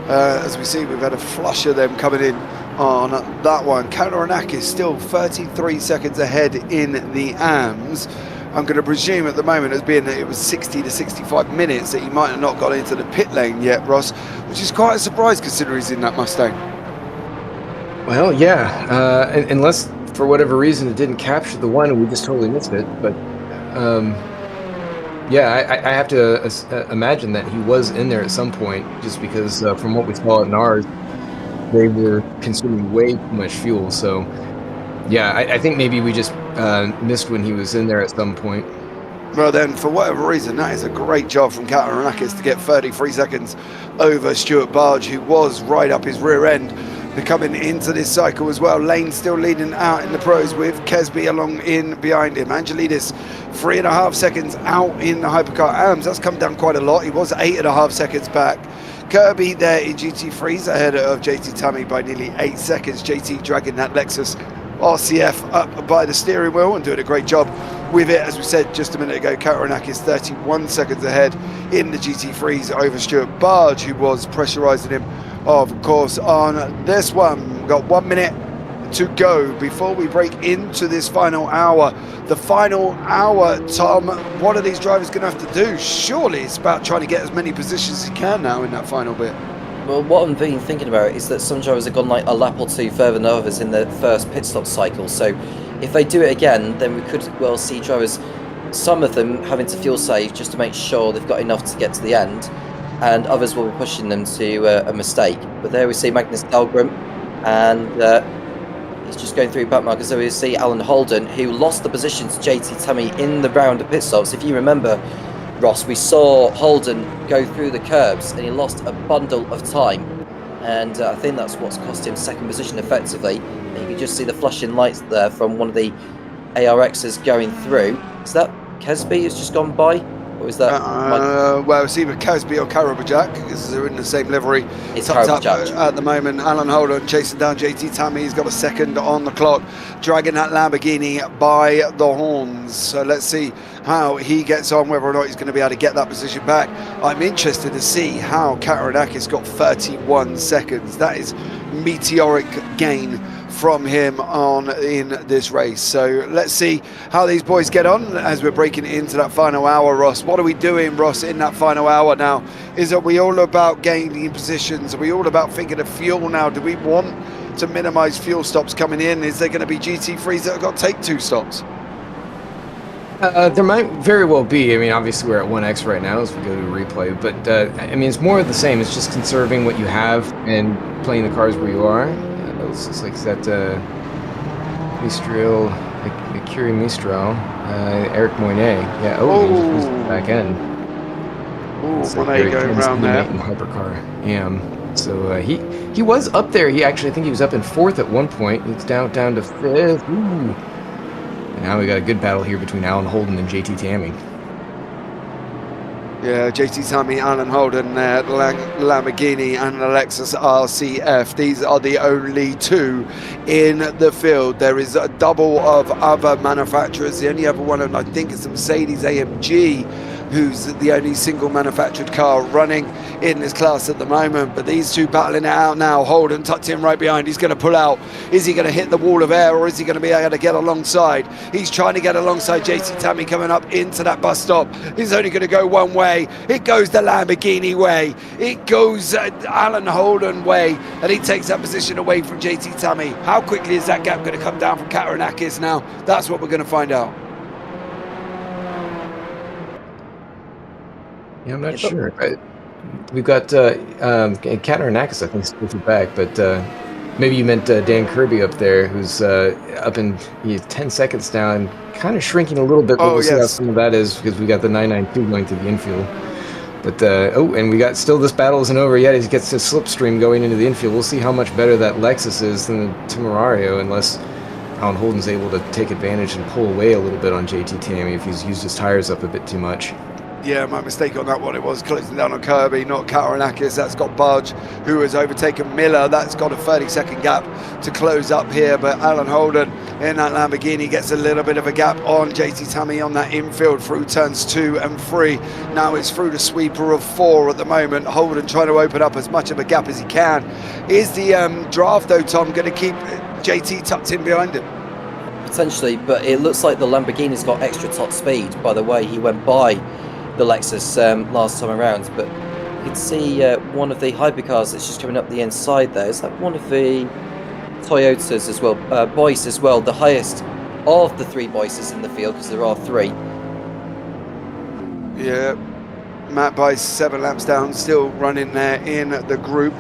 [SPEAKER 1] As we see, we've had a flush of them coming in on that one. Kaloranakis still 33 seconds ahead in the AMS. I'm going to presume at the moment, as being that it was 60 to 65 minutes, that he might have not got into the pit lane yet, Ross, which is quite a surprise considering he's in that Mustang.
[SPEAKER 5] Well, yeah, unless for whatever reason it didn't capture the one and we just totally missed it. But yeah, I have to imagine that he was in there at some point, just because from what we saw at NARS, they were consuming way too much fuel. So yeah, I think maybe we just missed when he was in there at some point.
[SPEAKER 1] Well then, for whatever reason, that is a great job from Kaloranakis to get 33 seconds over Stuart Barge, who was right up his rear end. They're coming into this cycle as well. Lane still leading out in the pros with Kesby along in behind him. Angelidis 3.5 seconds out in the Hypercar AMS. That's come down quite a lot. He was 8.5 seconds back. Kirby there in GT3s ahead of JT Tammy by nearly 8 seconds. JT dragging that Lexus RCF up by the steering wheel and doing a great job with it. As we said just a minute ago, Karanakis 31 seconds ahead in the GT3s over Stuart Barge, who was pressurising him, of course, on this one. We've got 1 minute to go before we break into this final hour. The final hour, Tom, what are these drivers going to have to do? Surely it's about trying to get as many positions as he can now in that final bit.
[SPEAKER 4] Well, what I've been thinking about is that some drivers have gone like a lap or two further than others in the first pit stop cycle. So if they do it again, then we could well see drivers, some of them having to fuel save just to make sure they've got enough to get to the end, and others will be pushing them to a mistake. But there we see Magnus Dahlgren, and he's just going through back markers. So we see Alan Holden, who lost the position to JT Tammy in the round of pit stops. If you remember, Ross, we saw Holden go through the curbs and he lost a bundle of time, and I think that's what's cost him second position effectively. And you can just see the flashing lights there from one of the ARXs going through. Is that Kesby who's just gone by? Or is that
[SPEAKER 1] well, it's either Casby or Karabajak, because they're in the same livery.
[SPEAKER 4] It's
[SPEAKER 1] Tucked up
[SPEAKER 4] Karabajak.
[SPEAKER 1] at the moment. Alan Holden chasing down JT Tammy. He's got a second on the clock, dragging that Lamborghini by the horns. So let's see how he gets on, whether or not he's going to be able to get that position back. I'm interested to see how Karanakis got 31 seconds. That is meteoric gain from him on in this race. So let's see how these boys get on as we're breaking into that final hour. Ross, what are we doing, Ross, in that final hour now? Is it we all about gaining positions? Are we all about thinking of fuel now? Do we want to minimize fuel stops coming in? Is there going to be GT3s that have got to take 2 stops?
[SPEAKER 5] There might very well be. I mean, obviously we're at 1x right now as we go to a replay, but I mean, it's more of the same. It's just conserving what you have and playing the cars where you are. It's just like that Mistral, Mercury Mistral, Eric Moynet. Yeah, he's back end.
[SPEAKER 1] Oh, Moynet going around there.
[SPEAKER 5] Hypercar. So he was up there. I think he was up in 4th at one point. It's down to 5th. Ooh. And now we got a good battle here between Alan Holden and JT Tammy.
[SPEAKER 1] Yeah, JT Tammy, Alan Holden, Lamborghini and Lexus RCF. These are the only 2 in the field. There is a double of other manufacturers. The only other one, I think, is the Mercedes AMG, who's the only single manufactured car running in this class at the moment. But these 2 battling it out now. Holden tucked in right behind. He's going to pull out. Is he going to hit the wall of air, or is he going to be able to get alongside? He's trying to get alongside JT Tammy coming up into that bus stop. He's only going to go one way. It goes the Lamborghini way. It goes Alan Holden way, and he takes that position away from JT Tammy. How quickly is that gap going to come down from Karanakis now? That's what we're going to find out.
[SPEAKER 5] Yeah, I'm not sure. We've got Karanakis, I think, still back, but maybe you meant Dan Kirby up there, who's up in 10 seconds now and kind of shrinking a little bit. But we'll see how some of that is, because we got the 992 going to the infield. But and we got still, this battle isn't over yet. He gets his slipstream going into the infield. We'll see how much better that Lexus is than the Temerario, unless Alan Holden's able to take advantage and pull away a little bit on JT Tammy if he's used his tires up a bit too much.
[SPEAKER 1] Yeah, my mistake on that one. It was closing down on Kirby, not Karanakis. That's got Budge, who has overtaken Miller. That's got a 30-second gap to close up here. But Alan Holden in that Lamborghini gets a little bit of a gap on JT Tammy on that infield through turns 2 and 3. Now it's through the sweeper of 4 at the moment. Holden trying to open up as much of a gap as he can. Is the draft, though, Tom, going to keep JT tucked in behind him?
[SPEAKER 4] Potentially, but it looks like the Lamborghini's got extra top speed by the way he went by the Lexus last time around. But you can see one of the hypercars that's just coming up the inside there. Is that one of the Toyotas as well? Boyce as well, the highest of the 3 Boyces in the field, because there are 3.
[SPEAKER 1] Yeah, Matt Bice 7 laps down, still running there in the group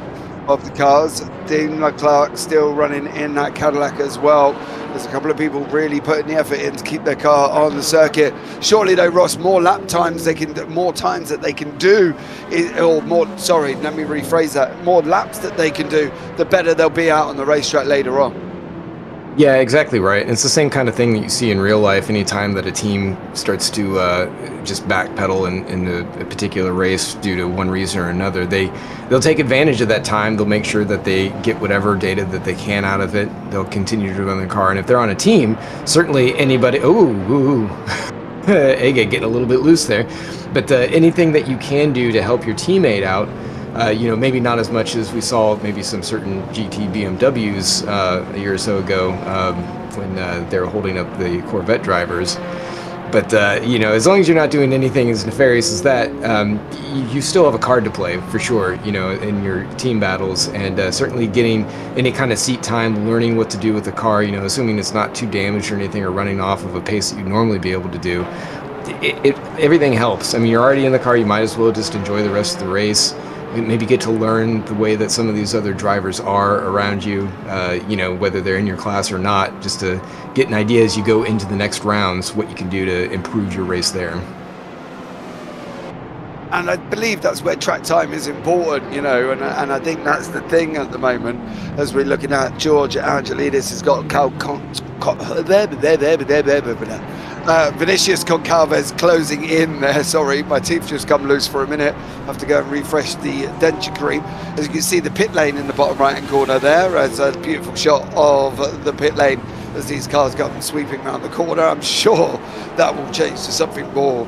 [SPEAKER 1] of the cars. Dean Leclerc still running in that Cadillac as well. There's a couple of people really putting the effort in to keep their car on the circuit. Surely though, Ross, more times that they can do, let me rephrase that, more laps that they can do, the better they'll be out on the racetrack later on.
[SPEAKER 5] Yeah, exactly right. And it's the same kind of thing that you see in real life anytime that a team starts to just backpedal in a particular race due to one reason or another. They'll take advantage of that time. They'll make sure that they get whatever data that they can out of it. They'll continue to run the car. And if they're on a team, certainly anybody... Ege getting a little bit loose there. But anything that you can do to help your teammate out, maybe not as much as we saw maybe some certain GT BMWs a year or so ago when they were holding up the Corvette drivers. But, as long as you're not doing anything as nefarious as that, you still have a card to play, for sure, in your team battles. And certainly getting any kind of seat time, learning what to do with the car, assuming it's not too damaged or anything or running off of a pace that you'd normally be able to do. Everything helps. I mean, you're already in the car, you might as well just enjoy the rest of the race. Maybe get to learn the way that some of these other drivers are around you, whether they're in your class or not, just to get an idea as you go into the next rounds what you can do to improve your race there.
[SPEAKER 1] And I believe that's where track time is important, and I think that's the thing at the moment as we're looking at George Angelidis has got Vinicius Concalves closing in there. Sorry, my teeth just come loose for a minute. I have to go and refresh the denture cream. As you can see, the pit lane in the bottom right hand corner there. As a beautiful shot of the pit lane as these cars go sweeping around the corner. I'm sure that will change to something more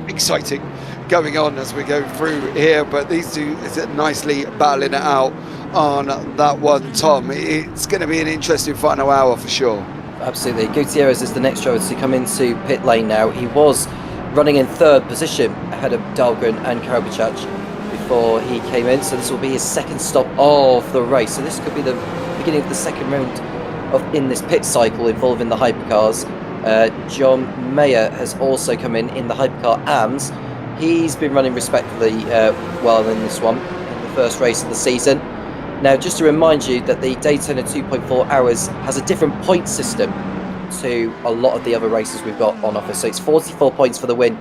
[SPEAKER 1] exciting going on as we go through here. But these two is nicely battling it out on that one, Tom. It's going to be an interesting final hour for sure.
[SPEAKER 4] Absolutely. Gutierrez is the next driver to come into pit lane now. He was running in third position ahead of Dahlgren and Karabachach before he came in. So this will be his second stop of the race. So this could be the beginning of the second round in this pit cycle involving the hypercars. John Mayer has also come in the hypercar AMS. He's been running respectively well in this one, in the first race of the season. Now, just to remind you that the Daytona 2.4 Hours has a different point system to a lot of the other races we've got on offer. So it's 44 points for the win,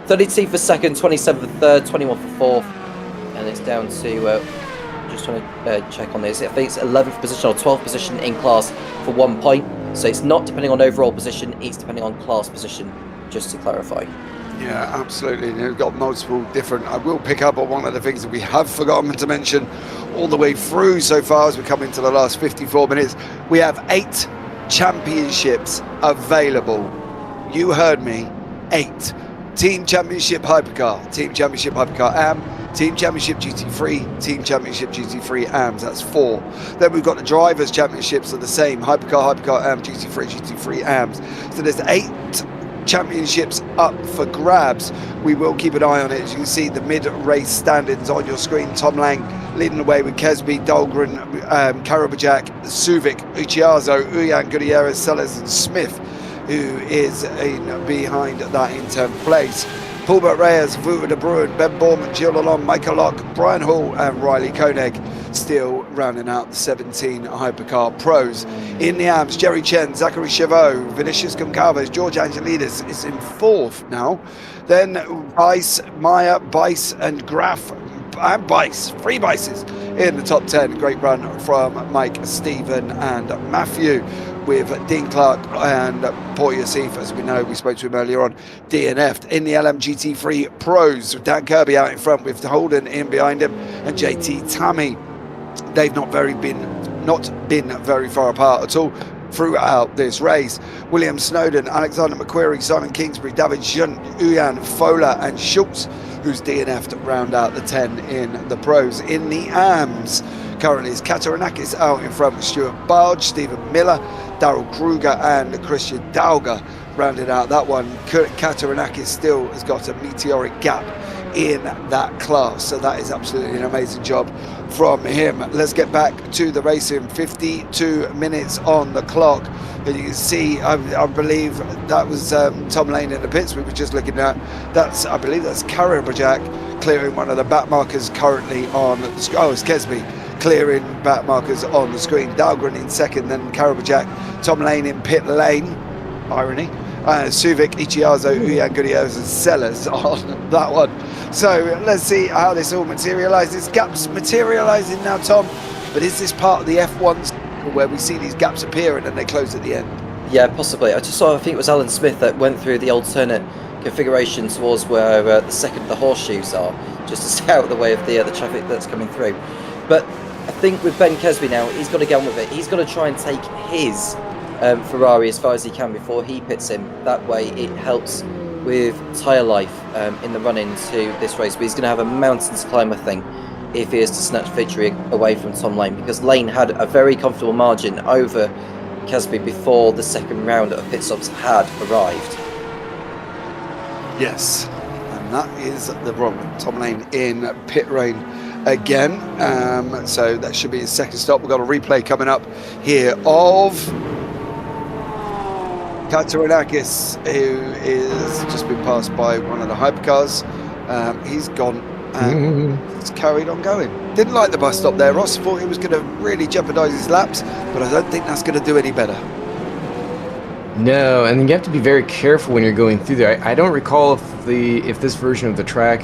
[SPEAKER 4] 32 for second, 27 for third, 21 for fourth, and it's down to, just trying to check on this, I think it's 11th position or 12th position in class for 1 point. So it's not depending on overall position, it's depending on class position, just to clarify.
[SPEAKER 1] Yeah, absolutely. We've got multiple different... I will pick up on one of the things that we have forgotten to mention all the way through so far as we come into the last 54 minutes. We have 8 championships available. You heard me. 8. Team Championship Hypercar, Team Championship Hypercar AM, Team Championship GT3, Team Championship GT3 AMS, that's 4. Then we've got the Drivers' Championships are the same, Hypercar, Hypercar AM, GT3, GT3 AMS. So there's 8 championships up for grabs. We will keep an eye on it. As you can see, the mid-race standings on your screen. Tom Lang leading the way with Kesby, Dahlgren, Karabachak, Suvic, Uchiazo, Uyan, Gutierrez, Sellers and Smith, who is behind that in 10th place. Paulbert Reyes, Vuva de Bruin, Ben Borman, Gilles Lalonde, Michael Locke, Brian Hall and Riley Koenig still rounding out the 17 Hypercar Pros. In the AMS, Jerry Chen, Zachary Chavot, Vinicius Concalves, George Angelidis is in 4th now. Then Bice, Meyer, Bice and Graf and Bice, 3 Bices in the top 10. Great run from Mike, Stephen and Matthew, with Dean Clark and Paul Yassif, as we know, we spoke to him earlier on, DNF'd. In the LMGT3 Pros, Dan Kirby out in front with Holden in behind him and JT Tammy. They've not been very far apart at all throughout this race. William Snowden, Alexander McQuarrie, Simon Kingsbury, David Junt, Uyan, Fowler and Schultz, who's DNF'd, round out the 10 in the Pros. In the AMS, currently is Katarinakis out in front with Stuart Barge, Stephen Miller, Daryl Kruger and Christian Dauger rounded out that one. Katarinakis still has got a meteoric gap in that class, so that is absolutely an amazing job from him. Let's get back to the racing. 52 minutes on the clock, and you can see I believe that was Tom Lane in the pits we were just looking at. I believe that's Karabachak clearing one of the back markers currently on the screen. Oh, it's Kesby clearing back markers on the screen. Dahlgren in second, then Karabachak, Tom Lane in pit lane, irony, Suvic, Ichiazo, Uyan, Gutierrez and Sellers on that one. So let's see how this all materialises. Gaps materialising now, Tom, but is this part of the F1's where we see these gaps appear and then they close at the end.
[SPEAKER 4] Yeah, possibly. I just saw, I think it was Alan Smith that went through the alternate configuration towards where the horseshoes are, just to stay out of the way of the traffic that's coming through. But I think with Ben Kesby now, he's got to get on with it. He's got to try and take his Ferrari as far as he can before he pits him. That way it helps with tyre life in the run into this race. But he's going to have a mountain to climb, I think, if he is to snatch victory away from Tom Lane, because Lane had a very comfortable margin over Kesby before the second round of pit stops had arrived.
[SPEAKER 1] Yes, and that is the problem. Tom Lane in pit lane again, so that should be his second stop. We've got a replay coming up here of Katarinakis, who is just been passed by one of the hypercars. He's gone and it's carried on going. Didn't like the bus stop there. Ross thought he was going to really jeopardise his laps, but I don't think that's going to do any better.
[SPEAKER 5] No, and you have to be very careful when you're going through there. I don't recall if this version of the track,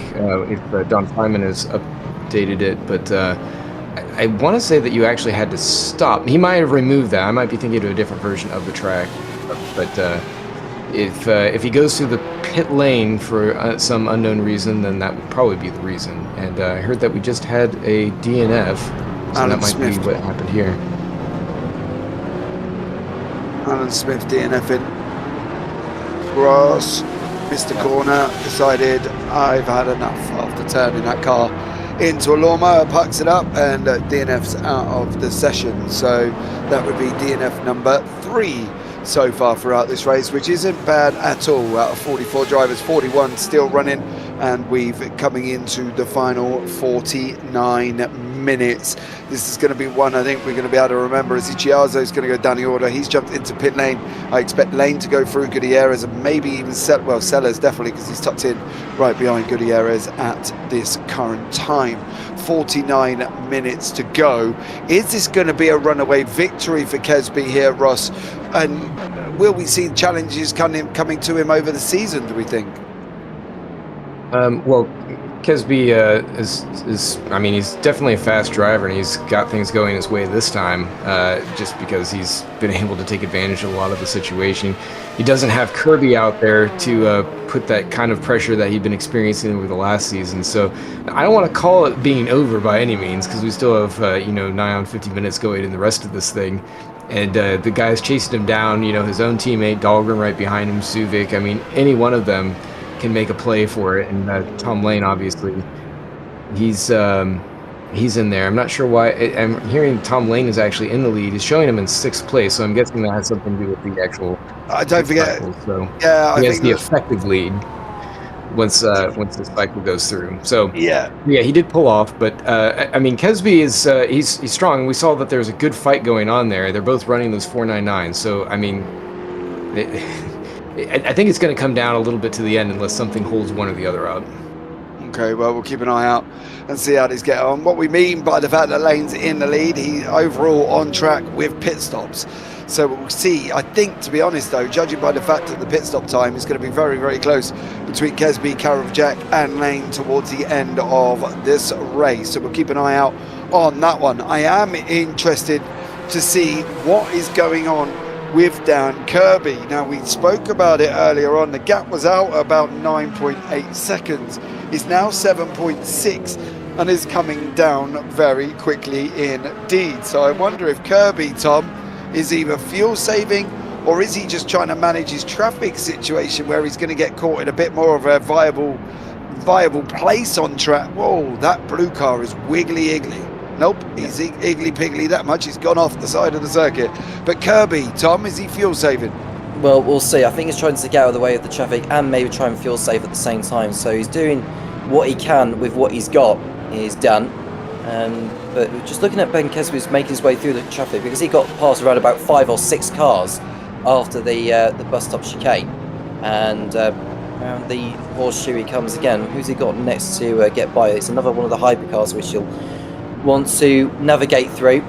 [SPEAKER 5] if Don Simon has updated it, but I want to say that you actually had to stop. He might have removed that. I might be thinking of a different version of the track, but if he goes through the pit lane for some unknown reason, then that would probably be the reason. And I heard that we just had a DNF, so
[SPEAKER 1] Alan
[SPEAKER 5] that might
[SPEAKER 1] Smith.
[SPEAKER 5] be what happened here.
[SPEAKER 1] Alan Smith DNFing. Ross missed the corner, decided I've had enough after turning that car into a lawnmower, parks it up, and DNF's out of the session. So that would be DNF number 3 so far throughout this race, which isn't bad at all. Out of 44 drivers, 41 still running, and we've coming into the final 49 minutes. This is going to be one I think we're going to be able to remember, as Ichiazo is going to go down the order. He's jumped into pit lane. I expect Lane to go through Gutierrez and maybe even Sellers, definitely, because he's tucked in right behind Gutierrez at this current time. 49 minutes to go. Is this going to be a runaway victory for Kesby here, Ross? And will we see challenges coming to him over the season, do we think?
[SPEAKER 5] Well, Kesby I mean, he's definitely a fast driver, and he's got things going his way this time, just because he's been able to take advantage of a lot of the situation. He doesn't have Kirby out there to put that kind of pressure that he'd been experiencing over the last season. So I don't want to call it being over by any means, because we still have, nigh on 50 minutes going in the rest of this thing. And the guys chasing him down, his own teammate, Dahlgren right behind him, Suvik. I mean, any one of them can make a play for it. And Tom Lane, obviously, he's in there. I'm not sure why. I'm hearing Tom Lane is actually in the lead. He's showing him in 6th place, so I'm guessing that has something to do with the actual.
[SPEAKER 1] Don't forget.
[SPEAKER 5] Cycle. So
[SPEAKER 1] Yeah, I
[SPEAKER 5] he has
[SPEAKER 1] think
[SPEAKER 5] the effective lead once the cycle goes through. So
[SPEAKER 1] yeah,
[SPEAKER 5] he did pull off, but I mean, Kesby is he's strong. We saw that there's a good fight going on there. They're both running those 499. So I mean, I think it's going to come down a little bit to the end unless something holds one or the other up.
[SPEAKER 1] Okay, well, we'll keep an eye out and see how these get on. What we mean by the fact that Lane's in the lead, he overall on track with pit stops. So we'll see. I think, to be honest, though, judging by the fact that the pit stop time is going to be very, very close between Kesby, Jack and Lane towards the end of this race. So we'll keep an eye out on that one. I am interested to see what is going on with Dan Kirby. Now, we spoke about it earlier on. The gap was out about 9.8 seconds. It's now 7.6 and is coming down very quickly indeed. So I wonder if Kirby, Tom, is either fuel saving, or is he just trying to manage his traffic situation where he's going to get caught in a bit more of a viable place on track? Whoa, that blue car is wiggly. Nope, he's iggly piggly that much. He's gone off the side of the circuit. But Kirby, Tom, is he fuel saving?
[SPEAKER 4] Well, we'll see. I think he's trying to get out of the way of the traffic and maybe try and fuel save at the same time. So he's doing what he can with what he's got. He's done. But just looking at Ben Kesby's making his way through the traffic, because he got past around about 5 or 6 cars after the bus stop chicane, and around the horseshoe he comes again. Who's he got next to get by? It's another one of the hypercars which he'll want to navigate through.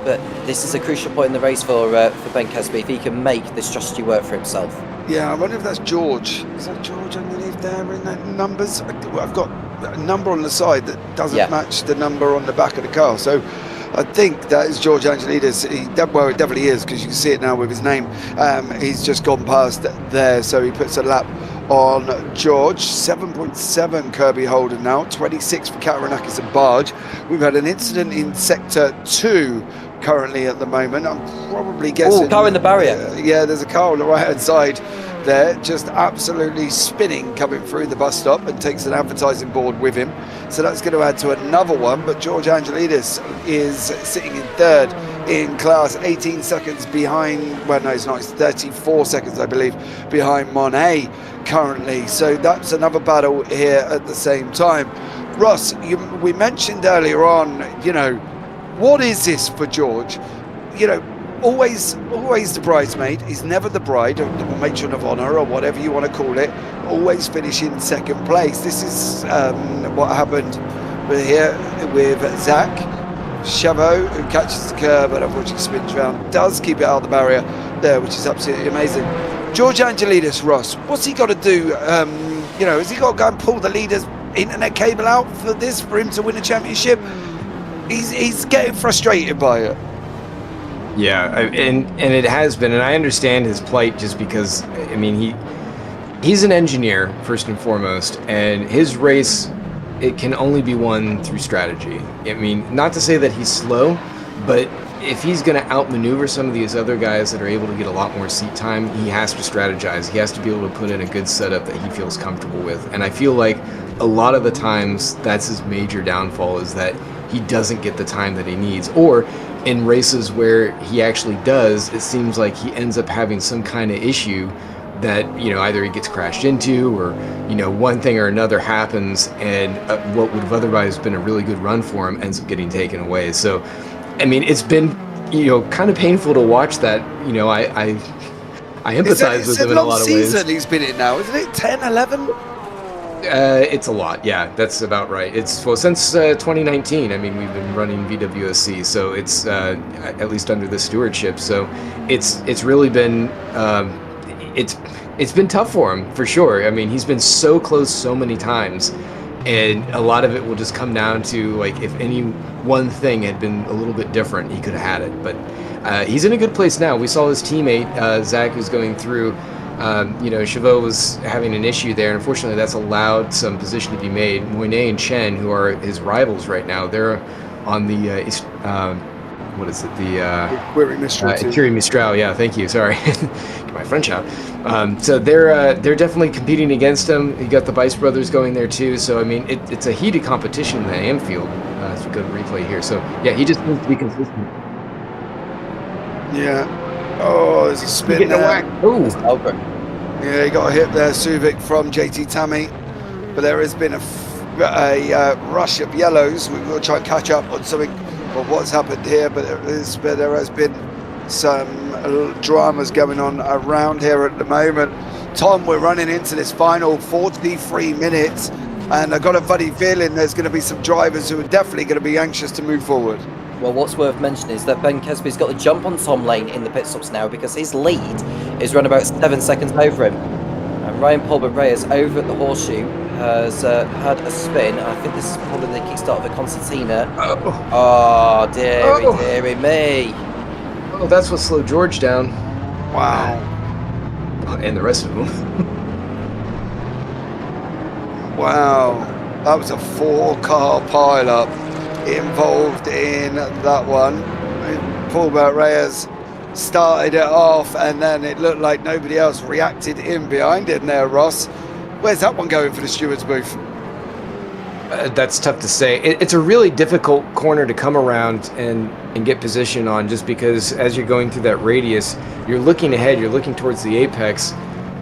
[SPEAKER 4] But this is a crucial point in the race for Ben Kesby, if he can make this strategy work for himself.
[SPEAKER 1] Yeah, I wonder if that's George. Is that George underneath there in that numbers? I've got a number on the side that doesn't match the number on the back of the car. So I think that is George Angelidis. Well, it definitely is, because you can see it now with his name. He's just gone past there, so he puts a lap on George. 7.7 Kirby Holden now, 26 for Kataranakis and Barge. We've had an incident in Sector 2 currently at the moment. I'm probably guessing...
[SPEAKER 4] Oh, car in the barrier.
[SPEAKER 1] Yeah, there's a car on the right-hand side there, just absolutely spinning coming through the bus stop, and takes an advertising board with him. So that's going to add to another one, but George Angelidis is sitting in third in class, 18 seconds behind, well no it's not, it's 34 seconds I believe behind Monet currently. So that's another battle here at the same time. Ross, we mentioned earlier on, you know, what is this for George? You know, always the bridesmaid. He's never the bride or matron of honor or whatever you want to call it. Always finishing second place. This is what happened here with Zach Chavo, who catches the curb and unfortunately spins around. Does keep it out of the barrier there, which is absolutely amazing. George Angelidis, Ross, what's he got to do? You know, has he got to go and pull the leader's internet cable out for this, for him to win a championship? He's getting frustrated by it.
[SPEAKER 5] Yeah, and it has been, and I understand his plight, just because, I mean, he's an engineer first and foremost, and his race, it can only be won through strategy. I mean, not to say that he's slow, but if he's going to outmaneuver some of these other guys that are able to get a lot more seat time, he has to strategize. He has to be able to put in a good setup that he feels comfortable with. And I feel like a lot of the times that's his major downfall, is that he doesn't get the time that he needs. Or in races where he actually does, it seems like he ends up having some kind of issue that, you know, either he gets crashed into, or, you know, one thing or another happens, and what would have otherwise been a really good run for him ends up getting taken away. So, I mean, it's been, you know, kind of painful to watch that. You know, I empathize with him in a lot of ways.
[SPEAKER 1] It's a long season he's been in now, isn't it? 10, 11?
[SPEAKER 5] It's a lot, yeah, that's about right. It's, well, since 2019, I mean, we've been running VWSC, so it's at least under the stewardship. So it's really been it's been tough for him, for sure. I mean, he's been so close so many times, and a lot of it will just come down to, like, if any one thing had been a little bit different, he could have had it. But he's in a good place now. We saw his teammate Zach, who's going through. You know, Chavot was having an issue there. Unfortunately, that's allowed some position to be made. Moynet and Chen, who are his rivals right now, they're on the what is it? The Curie Mistral. Yeah, thank you. Sorry, get my French out. So they're definitely competing against him. You got the Bice brothers going there too. So I mean, it's a heated competition in the Amfield. As we go to replay here. So yeah, he just needs to be consistent.
[SPEAKER 1] Yeah. Oh, there's a spin there.
[SPEAKER 4] Oh,
[SPEAKER 1] yeah, he got a hit there, Suvic from JT Tammy. But there has been a rush of yellows. We've got to try and catch up on something of what's happened here. But there has been some dramas going on around here at the moment. Tom, we're running into this final 43 minutes. And I've got a funny feeling there's going to be some drivers who are definitely going to be anxious to move forward.
[SPEAKER 4] Well, what's worth mentioning is that Ben Kesby's got the jump on Tom Lane in the pit stops now, because his lead is run about 7 seconds over him. And Ryan Paulbert Reyes over at the Horseshoe has had a spin. I think this is probably the kickstart of the Concertina. Oh, dearie me.
[SPEAKER 5] Well, that's what slowed George down.
[SPEAKER 1] Wow.
[SPEAKER 5] And the rest of them.
[SPEAKER 1] Wow. That was a 4-car pileup involved in that one. Paulbert Reyes started it off, and then it looked like nobody else reacted in behind it there, Ross. Where's that one going for the steward's booth?
[SPEAKER 5] That's tough to say. It's a really difficult corner to come around and get position on, just because as you're going through that radius, you're looking ahead, you're looking towards the apex.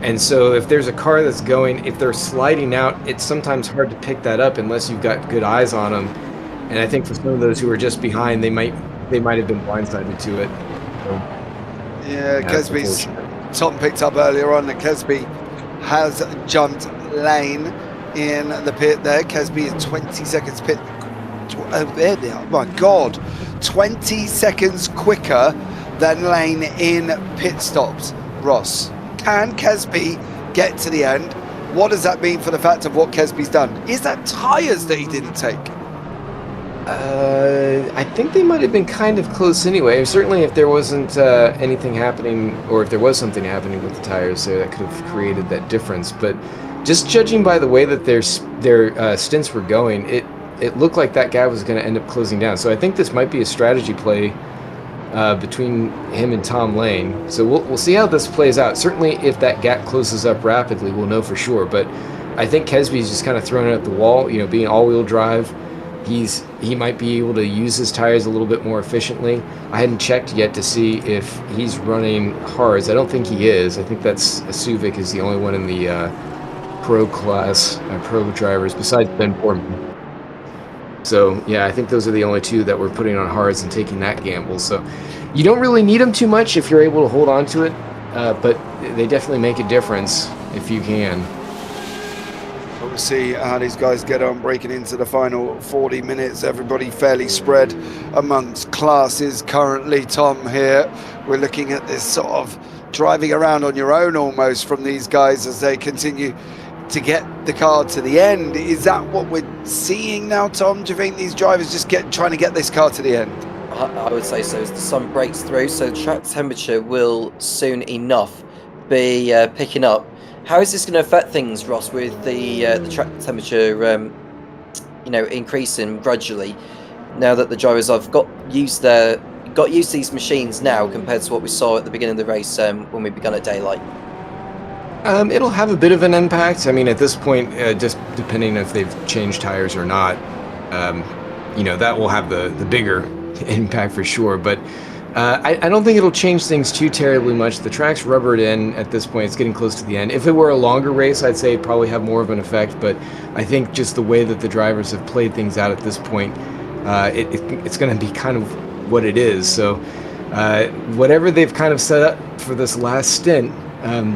[SPEAKER 5] And so if there's a car that's going, if they're sliding out, it's sometimes hard to pick that up unless you've got good eyes on them. And I think for some of those who are just behind, they might have been blindsided to it. So,
[SPEAKER 1] yeah, Kesby's Tom picked up earlier on that Kesby has jumped Lane in the pit there. Kesby is 20 seconds pit. There they are. My God, 20 seconds quicker than Lane in pit stops. Ross, can Kesby get to the end? What does that mean for the fact of what Kesby's done? Is that tyres that he didn't take?
[SPEAKER 5] I think they might have been kind of close anyway. Certainly, if there wasn't anything happening, or if there was something happening with the tires there, that could have created that difference. But just judging by the way that their stints were going, it looked like that gap was going to end up closing down. So I think this might be a strategy play between him and Tom Lane. So we'll see how this plays out. Certainly, if that gap closes up rapidly, we'll know for sure. But I think Kesby's just kind of throwing it at the wall. You know, being all-wheel drive, he might be able to use his tires a little bit more efficiently. I hadn't checked yet to see if he's running hards. I don't think he is. I think that's Suvic is the only one in the pro class, pro drivers besides Ben Foreman. So yeah, I think those are the only two that we're putting on hards and taking that gamble. So you don't really need them too much if you're able to hold on to it, but they definitely make a difference if you can.
[SPEAKER 1] We'll see how these guys get on breaking into the final 40 minutes. Everybody fairly spread amongst classes currently. Tom, here we're looking at this sort of driving around on your own almost from these guys as they continue to get the car to the end. Is that what we're seeing now, Tom? Do you think these drivers just trying to get this car to the end?
[SPEAKER 4] I would say so. As the sun breaks through, so track temperature will soon enough be picking up. How is this going to affect things, Ross, with the track temperature, increasing gradually? Now that the drivers have got used to these machines now, compared to what we saw at the beginning of the race when we began at daylight.
[SPEAKER 5] It'll have a bit of an impact. I mean, at this point, just depending if they've changed tires or not, that will have the bigger impact for sure. But I don't think it'll change things too terribly much. The track's rubbered in at this point. It's getting close to the end. If it were a longer race, I'd say it'd probably have more of an effect. But I think just the way that the drivers have played things out at this point, it's going to be kind of what it is. So whatever they've kind of set up for this last stint,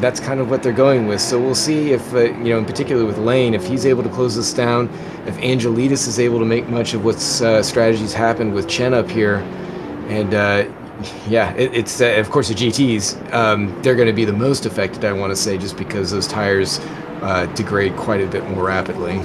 [SPEAKER 5] that's kind of what they're going with. So we'll see if, in particular with Lane, if he's able to close this down, if Angelidis is able to make much of what strategies happened with Chen up here. And it's of course the GTs, they're going to be the most affected, I want to say, just because those tires degrade quite a bit more rapidly.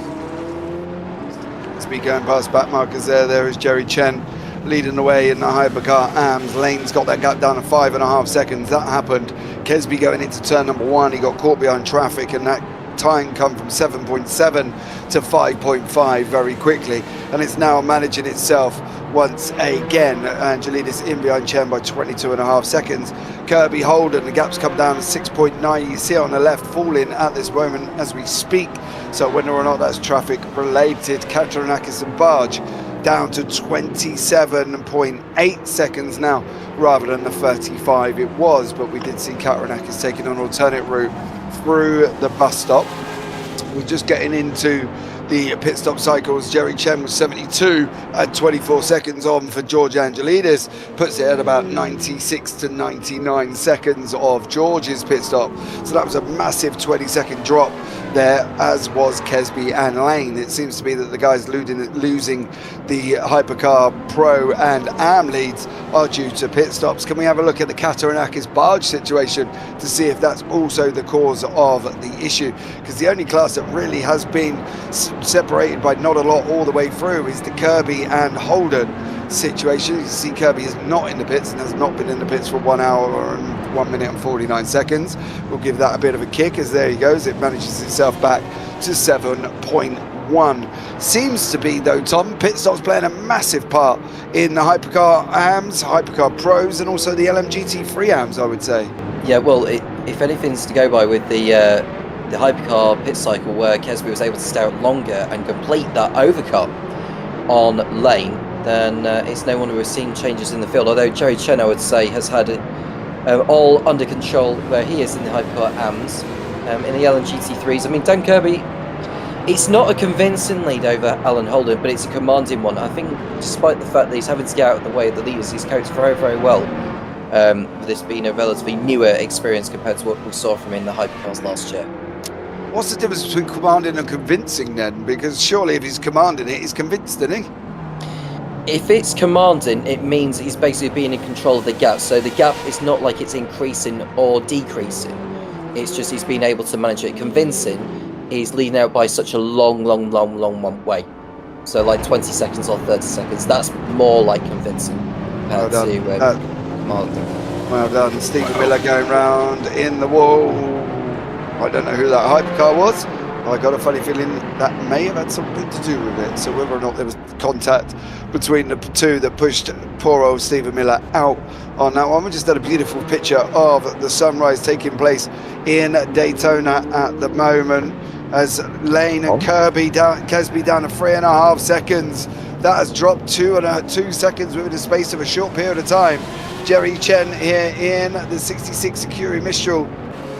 [SPEAKER 1] Let's be going past back markers there. There is Jerry Chen leading the way in the Hypercar AMS. Lane's got that gap down to 5.5 seconds. That happened. Kesby going into turn number 1. He got caught behind traffic, and that time come from 7.7 to 5.5 very quickly, and it's now managing itself once again. Angelidis in behind Chen by 22.5 seconds. Kirby Holden, the gap's come down to 6.9. You see it on the left falling at this moment as we speak, so whether or not that's traffic related. Katranakis and Barge down to 27.8 seconds now rather than the 35 it was, but we did see Katranakis taking an alternate route through the bus stop. We're just getting into the pit stop cycles. Jerry Chen was 72 at 24 seconds on for George Angelidis, puts it at about 96 to 99 seconds of George's pit stop. So that was a massive 20-second drop there, as was Kesby and Lane. It seems to be that the guys losing the Hypercar Pro and AM leads are due to pit stops. Can we have a look at the Katranakis barge situation to see if that's also the cause of the issue? Because the only class that really has been separated by not a lot all the way through is the Kirby and Holden situation. You can see Kirby is not in the pits and has not been in the pits for 1 hour and 1 minute and 49 seconds. We'll give that a bit of a kick, as there he goes. It manages itself back to 7.1. Seems to be, though, Tom, pit stops playing a massive part in the Hypercar AMS, Hypercar Pros, and also the LMGT3 AMS, I would say.
[SPEAKER 4] Yeah, well, if anything's to go by with the Hypercar pit cycle, where Kesby was able to stay out longer and complete that overcut on Lane, then it's no wonder we're seeing changes in the field. Although Jerry Chen, I would say, has had it all under control where he is in the Hypercar AMS. In the LMGT3s, I mean, Dan Kirby, it's not a convincing lead over Alan Holden, but it's a commanding one. I think, despite the fact that he's having to get out of the way of the leaders, he's coped very, very well. With this being a relatively newer experience compared to what we saw from him in the Hypercars last year.
[SPEAKER 1] What's the difference between commanding and convincing then? Because surely if he's commanding it, he's convinced, isn't he?
[SPEAKER 4] If it's commanding, it means he's basically being in control of the gap. So the gap is not like it's increasing or decreasing. It's just he's been able to manage it. Convincing is leading out by such a long way. So like 20 seconds or 30 seconds. That's more like convincing
[SPEAKER 1] Well
[SPEAKER 4] compared
[SPEAKER 1] done.
[SPEAKER 4] to Martin.
[SPEAKER 1] Well done. Stephen Miller going round in the wall. I don't know who that hypercar was. I got a funny feeling that may have had something to do with it. So whether or not there was contact between the two that pushed poor old Stephen Miller out on that one. We just had a beautiful picture of the sunrise taking place in Daytona at the moment, as Lane and Kesby down to 3.5 seconds. That has dropped 2 seconds within the space of a short period of time. Jerry Chen here in the 66 Securi Mistral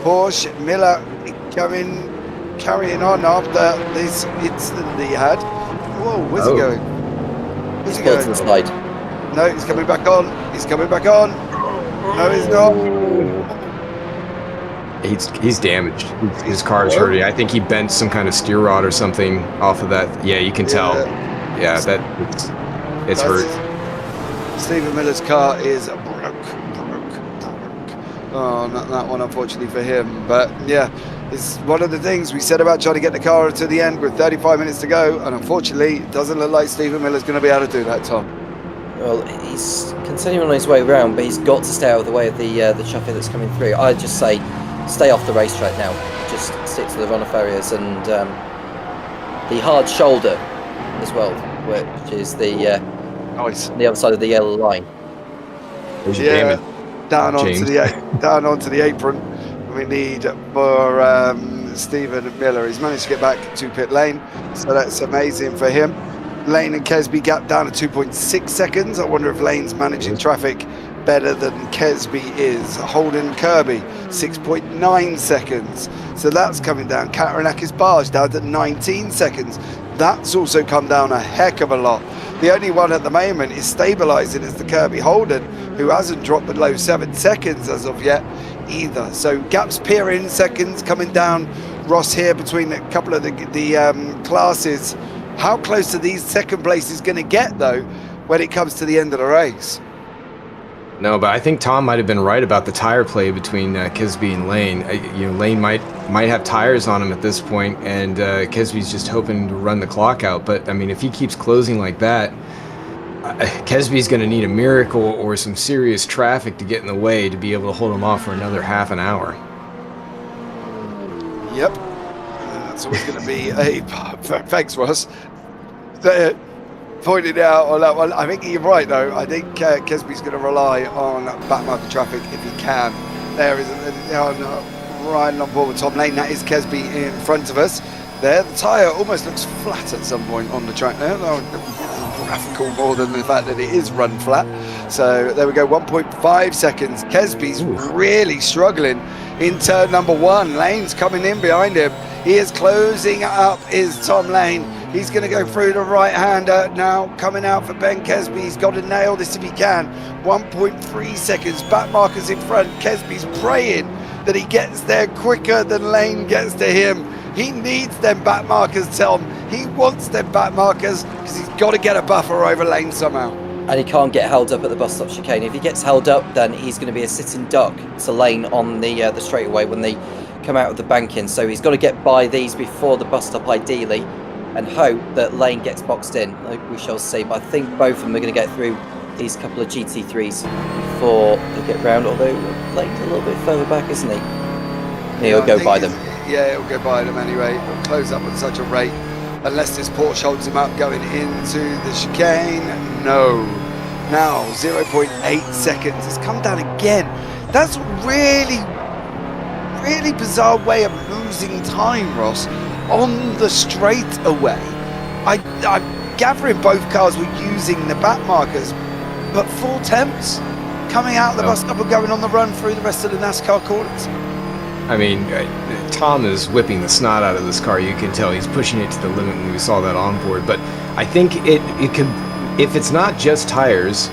[SPEAKER 1] Porsche. Miller carrying on after this incident that he had. Whoa, where's he going? Where's he
[SPEAKER 4] Pulled to
[SPEAKER 1] going?
[SPEAKER 4] the side.
[SPEAKER 1] No, he's coming back on. He's coming back on. No, he's not.
[SPEAKER 5] He's damaged. His car is hurting. I think he bent some kind of steer rod or something off of that. Yeah, you can tell. Yeah, it's hurt.
[SPEAKER 1] Stephen Miller's car is broke. Oh, not that one, unfortunately for him. But yeah, it's one of the things we said about trying to get the car to the end with 35 minutes to go, and unfortunately, it doesn't look like Stephen Miller's going to be able to do that, Tom.
[SPEAKER 4] Well, he's continuing on his way around, but he's got to stay out of the way of the traffic that's coming through. I'd just say, stay off the racetrack now. Just stick to the runoff areas and the hard shoulder as well, which is the
[SPEAKER 1] Nice.
[SPEAKER 4] on the other side of the yellow line.
[SPEAKER 5] There's your damage.
[SPEAKER 1] Down
[SPEAKER 5] James.
[SPEAKER 1] onto the apron. We need for Stephen Miller. He's managed to get back to pit lane, so that's amazing for him. Lane and Kesby gap down to 2.6 seconds. I wonder if Lane's managing traffic better than Kesby is. Holden Kirby, 6.9 seconds. So that's coming down. Katarinakis Barge down to 19 seconds. That's also come down a heck of a lot. The only one at the moment is stabilising is the Kirby Holden, who hasn't dropped below 7 seconds as of yet either. So gaps peering seconds coming down. Ross here between a couple of the classes. How close are these second places going to get though when it comes to the end of the race?
[SPEAKER 5] No, but I think Tom might have been right about the tire play between Kesby and Lane. Lane might have tires on him at this point, and Kesby's just hoping to run the clock out. But I mean, if he keeps closing like that, Kesby's going to need a miracle or some serious traffic to get in the way to be able to hold him off for another half an hour.
[SPEAKER 1] Yep, that's always going to be a thanks, Ross. Pointed out on that one. I think you're right though. I think Kesby's going to rely on backmarker traffic if he can. There is riding on board with Tom Lane. That is Kesby in front of us. There, the tyre almost looks flat at some point on the track there. Graphical more than the fact that it is run flat. So there we go, 1.5 seconds. Kesby's really struggling in turn number 1. Lane's coming in behind him. He is closing up, is Tom Lane. He's going to go through the right-hander now, coming out for Ben Kesby. He's got to nail this if he can. 1.3 seconds, back markers in front. Kesby's praying that he gets there quicker than Lane gets to him. He needs them back markers, Tom. He wants them back markers because he's got to get a buffer over Lane somehow.
[SPEAKER 4] And he can't get held up at the bus stop chicane. If he gets held up, then he's going to be a sitting duck to Lane on the straightaway when they come out of the banking. So he's got to get by these before the bus stop, ideally, and hope that Lane gets boxed in. We shall see. But I think both of them are going to get through these couple of GT3s before they get round. Although Lane's a little bit further back, isn't he? He'll go by them.
[SPEAKER 1] Yeah, it'll go by them anyway. It'll close up at such a rate. Unless this Porsche holds him up going into the chicane. No. Now, 0.8 seconds. It's come down again. That's really, really bizarre way of losing time, Ross, on the straightaway. I'm gathering both cars were using the back markers, but 4 temps coming out of the bus stop and going on the run through the rest of the NASCAR corners.
[SPEAKER 5] I mean, Tom is whipping the snot out of this car. You can tell he's pushing it to the limit when we saw that on board. But I think it could, if it's not just tires,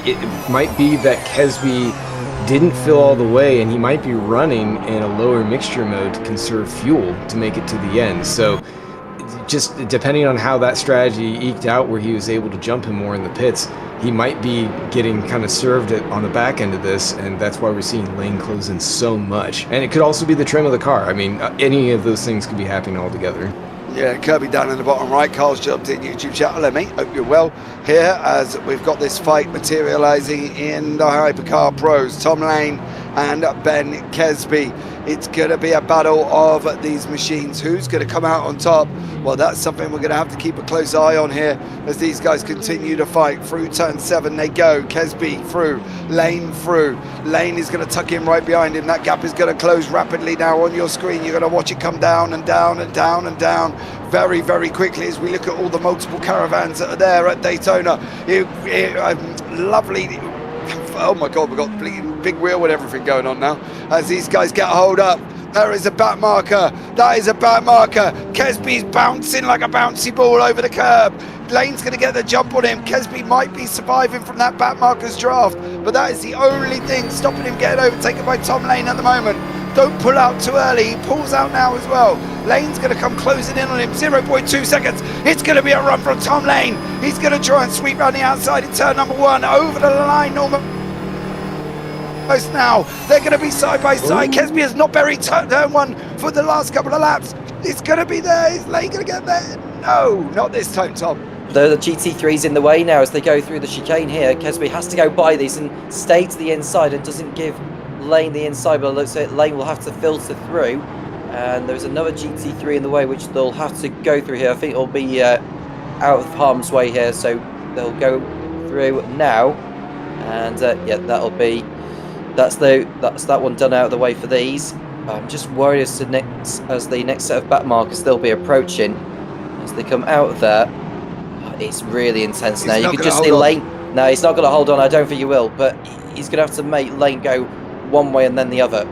[SPEAKER 5] it might be that Kesby didn't fill all the way, and he might be running in a lower mixture mode to conserve fuel to make it to the end. So just depending on how that strategy eked out where he was able to jump him more in the pits, he might be getting kind of served on the back end of this, and that's why we're seeing Lane close in so much. And it could also be the trim of the car. I mean, any of those things could be happening all together.
[SPEAKER 1] Yeah, Kirby down in the bottom right. Carl's jumped in YouTube chat. Hello, mate. Hope you're well here as we've got this fight materializing in the Hypercar Pros. Tom Lane and Ben Kesby. It's going to be a battle of these machines. Who's going to come out on top? Well, that's something we're going to have to keep a close eye on here as these guys continue to fight. Through turn 7 they go. Kesby through. Lane through. Lane is going to tuck in right behind him. That gap is going to close rapidly now on your screen. You're going to watch it come down and down and down and down very, very quickly as we look at all the multiple caravans that are there at Daytona. Lovely. Oh my God, we've got big wheel and everything going on now as these guys get hold up. There is a back marker. That is a back marker. Kesby's bouncing like a bouncy ball over the curb. Lane's going to get the jump on him. Kesby might be surviving from that back marker's draft, but that is the only thing stopping him getting overtaken by Tom Lane at the moment. Don't pull out too early. He pulls out now as well. Lane's going to come closing in on him. 0.2 seconds. It's going to be a run from Tom Lane. He's going to try and sweep around the outside in turn number 1. Over the line, Norman. Now they're going to be side by side. Kesby has not buried turn 1 for the last couple of laps. It's going to be there. Is Lane going to get there? No, not this time, Tom.
[SPEAKER 4] The GT3's in the way now as they go through the chicane here. Kesby has to go by these and stay to the inside and doesn't give Lane the inside, but it looks like Lane will have to filter through. And there's another GT3 in the way which they'll have to go through here. I think it'll be out of harm's way here, so they'll go through now. And yeah, that's that one done out of the way for these. I'm just worried as the next set of back markers they'll be approaching as they come out of there. It's really intense now. You could just see Lane. No, he's not going to hold on. I don't think he will, but he's going to have to make Lane go one way and then the other.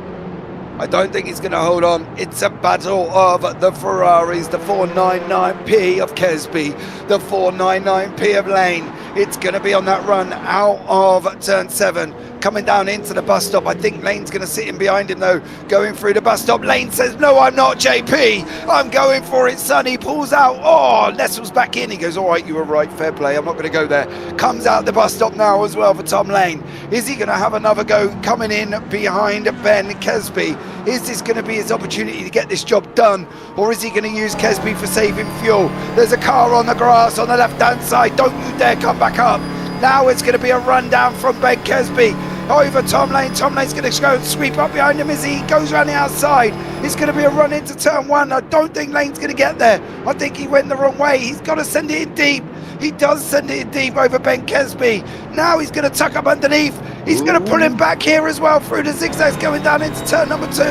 [SPEAKER 1] I don't think he's going to hold on. It's a battle of the Ferraris, the 499P of Kesby, the 499P of Lane. It's going to be on that run out of turn 7, coming down into the bus stop. I think Lane's going to sit in behind him though, going through the bus stop. Lane says, no, I'm not, JP. I'm going for it, son. He pulls out. Oh, Nestle's back in. He goes, all right, you were right, fair play. I'm not going to go there. Comes out the bus stop now as well for Tom Lane. Is he going to have another go coming in behind Ben Kesby? Is this going to be his opportunity to get this job done? Or is he going to use Kesby for saving fuel? There's a car on the grass on the left-hand side. Don't you dare come back up. Now it's going to be a run down from Ben Kesby over Tom Lane. Tom Lane's going to go and sweep up behind him as he goes around the outside. It's going to be a run into turn 1. I don't think Lane's going to get there. I think he went the wrong way. He's got to send it in deep. He does send it in deep over Ben Kesby. Now he's going to tuck up underneath. He's going to pull him back here as well through the zigzags going down into turn number 2.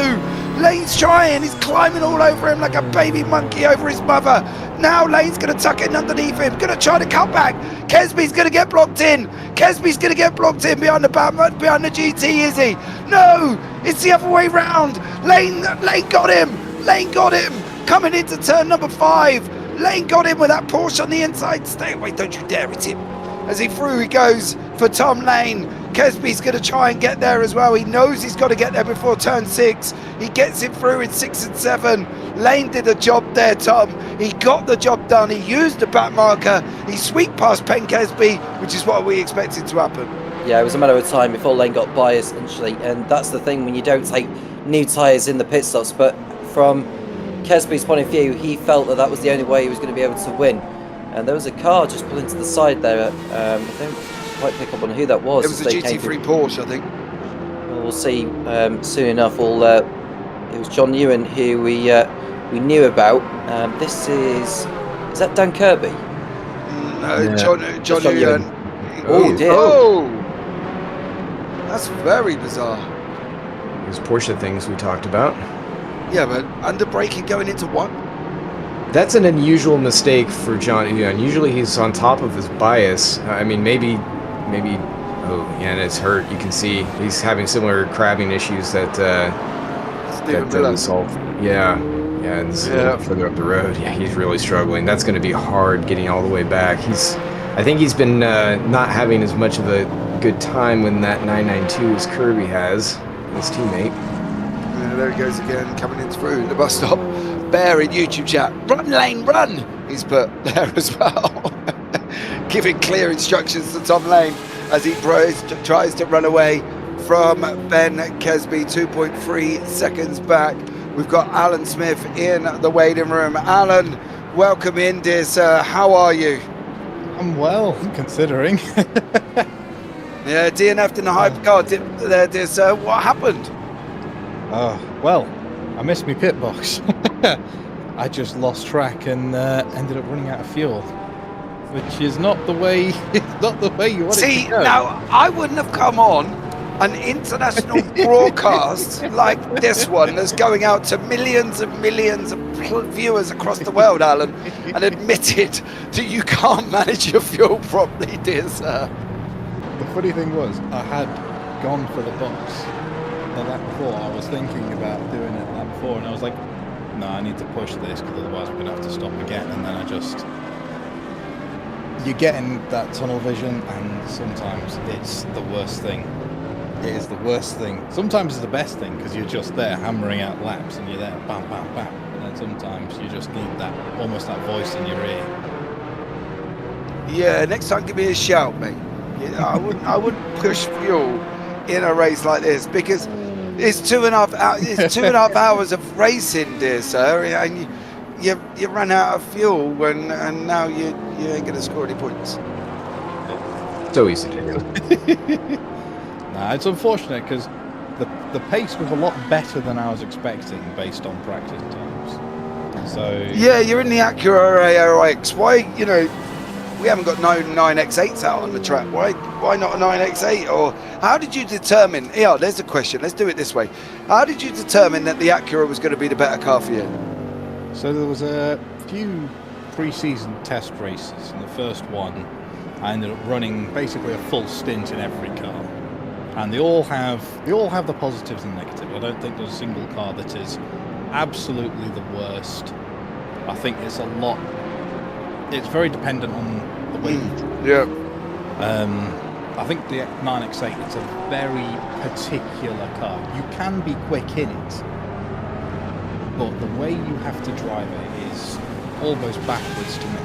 [SPEAKER 1] Lane's trying. He's climbing all over him like a baby monkey over his mother. Now Lane's going to tuck in underneath him. Going to try to cut back. Kesby's going to get blocked in. Kesby's going to get blocked in behind the GT, is he? No, it's the other way round. Lane got him. Lane got him. Coming into turn number 5. Lane got him with that Porsche on the inside. Stay away, don't you dare hit him. As he goes for Tom Lane. Kesby's going to try and get there as well. He knows he's got to get there before turn 6. He gets it through in 6 and 7. Lane did a job there, Tom. He got the job done. He used the back marker. He swept past Ben Kesby, which is what we expected to happen.
[SPEAKER 4] Yeah, it was a matter of time before Lane got by, essentially. And that's the thing when you don't take new tyres in the pit stops. But from Kesby's point of view, he felt that was the only way he was going to be able to win. And there was a car just pulling to the side there. I don't quite pick up on who that was.
[SPEAKER 1] It was a GT3 Porsche, I think.
[SPEAKER 4] Well, we'll see soon enough. It was John Ewan who we knew about. This is that Dan Kirby?
[SPEAKER 1] No, yeah. John Ewan.
[SPEAKER 4] Oh dear.
[SPEAKER 1] Oh, that's very bizarre.
[SPEAKER 5] Those Porsche things we talked about.
[SPEAKER 1] Yeah, but under braking going into what?
[SPEAKER 5] That's an unusual mistake for John Ewan. Usually he's on top of his bias. I mean, maybe. Oh, yeah, and it's hurt. You can see he's having similar crabbing issues that was solved. Yeah, and this is a little further up the road. Yeah, he's really struggling. That's going to be hard getting all the way back. I think he's been not having as much of a good time when that 992 as Kirby has, his teammate.
[SPEAKER 1] Yeah, there he goes again, coming in through the bus stop. Bear in YouTube chat, run Lane, run! He's put there as well. Giving clear instructions to Tom Lane as he tries to run away from Ben Kesby, 2.3 seconds back. We've got Alan Smith in the waiting room. Alan, welcome in, dear sir. How are you?
[SPEAKER 7] I'm well, considering.
[SPEAKER 1] Yeah, DNF'd in the hypercar there, dear sir. What happened?
[SPEAKER 7] Well, I missed my pit box. I just lost track and ended up running out of fuel, which is not the way. Not the way you want it
[SPEAKER 1] See,
[SPEAKER 7] to go.
[SPEAKER 1] now I wouldn't have come on an international broadcast like this one that's going out to millions and millions of viewers across the world, Alan, and admitted that you can't manage your fuel properly, dear sir.
[SPEAKER 7] The funny thing was, I had gone for the box the lap before. I was thinking about doing it the lap before, and I was like, no, I need to push this because otherwise we're going to have to stop again. And then you get in that tunnel vision, and sometimes it's the worst thing. It is the worst thing. Sometimes it's the best thing because you're just there hammering out laps and you're there, bam, bam, bam. And then sometimes you just need that, almost that voice in your ear.
[SPEAKER 1] Yeah, next time give me a shout, mate. Yeah, I wouldn't push fuel in a race like this because it's 2.5 hours. It's 2.5 hours of racing, dear sir, and you run out of fuel and now you ain't gonna score any points.
[SPEAKER 5] So easy to do.
[SPEAKER 7] Nah, it's unfortunate because the pace was a lot better than I was expecting based on practice times. So
[SPEAKER 1] Yeah, you're in the Acura ARX. Why, we haven't got no 9X8s out on the track. Why not a 9X8? Or how did you determine? Yeah, there's a question. Let's do it this way. How did you determine that the Acura was going to be the better car for you?
[SPEAKER 7] So there was a few pre-season test races, and the first one I ended up running basically a full stint in every car, and they all have the positives and negatives. I don't think there's a single car that is absolutely the worst. I think it's very dependent on the way you drive.
[SPEAKER 1] Yeah.
[SPEAKER 7] I think the 9X8 is a very particular car. You can be quick in it, but the way you have to drive it is almost backwards to me.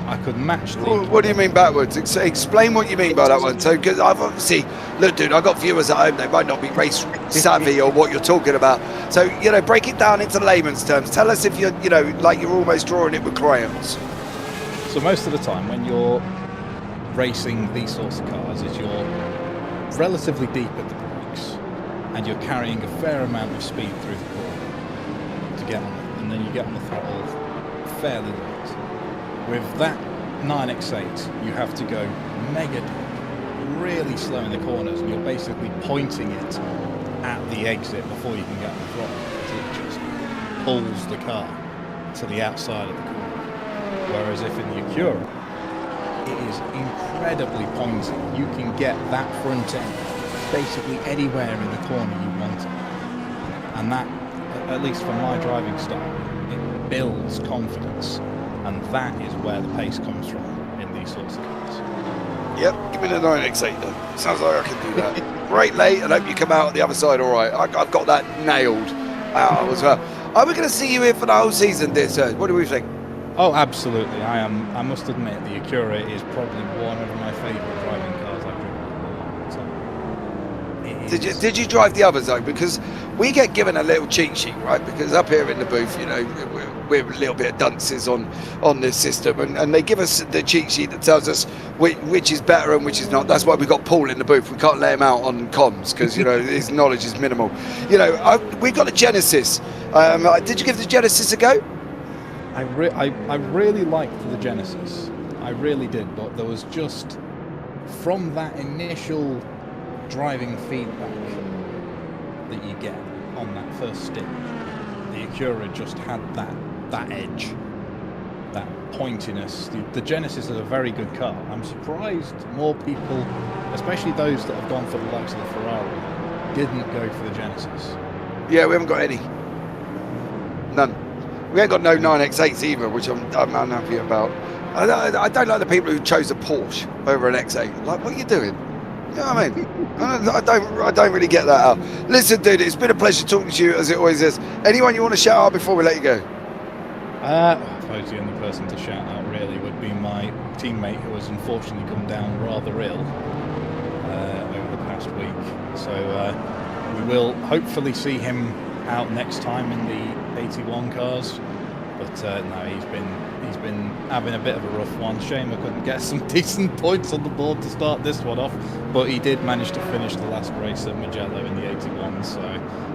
[SPEAKER 7] I could match the...
[SPEAKER 1] What do you mean backwards? Explain what you mean by that one. So, because I've obviously... Look, dude, I've got viewers at home. They might not be race savvy or what you're talking about. So, break it down into layman's terms. Tell us if you're, like you're almost drawing it with crayons.
[SPEAKER 7] So most of the time when you're racing these sorts of cars is you're relatively deep at the brakes and you're carrying a fair amount of speed through the corner to get on it, and then you get on the throttle fairly late. With that 9X8 you have to go mega deep, really slow in the corners, and you're basically pointing it at the exit before you can get on the throttle because it just pulls the car to the outside of the corner. Whereas if in the Acura, it is incredibly pointy. You can get that front end basically anywhere in the corner you want it. And that, at least for my driving style, it builds confidence. And that is where the pace comes from in these sorts of cars.
[SPEAKER 1] Yep, give me the 9X8 then. Sounds like I can do that. Great late, and hope you come out on the other side all right. I've got that nailed out as well. Are we going to see you here for the whole season, dear sir? What do we think?
[SPEAKER 7] Oh, absolutely. I must admit, the Acura is probably one of my favourite driving cars I've driven.
[SPEAKER 1] Did you drive the others though? Because we get given a little cheat sheet, right? Because up here in the booth, we're a little bit of dunces on this system, and they give us the cheat sheet that tells us which is better and which is not. That's why we got Paul in the booth. We can't lay him out on comms because his knowledge is minimal. We got a Genesis. Did you give the Genesis a go?
[SPEAKER 7] I really liked the Genesis. I really did, but there was just, from that initial driving feedback that you get on that first stint, the Acura just had that edge, that pointiness. The Genesis is a very good car. I'm surprised more people, especially those that have gone for the likes of the Ferrari, didn't go for the Genesis.
[SPEAKER 1] Yeah, we haven't got any. None. We ain't got no 9X8s either, which I'm unhappy about. I don't like the people who chose a Porsche over an X8. Like, what are you doing? You know what I mean? I don't really get that out. Listen, dude, it's been a pleasure talking to you, as it always is. Anyone you want to shout out before we let you go?
[SPEAKER 7] I suppose the only person to shout out really would be my teammate who has unfortunately come down rather ill over the past week. So we will hopefully see him out next time in the 81 cars. But no, he's been having a bit of a rough one. Shame I couldn't get some decent points on the board to start this one off, but he did manage to finish the last race at Mugello in the 81, so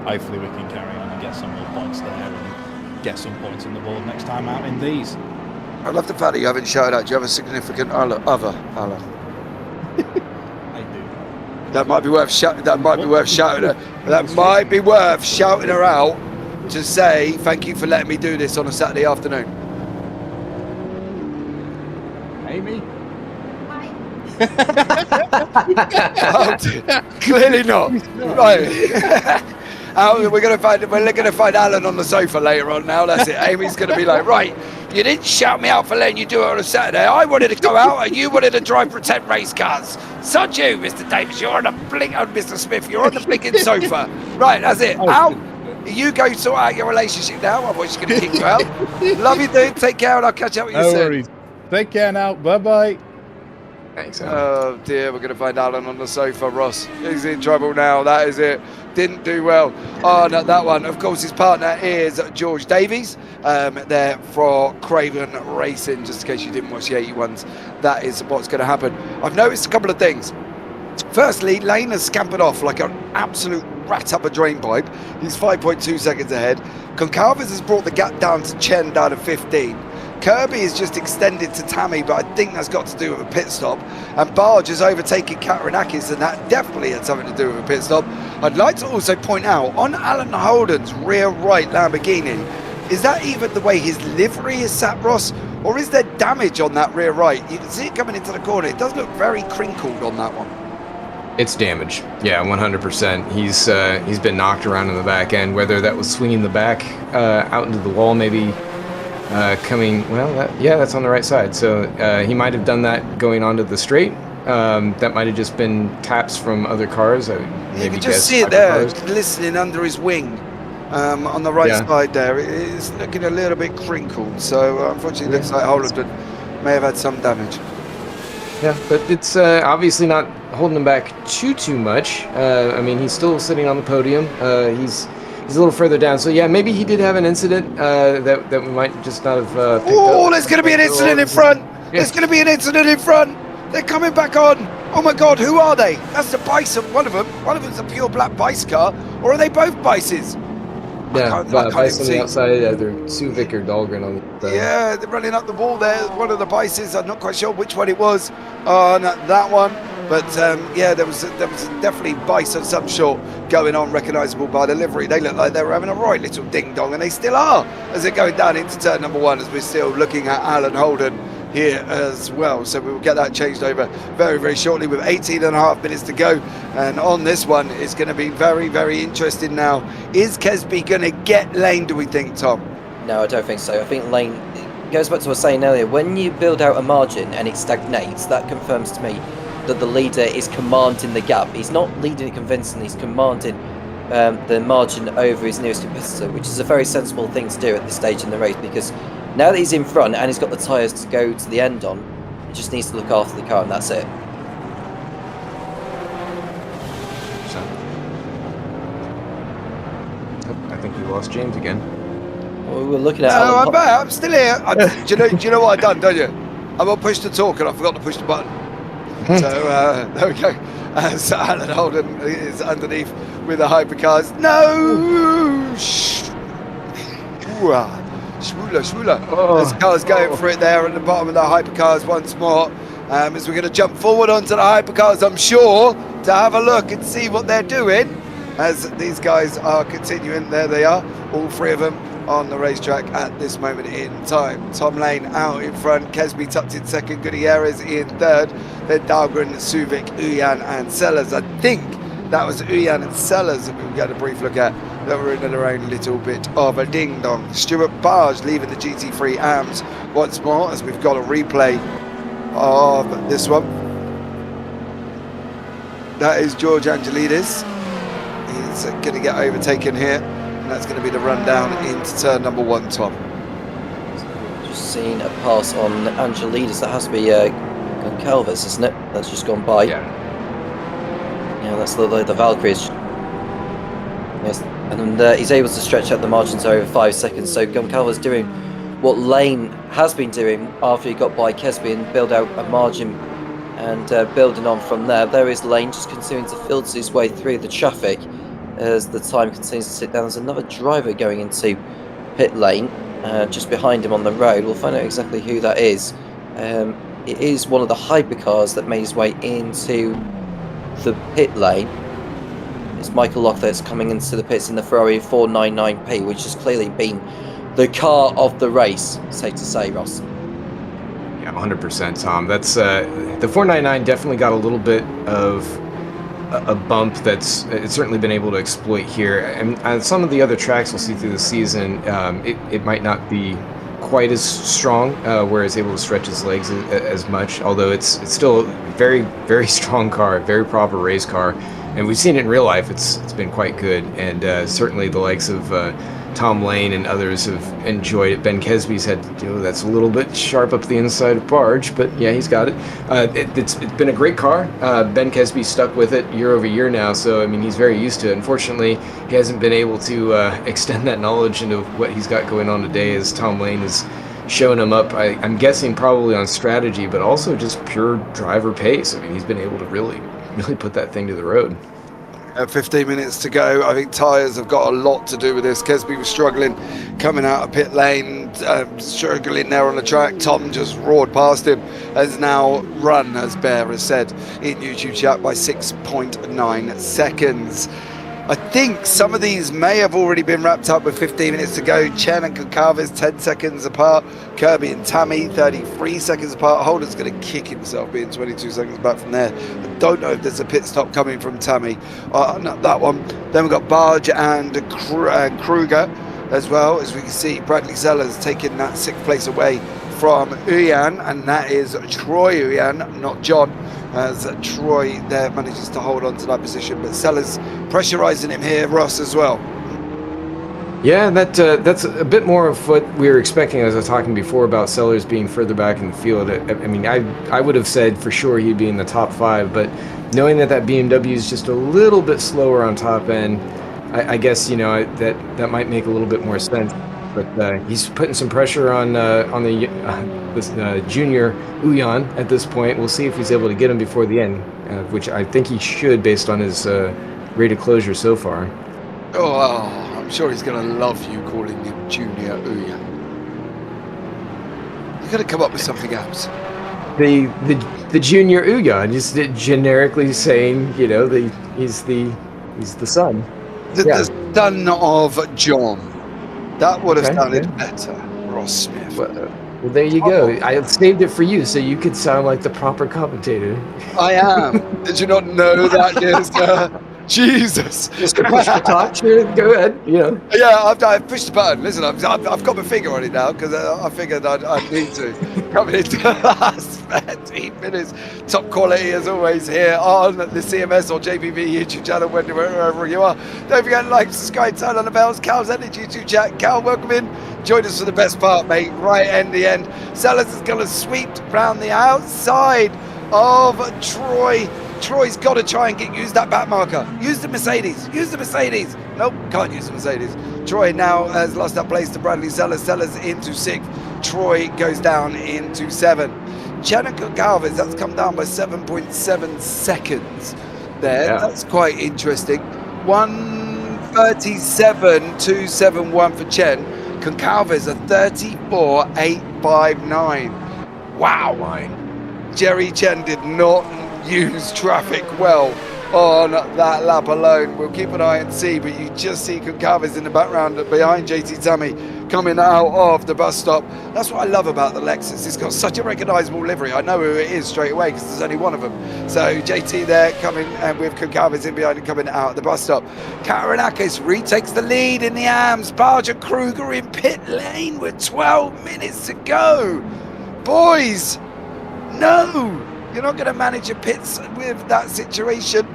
[SPEAKER 7] hopefully we can carry on and get some more points there and get some points on the board next time out in these.
[SPEAKER 1] I love the fact that you haven't shouted out. Do you have a significant other, Alan?
[SPEAKER 7] I do.
[SPEAKER 1] That might be worth shouting. That might be worth shouting her. That might be worth shouting her out to say thank you for letting me do this on a Saturday afternoon.
[SPEAKER 7] Amy?
[SPEAKER 1] Clearly not. Right. We're gonna find Alan on the sofa later on. Now that's it. Amy's gonna be like, right, you didn't shout me out for letting you do it on a Saturday. I wanted to go out and you wanted to drive pretend race cars. Such you, Mr. Davis. You're on the Mr. Smith. You're on the blinking sofa. Right, that's it. Out. You go sort out your relationship now. Otherwise, she's gonna kick you out. Love you, dude. Take care, and I'll catch up with you soon.
[SPEAKER 7] Worries. Take care now. Bye bye.
[SPEAKER 5] Thanks, Alan.
[SPEAKER 1] Oh dear, we're going to find Alan on the sofa. Ross, he's in trouble now. That is it. Didn't do well on that one. Of course, his partner is George Davies. There for Craven Racing. Just in case you didn't watch the 81s, that is what's going to happen. I've noticed a couple of things. Firstly, Lane has scampered off like an absolute rat up a drain pipe. He's 5.2 seconds ahead. Goncalves has brought the gap down to Chen, down to 15. Kirby is just extended to Tammy, but I think that's got to do with a pit stop. And Barge has overtaken Katarinakis, and that definitely had something to do with a pit stop. I'd like to also point out, on Alan Holden's rear right Lamborghini, is that even the way his livery is sat, Ross? Or is there damage on that rear right? You can see it coming into the corner. It does look very crinkled on that one.
[SPEAKER 5] It's damage. Yeah, 100%. He's been knocked around in the back end, whether that was swinging the back out into the wall, maybe coming, well, that's on the right side. So he might have done that going onto the straight. That might have just been taps from other cars.
[SPEAKER 1] You can just see it there, glistening under his wing on the right side there. It's looking a little bit crinkled. So unfortunately, it looks like Holland may have had some damage.
[SPEAKER 5] Yeah, but it's obviously not holding him back too much. I mean, he's still sitting on the podium. He's a little further down. So yeah, maybe he did have an incident that we might just not have picked up.
[SPEAKER 1] Oh, there's going to be an incident in front. There's going to be an incident in front. They're coming back on. Oh my God, who are they? That's the Bison, one of them. One of them's a pure black Bice car. Or are they both Bices?
[SPEAKER 5] Yeah, Bice on the outside, either Suvic or Dahlgren on the outside.
[SPEAKER 1] Yeah, they're running up the wall there. One of the Bices, I'm not quite sure which one it was on that one. But yeah, there was definitely Bice of some sort going on, recognisable by the livery. They look like they were having a right little ding-dong, and they still are, as they're going down into turn number one, as we're still looking at Alan Holden here as well. So we will get that changed over very, very shortly with 18.5 minutes to go. And on this one, it's going to be very, very interesting now. Is Kesby going to get Lane, do we think, Tom?
[SPEAKER 4] No, I don't think so. I think Lane, it goes back to what I was saying earlier, when you build out a margin and it stagnates, that confirms to me that the leader is commanding the gap. He's not leading it convincingly, he's commanding the margin over his nearest competitor, which is a very sensible thing to do at this stage in the race, because now that he's in front and he's got the tyres to go to the end on, he just needs to look after the car, and that's it.
[SPEAKER 5] I think we lost James again.
[SPEAKER 4] Well, we were looking at...
[SPEAKER 1] No, I'm back. I'm still here. Do you know what I've done, don't you? I'm on push to talk and I forgot to push the button. So there we go. So Alan Holden is underneath with the hypercars. No! Shwoola. This car's going for it there at the bottom of the hypercars once more. As we're going to jump forward onto the hypercars, I'm sure, to have a look and see what they're doing. As these guys are continuing, there they are, all three of them on the racetrack at this moment in time. Tom Lane out in front, Kesby tucked in second, Gutierrez in third, then Dahlgren, Suvic, Uyan and Sellers. I think that was Uyan and Sellers that we will get a brief look at, that were in their own little bit of a ding-dong. Stuart Barge leaving the GT3 AMS once more, as we've got a replay of this one. That is George Angelidis. He's going to get overtaken here. And that's going to be the rundown into turn number one, Tom.
[SPEAKER 4] Just seen a pass on Angelidis. That has to be Goncalves, isn't it? That's just gone by. Yeah, that's the Valkyries. Yes, and he's able to stretch out the margins over 5 seconds. So Goncalves doing what Lane has been doing after he got by Kesby and build out a margin and building on from there. There is Lane just continuing to filter his way through the traffic as the time continues to sit down. There's another driver going into pit lane just behind him on the road. We'll find out exactly who that is. It is one of the hypercars that made his way into the pit lane. It's Michael Lock that's coming into the pits in the Ferrari 499P, which has clearly been the car of the race, safe to say, Ross.
[SPEAKER 5] Yeah, 100%, Tom. That's the 499 definitely got a little bit of a bump that's it's certainly been able to exploit here. And on some of the other tracks we'll see through the season, it might not be quite as strong, where it's able to stretch its legs as much. Although it's still a very, very strong car, very proper race car, and we've seen it in real life. It's been quite good, and certainly the likes of Tom Lane and others have enjoyed it. Ben Kesby's had, that's a little bit sharp up the inside of barge, but yeah, he's got it. It's been a great car. Ben Kesby stuck with it year over year now, so I mean he's very used to it. Unfortunately, he hasn't been able to extend that knowledge into what he's got going on today, as Tom Lane is showing him up. I'm guessing probably on strategy, but also just pure driver pace. I mean, he's been able to really put that thing to the road.
[SPEAKER 1] 15 minutes to go. I think tyres have got a lot to do with this. Kesby was struggling coming out of pit lane, struggling there on the track. Tom just roared past him. Has now run, as Bear has said in YouTube chat, by 6.9 seconds. I think some of these may have already been wrapped up with 15 minutes to go. Chen and Concalves 10 seconds apart. Kirby and Tammy 33 seconds apart. Holden's going to kick himself being 22 seconds back from there. I don't know if there's a pit stop coming from Tammy. Not that one. Then we've got Barge and Kruger as well. As we can see, Bradley Sellers taking that 6th place away from Uyan, and that is Troy Uyan, not John, as Troy there manages to hold on to that position, but Sellers pressurising him here, Ross, as well.
[SPEAKER 5] Yeah, that's a bit more of what we were expecting, as I was talking before about Sellers being further back in the field. I mean, I would have said for sure he'd be in the top 5, but knowing that BMW is just a little bit slower on top end, I guess, that might make a little bit more sense. But he's putting some pressure on this junior Uyan at this point. We'll see if he's able to get him before the end, which I think he should based on his rate of closure so far.
[SPEAKER 1] Oh, I'm sure he's going to love you calling him Junior Uyan. You've got to come up with something else.
[SPEAKER 5] The junior Uyan, just generically saying, he's the son.
[SPEAKER 1] The son of John. That would have sounded better, Ross Smith.
[SPEAKER 5] Well, there you go. I saved it for you so you could sound like the proper commentator.
[SPEAKER 1] I am. Did you not know that, dear sir? Jesus.
[SPEAKER 5] Just push the top. Sure, go ahead.
[SPEAKER 1] Yeah, I've pushed the button. Listen, I've got my finger on it now because I figured I'd need to. Coming into the last 13 minutes. Top quality as always here on the CMS or JPV YouTube channel, wherever you are. Don't forget to like, subscribe, turn on the bells. Cal's Energy YouTube chat. Cal, welcome in. Join us for the best part, mate. Right end the end. Sellers is going to sweep round the outside of Troy. Troy's got to try and use that back marker. Use the Mercedes. Nope, can't use the Mercedes. Troy now has lost that place to Bradley Sellers. Sellers into 6th. Troy goes down into 7th. Janica Galvez, that's come down by 7.7 seconds there. Yeah. That's quite interesting. 1:37.271 for Chen. Concalves a 34.859. Wow. Jerry Chen did not use traffic well on that lap alone. We'll keep an eye and see, but you just see Concalves in the background behind JT Tammy coming out of the bus stop. That's what I love about the Lexus. It's got such a recognisable livery. I know who it is straight away because there's only one of them. So JT there coming and with Concalves in behind and coming out of the bus stop. Karanakis retakes the lead in the AMS. Barger Kruger in pit lane with 12 minutes to go. Boys, no! You're not going to manage your pits with that situation.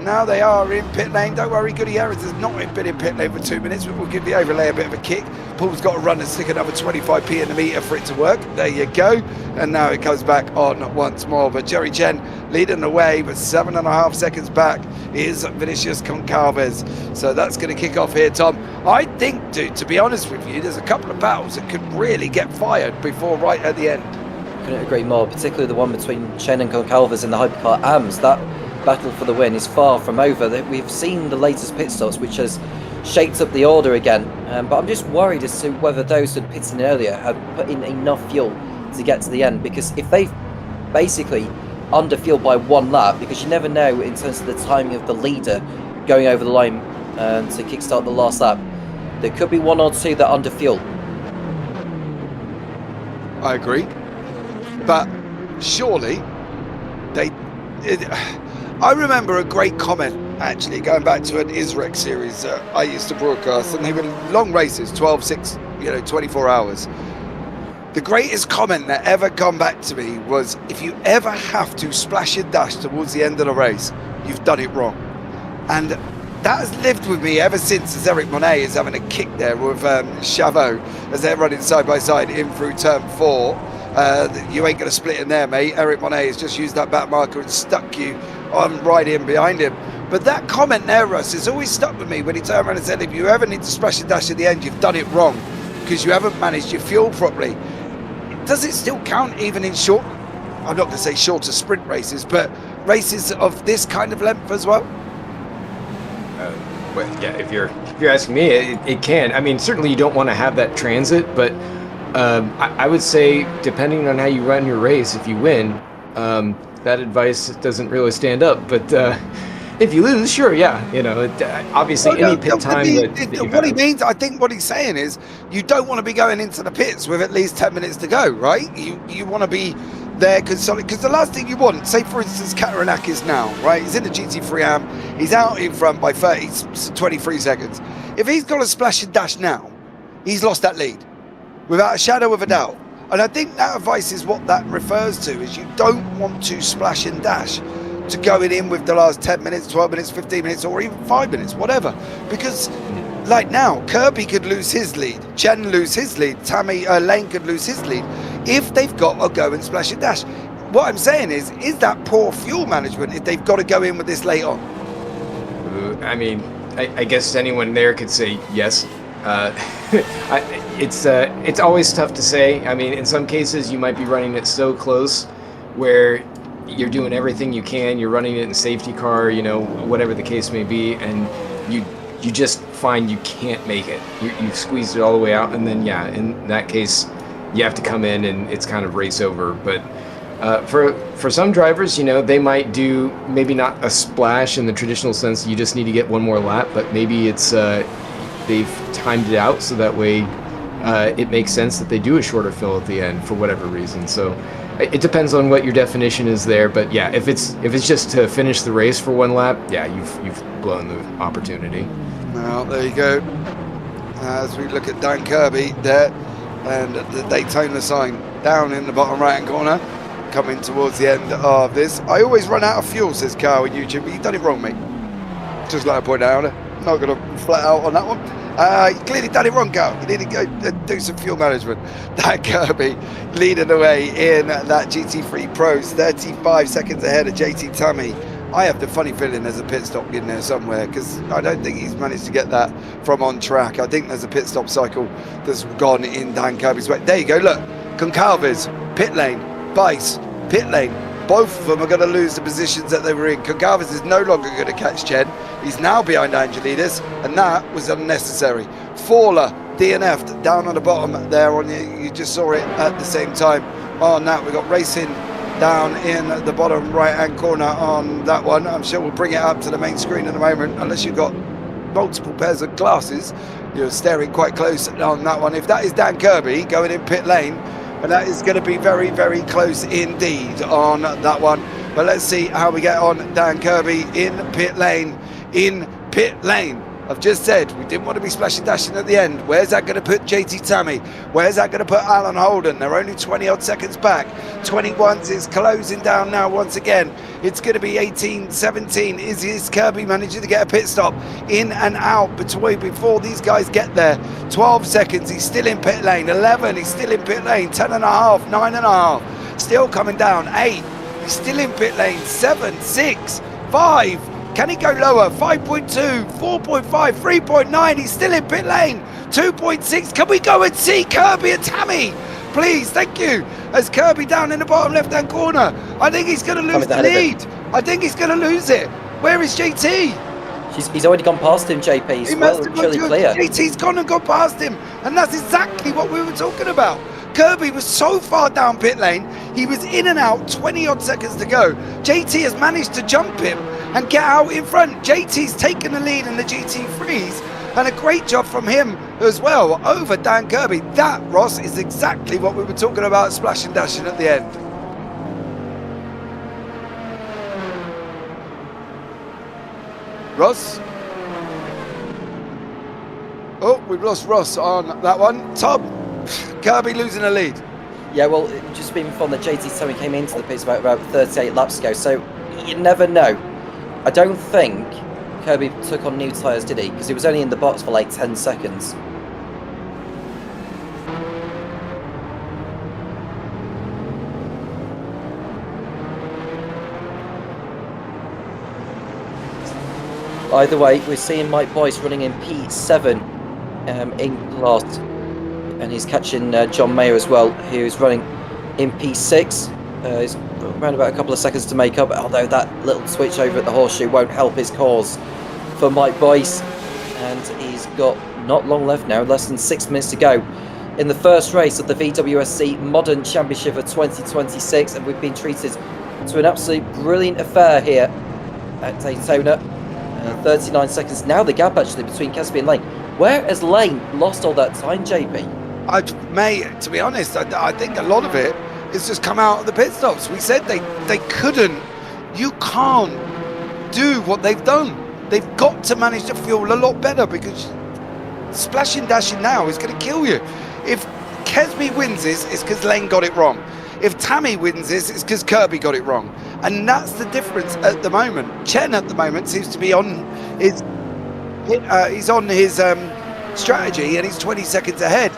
[SPEAKER 1] Now they are in pit lane. Don't worry, Goody Harris has not been in pit lane for 2 minutes, but we'll give the overlay a bit of a kick. Paul's got to run and stick another 25p in the meter for it to work. There you go. And now it comes back on once more. But Jerry Chen leading the way, but 7.5 seconds back is Vinicius Goncalves. So that's going to kick off here, Tom. I think, dude, to be honest with you, there's a couple of battles that could really get fired before right at the end.
[SPEAKER 4] Couldn't agree more, particularly the one between Chen and Goncalves in the Hypercar AMS. That battle for the win is far from over. We've seen the latest pit stops, which has shaped up the order again, but I'm just worried as to whether those who had pitted in earlier had put in enough fuel to get to the end, because if they've basically underfueled by 1 lap, because you never know in terms of the timing of the leader going over the line to kickstart the last lap, there could be 1 or 2 that underfuel.
[SPEAKER 1] I agree, but surely I remember a great comment, actually, going back to an ISREC series I used to broadcast, and they were long races, 12, 6, 24 hours. The greatest comment that ever come back to me was, if you ever have to splash and dash towards the end of the race, you've done it wrong. And that has lived with me ever since, as Eric Monet is having a kick there with Chavot as they're running side by side in through turn 4. You ain't going to split in there, mate. Eric Monet has just used that back marker and stuck you on right in behind him. But that comment there, Russ, has always stuck with me when he turned around and said, if you ever need to splash and dash at the end, you've done it wrong because you haven't managed your fuel properly. Does it still count even in short, I'm not going to say shorter sprint races, but races of this kind of length as well?
[SPEAKER 5] Well, yeah, if you're asking me, it can. I mean, certainly you don't want to have that transit, but I would say, depending on how you run your race, if you win, that advice doesn't really stand up. But if you lose, sure, yeah, obviously any pit time.
[SPEAKER 1] What he means, I think what he's saying is, you don't want to be going into the pits with at least 10 minutes to go, right? You want to be there because the last thing you want, say for instance, Kataranakis now, right? He's in the GT3 AM, he's out in front by 23 seconds. If he's got a splash and dash now, he's lost that lead without a shadow of a doubt. And I think that advice is what that refers to, is you don't want to splash and dash to going in with the last 10 minutes, 12 minutes, 15 minutes, or even 5 minutes, whatever. Because like now, Kirby could lose his lead, Chen lose his lead, Lane could lose his lead if they've got to go and splash and dash. What I'm saying is that poor fuel management if they've got to go in with this late on?
[SPEAKER 5] I mean, I guess anyone there could say yes. It's always tough to say. I mean, in some cases you might be running it so close where you're doing everything you can, you're running it in safety car, whatever the case may be, and you just find you can't make it. You've squeezed it all the way out, and then yeah, in that case you have to come in and it's kind of race over. But for some drivers, they might do maybe not a splash in the traditional sense, you just need to get one more lap, but maybe it's they've timed it out so that way it makes sense that they do a shorter fill at the end for whatever reason. So it depends on what your definition is there, but yeah, if it's just to finish the race for 1 lap, yeah, you've blown the opportunity.
[SPEAKER 1] Well, there you go. As we look at Dan Kirby there, and the Daytona sign down in the bottom right hand corner, coming towards the end of this. I always run out of fuel, says Carl on YouTube, but you've done it wrong, mate. Just like I point out, I'm not going to flat out on that one. You clearly done it wrong, Carl. You need to go do some fuel management. Dan Kirby leading the way in that GT3 Pros, 35 seconds ahead of JT Tummy. I have the funny feeling there's a pit stop in there somewhere, because I don't think he's managed to get that from on track. I think there's a pit stop cycle that's gone in Dan Kirby's way. There you go, look. Goncalves, pit lane. Bice, pit lane. Both of them are going to lose the positions that they were in. Goncalves is no longer going to catch Chen. He's now behind Angelidis, and that was unnecessary. Fawler, DNF'd down on the bottom there. You just saw it at the same time. On that, we've got racing down in the bottom right-hand corner on that one. I'm sure we'll bring it up to the main screen in a moment, unless you've got multiple pairs of glasses. You're staring quite close on that one. If that is Dan Kirby going in pit lane, and that is going to be very, very close indeed on that one. But let's see how we get on. Dan Kirby in pit lane. In pit lane. I've just said we didn't want to be splashing dashing at the end. Where's that going to put JT Tammy? Where's that going to put Alan Holden? They're only 20 odd seconds back. 21s is closing down now once again. It's going to be 18, 17. Is Kirby managing to get a pit stop in and out before these guys get there? 12 seconds, he's still in pit lane. 11, he's still in pit lane. 10 and a half, 9 and a half, still coming down. 8, he's still in pit lane. 7, 6, 5. Can he go lower? 5.2, 4.5, 3.9. He's still in pit lane. 2.6. Can we go and see Kirby and Tammy? Please, thank you. As Kirby down in the bottom left-hand corner. I think he's going to lose the lead. I think he's going to lose it. Where is JT?
[SPEAKER 4] He's already gone past him, JP. He's well and truly clear.
[SPEAKER 1] JT's gone and gone past him. And that's exactly what we were talking about. Kirby was so far down pit lane, he was in and out, 20 odd seconds to go. JT has managed to jump him and get out in front. JT's taken the lead in the GT3s, and a great job from him as well over Dan Kirby. That, Ross, is exactly what we were talking about, splash and dashing at the end. Ross? Oh, we've lost Ross on that one. Tom? Kirby losing a lead.
[SPEAKER 4] Yeah, well, it just been fun that JT Tammy came into the pits about 38 laps ago, so you never know. I don't think Kirby took on new tyres, did he? Because he was only in the box for like 10 seconds. Either way, we're seeing Mike Boyce running in P7 in last. And he's catching John Mayer as well, who's running in P6. He's around about a couple of seconds to make up, although that little switch over at the horseshoe won't help his cause for Mike Boyce. And he's got not long left now, less than 6 minutes to go in the first race of the VWSC Modern Championship of 2026. And we've been treated to an absolute brilliant affair here at Daytona. 39 seconds now, the gap actually between Kesby and Lane. Where has Lane lost all that time, JP?
[SPEAKER 1] Mate, to be honest, I think a lot of it is just come out of the pit stops. We said they couldn't. You can't do what they've done. They've got to manage to fuel a lot better, because splashing dashing now is going to kill you. If Kesby wins this, it's because Lane got it wrong. If Tammy wins this, it's because Kirby got it wrong. And that's the difference at the moment. Chen at the moment seems to be on his he's on his strategy, and he's 20 seconds ahead.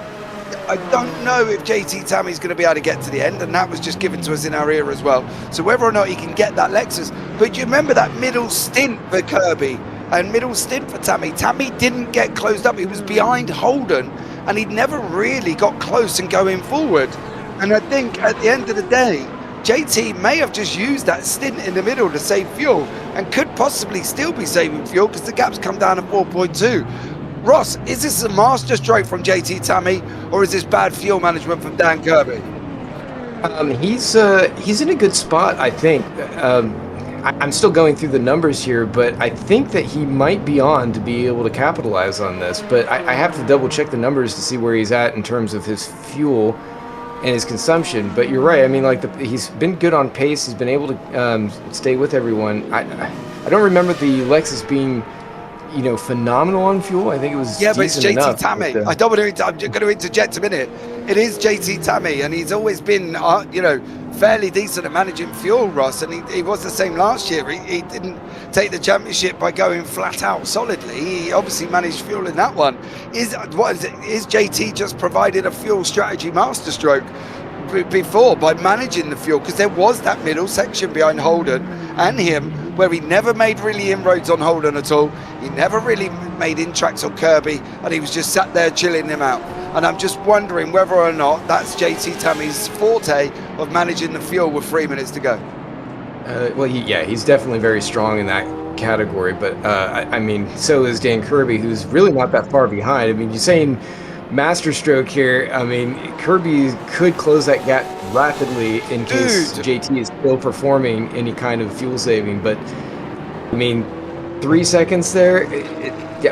[SPEAKER 1] I don't know if JT Tammy's going to be able to get to the end, and that was just given to us in our ear as well. So whether or not he can get that Lexus. But you remember that middle stint for Kirby and middle stint for Tammy. Tammy didn't get closed up. He was behind Holden, and he never really got close and going forward. And I think at the end of the day, JT may have just used that stint in the middle to save fuel, and could possibly still be saving fuel because the gap's come down to 4.2. Ross, is this a master stroke from JT Tammy, or is this bad fuel management from Dan Kirby?
[SPEAKER 5] He's in a good spot, I think. I'm still going through the numbers here, but I think that he might be on to be able to capitalize on this. But I have to double check the numbers to see where he's at in terms of his fuel and his consumption. But you're right. I mean, like he's been good on pace. He's been able to stay with everyone. I don't remember the Lexus being, you know, phenomenal on fuel. I think it was
[SPEAKER 1] but it's JT
[SPEAKER 5] enough,
[SPEAKER 1] Tammy.
[SPEAKER 5] but,
[SPEAKER 1] I'm going to interject a minute. It is JT Tammy, and he's always been, you know, fairly decent at managing fuel, Ross. And he was the same last year. He didn't take the championship by going flat out solidly. He obviously managed fuel in that one. Is JT just provided a fuel strategy masterstroke before by managing the fuel? Because there was that middle section behind Holden and him where he never made really inroads on Holden at all. He never really made in-tracks on Kirby, and he was just sat there chilling him out. And I'm just wondering whether or not that's JT Tammy's forte of managing the fuel with 3 minutes to go.
[SPEAKER 5] Well, he's definitely very strong in that category. But I mean, so is Dan Kirby, who's really not that far behind. I mean, you're saying masterstroke here. I mean, Kirby could close that gap rapidly in case JT is still performing any kind of fuel saving. But I mean, 3 seconds there.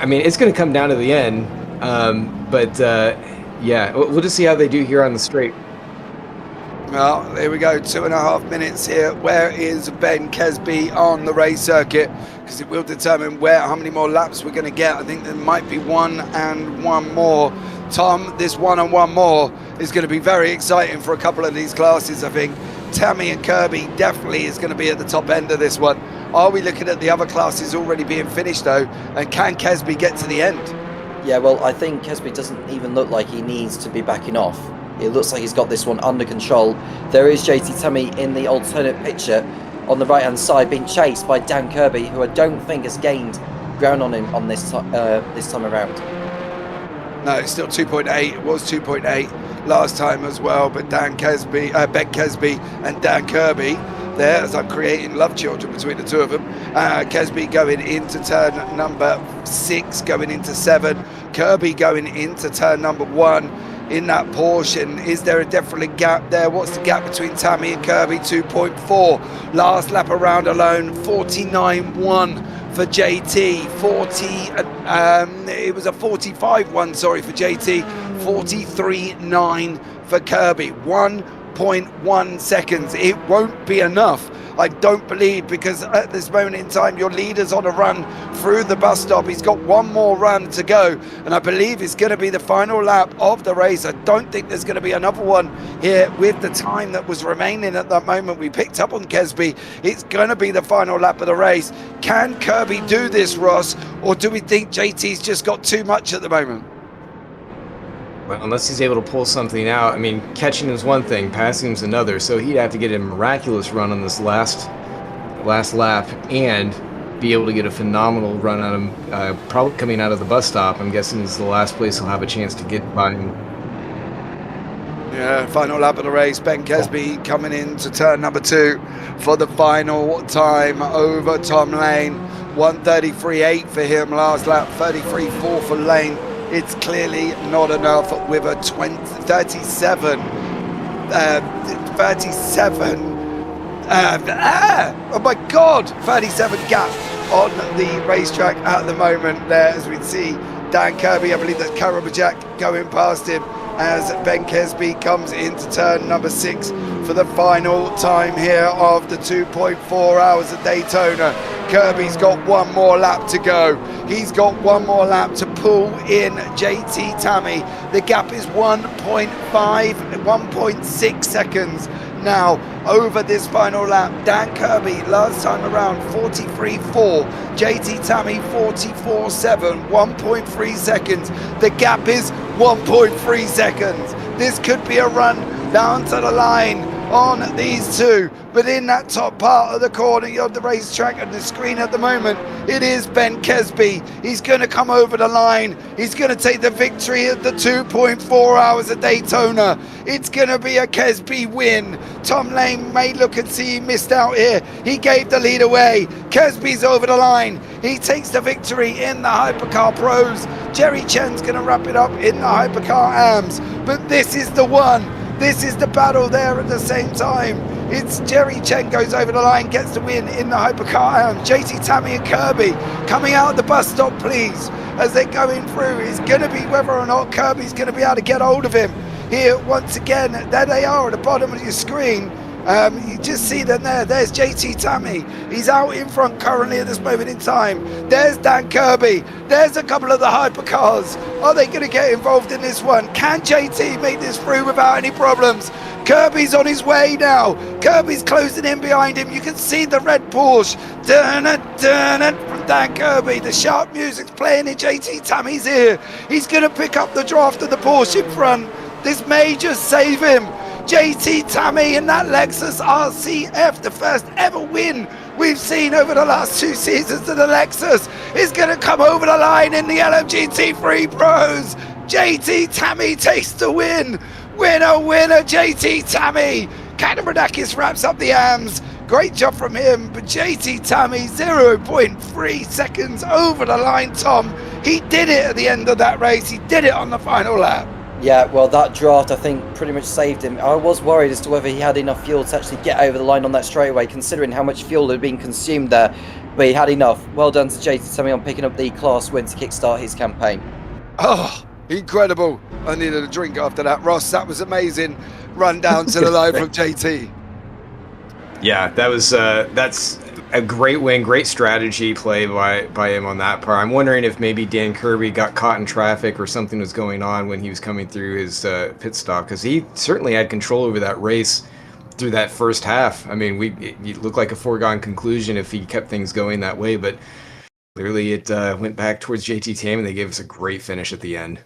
[SPEAKER 5] I mean, it's going to come down to the end. But yeah, we'll just see how they do here on the straight.
[SPEAKER 1] Well, here we go, 2.5 minutes here. Where is Ben Kesby on the race circuit? Because it will determine how many more laps we're going to get. I think there might be one and one more. Tom, this one and one more is going to be very exciting for a couple of these classes, I think. Tammy and Kirby definitely is going to be at the top end of this one. Are we looking at the other classes already being finished, though? And can Kesby get to the end?
[SPEAKER 4] Yeah, well, I think Kesby doesn't even look like he needs to be backing off. It looks like he's got this one under control. There is JT Tammy in the alternate picture on the right-hand side being chased by Dan Kirby, who I don't think has gained ground on him on this time around.
[SPEAKER 1] No, it's still 2.8. It was 2.8 last time as well, but Ben Kesby and Dan Kirby there, as I'm creating love children between the two of them. Kesby going into turn number 6, going into 7. Kirby going into turn number 1. In that portion, is there a definite gap there? What's the gap between Tammy and Kirby? 2.4. Last lap around alone, 49.1 for JT. It was a 45.1, sorry, for JT. 43.9 for Kirby. 1.1 seconds. It won't be enough, I don't believe, because at this moment in time, your leader's on a run through the bus stop. He's got one more run to go, and I believe it's going to be the final lap of the race. I don't think there's going to be another one here with the time that was remaining at that moment we picked up on Kesby. It's going to be the final lap of the race. Can Kirby do this, Ross, or do we think JT's just got too much at the moment?
[SPEAKER 5] Well, unless he's able to pull something out. I mean, catching is one thing, passing is another. So he'd have to get a miraculous run on this last lap and be able to get a phenomenal run on him, probably coming out of the bus stop. I'm guessing is the last place he'll have a chance to get by him.
[SPEAKER 1] Yeah, final lap of the race. Ben Kesby coming into turn number 2 for the final time over Tom Lane. 1:33.8 for him last lap, 33.4 for Lane. It's clearly not enough with a 37. Oh my God, 37 gap on the racetrack at the moment there, as we see Dan Kirby, I believe that's Karabajak going past him as Ben Kesby comes into turn number 6 for the final time here of the 2.4 hours of Daytona. Kirby's got one more lap to go. He's got one more lap to pull in JT Tammy. The gap is 1.6 seconds now over this final lap. Dan Kirby last time around 43.4, JT Tammy 44.7, 1.3 seconds. The gap is 1.3 seconds. This could be a run down to the line on these two, but in that top part of the corner of the racetrack and the screen at the moment, it is Ben Kesby. He's going to come over the line. He's going to take the victory at the 2.4 hours of Daytona. It's going to be a Kesby win. Tom Lane may look and see he missed out here. He gave the lead away. Kesby's over the line. He takes the victory in the Hypercar Pros. Jerry Chen's going to wrap it up in the Hypercar AMS, but this is the one. This is the battle there at the same time. It's Jerry Chen goes over the line, gets the win in the Hypercar AMS. JT Tammy and Kirby coming out of the bus stop, please, as they're going through. It's going to be whether or not Kirby's going to be able to get hold of him. Here, once again, there they are at the bottom of your screen. You just see them there. There's JT Tammy. He's out in front currently at this moment in time. There's Dan Kirby. There's a couple of the hypercars. Are they going to get involved in this one? Can JT make this through without any problems? Kirby's on his way now. Kirby's closing in behind him. You can see the red Porsche. From Dan Kirby. The sharp music's playing in JT Tammy's ear. He's going to pick up the draft of the Porsche in front. This may just save him. JT Tammy in that Lexus RCF, the first ever win we've seen over the last 2 seasons of the Lexus, is going to come over the line in the LMGT3 Pros. JT Tammy takes the win. Winner, winner, JT Tammy. Kadabradakis wraps up the AMS. Great job from him, but JT Tammy 0.3 seconds over the line, Tom. He did it at the end of that race. He did it on the final lap.
[SPEAKER 4] Yeah, well, that draft, I think, pretty much saved him. I was worried as to whether he had enough fuel to actually get over the line on that straightaway, considering how much fuel had been consumed there. But he had enough. Well done to JT Tammy on picking up the class win to kickstart his campaign.
[SPEAKER 1] Oh, Incredible. I needed a drink after that. Ross, that was amazing. Run down to the line from JT.
[SPEAKER 5] Yeah, that was that's a great win, great strategy play by him on that part. I'm wondering if maybe Dan Kirby got caught in traffic or something was going on when he was coming through his pit stop, because he certainly had control over that race through that first half. I mean, it looked like a foregone conclusion if he kept things going that way, but clearly it went back towards JT Tam, and they gave us a great finish at the end.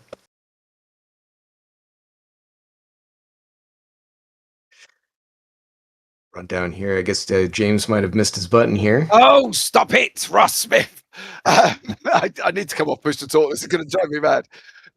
[SPEAKER 5] Run down here. I guess James might have missed his button here.
[SPEAKER 1] Oh, stop it, Ross Smith. I need to come off push to talk. This is going to drive me mad.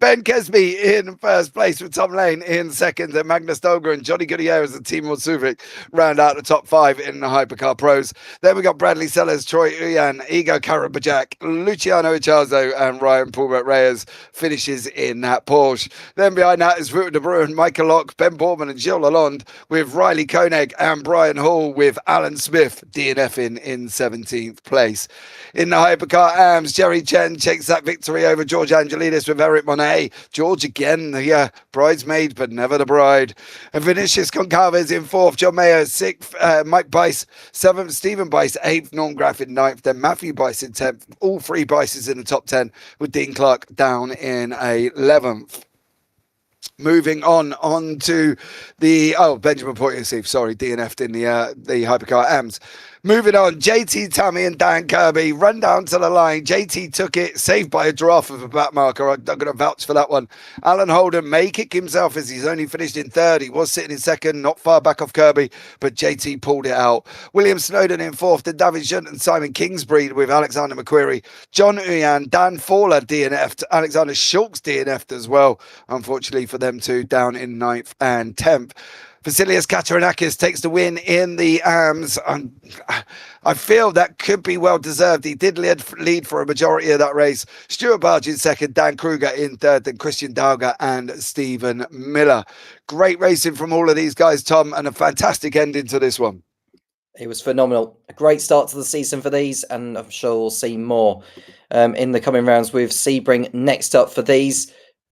[SPEAKER 1] Ben Kesby in first place with Tom Lane in second, and Magnus Dolger and Johnny Gutierrez and Timo Suvic round out the top 5 in the Hypercar Pros. Then we got Bradley Sellers, Troy Uyan, Igor Karabajak, Luciano Ichazo, and Ryan Paulbert Reyes finishes in that Porsche. Then behind that is Wouter de Bruin, Michael Locke, Ben Borman and Gilles Lalonde, with Riley Koenig and Brian Hall, with Alan Smith DNFing in 17th place. In the Hypercar AMS, Jerry Chen takes that victory over George Angelidis with Eric Monet. George again, the bridesmaid, but never the bride. And Vinicius Goncalves in 4th, John Mayer 6th, Mike Bice 7th, Stephen Bice 8th, Norm Graff in 9th, then Matthew Bice in 10th. All 3 Bices in the top 10, with Dean Clark down in 11th. Moving on to the Benjamin Poitier, sorry, DNF'd in the Hypercar AMS. Moving on, JT Tammy and Dan Kirby run down to the line. JT took it, saved by a giraffe of a back marker. I'm going to vouch for that one. Alan Holden may kick himself as he's only finished in 3rd. He was sitting in 2nd, not far back off Kirby, but JT pulled it out. William Snowden in 4th, then David Shunt and Simon Kingsbury with Alexander McQuarrie. John Uyan, Dan Fowler DNF'd, Alexander Schultz DNF'd as well, unfortunately for them two, down in 9th and 10th. Vasilias Katarinakis takes the win in the AMS. I feel that could be well deserved. He did lead for a majority of that race. Stuart Barge in 2nd, Dan Kruger in 3rd, then Christian Dauger and Stephen Miller. Great racing from all of these guys, Tom, and a fantastic ending to this one.
[SPEAKER 4] It was phenomenal. A great start to the season for these, and I'm sure we'll see more in the coming rounds with Sebring next up for these.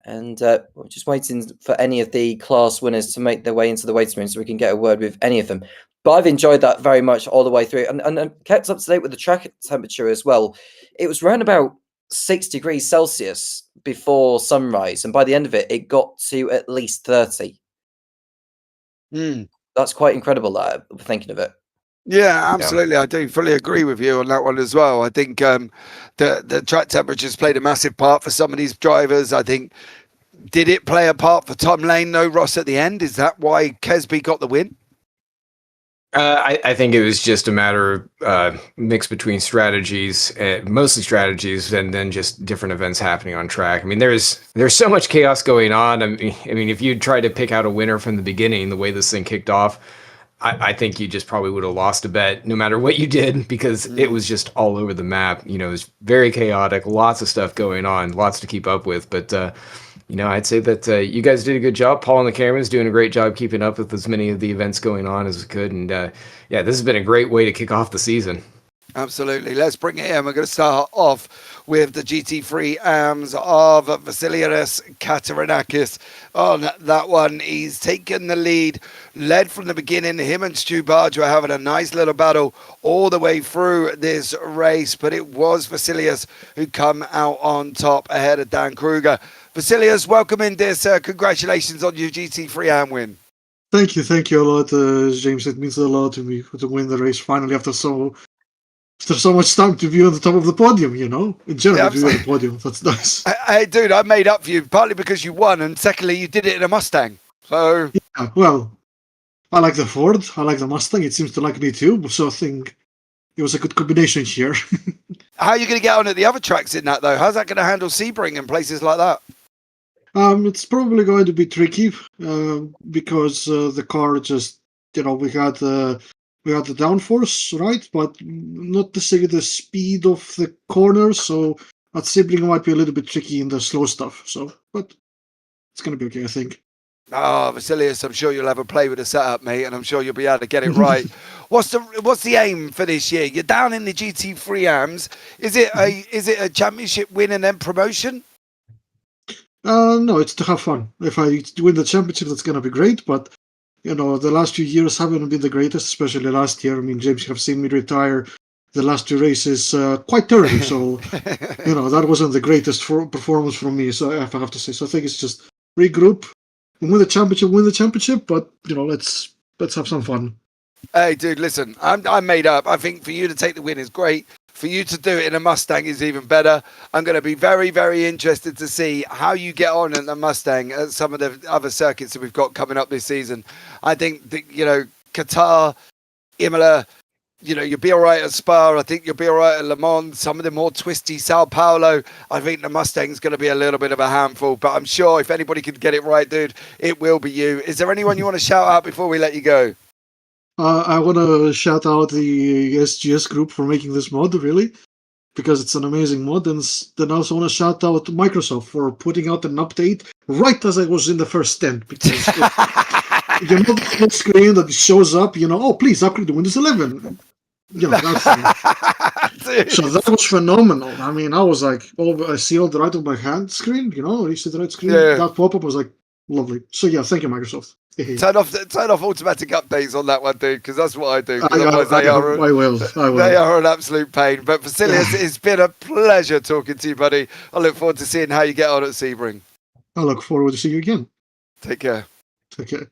[SPEAKER 4] And we're just waiting for any of the class winners to make their way into the waiting room so we can get a word with any of them. But I've enjoyed that very much all the way through, and kept up to date with the track temperature as well. It was around about 6 degrees Celsius before sunrise, and by the end of it, it got to at least 30. That's quite incredible, thinking of it.
[SPEAKER 1] Yeah, absolutely. I do fully agree with you on that one as well. I think the track temperatures played a massive part for some of these drivers. I think, did it play a part for Tom Lane, though, Ross, at the end? Is that why Kesby got the win?
[SPEAKER 5] I think it was just a matter of mix between strategies, mostly strategies, and then just different events happening on track. I mean, there's so much chaos going on. I mean, if you tried to pick out a winner from the beginning, the way this thing kicked off, I think you just probably would have lost a bet no matter what you did, because it was just all over the map. You know, it was very chaotic, lots of stuff going on, lots to keep up with. But, I'd say that you guys did a good job. Paul and the camera's doing a great job keeping up with as many of the events going on as we could. And, this has been a great way to kick off the season.
[SPEAKER 1] Absolutely. Let's bring it in. We're going to start off with the GT3 AMS of Vasilias Katarinakis. On that one, he's taken the lead, led from the beginning. Him and Stu Barge were having a nice little battle all the way through this race, but it was Vasilias who come out on top ahead of Dan Kruger. Vasilias, welcome in, dear sir. Congratulations on your GT3 AM win.
[SPEAKER 8] Thank you a lot, James. It means a lot to me to win the race finally after so much time to be on the top of the podium, in general, to be on the podium. That's nice.
[SPEAKER 1] Hey, dude, I made up for you, partly because you won, and secondly, you did it in a Mustang. So
[SPEAKER 8] yeah, well, I like the Ford, I like the Mustang. It seems to like me too, so I think it was a good combination here.
[SPEAKER 1] How are you going to get on at the other tracks in that, though? How's that going to handle Sebring and places like that?
[SPEAKER 8] It's probably going to be tricky because the car just, we had the downforce, right? But not necessarily the speed of the corners. So at Sebring might be a little bit tricky in the slow stuff. So, but it's going to be okay, I think.
[SPEAKER 1] Vasilias, I'm sure you'll have a play with the setup, mate, and I'm sure you'll be able to get it right. What's the aim for this year? You're down in the GT3 AMS. Is it a championship win and then promotion?
[SPEAKER 8] No, it's to have fun. If I win the championship, that's gonna be great. But the last few years haven't been the greatest, especially last year. I mean, James, you have seen me retire the last two races quite early, so that wasn't the greatest performance from me. So if I have to say, so I think it's just regroup, win the championship. But let's have some fun.
[SPEAKER 1] Hey, dude, listen, I'm made up. I think for you to take the win is great. For you to do it in a Mustang is even better. I'm going to be very, very interested to see how you get on in the Mustang at some of the other circuits that we've got coming up this season. I think that, Qatar, Imola, you'll be all right at Spa. I think you'll be all right at Le Mans. Some of the more twisty Sao Paulo. I think the Mustang's going to be a little bit of a handful. But I'm sure if anybody could get it right, dude, it will be you. Is there anyone you want to shout out before we let you go?
[SPEAKER 8] I want to shout out the SGS group for making this mod, really, because it's an amazing mod. And then I also want to shout out Microsoft for putting out an update right as I was in the first tent. Because the full screen that shows up, oh, please upgrade to Windows 11. That's so that was phenomenal. I mean, I was like, I sealed right on my hand screen, you see the right screen?
[SPEAKER 1] Yeah.
[SPEAKER 8] That pop-up was like, lovely. So yeah, thank you, Microsoft.
[SPEAKER 1] Turn off automatic updates on that one, dude, because that's what I do.
[SPEAKER 8] I will.
[SPEAKER 1] They are an absolute pain. But Vasilius, it's been a pleasure talking to you, buddy. I look forward to seeing how you get on at Sebring.
[SPEAKER 8] I look forward to seeing you again.
[SPEAKER 1] Take care.
[SPEAKER 8] Take care.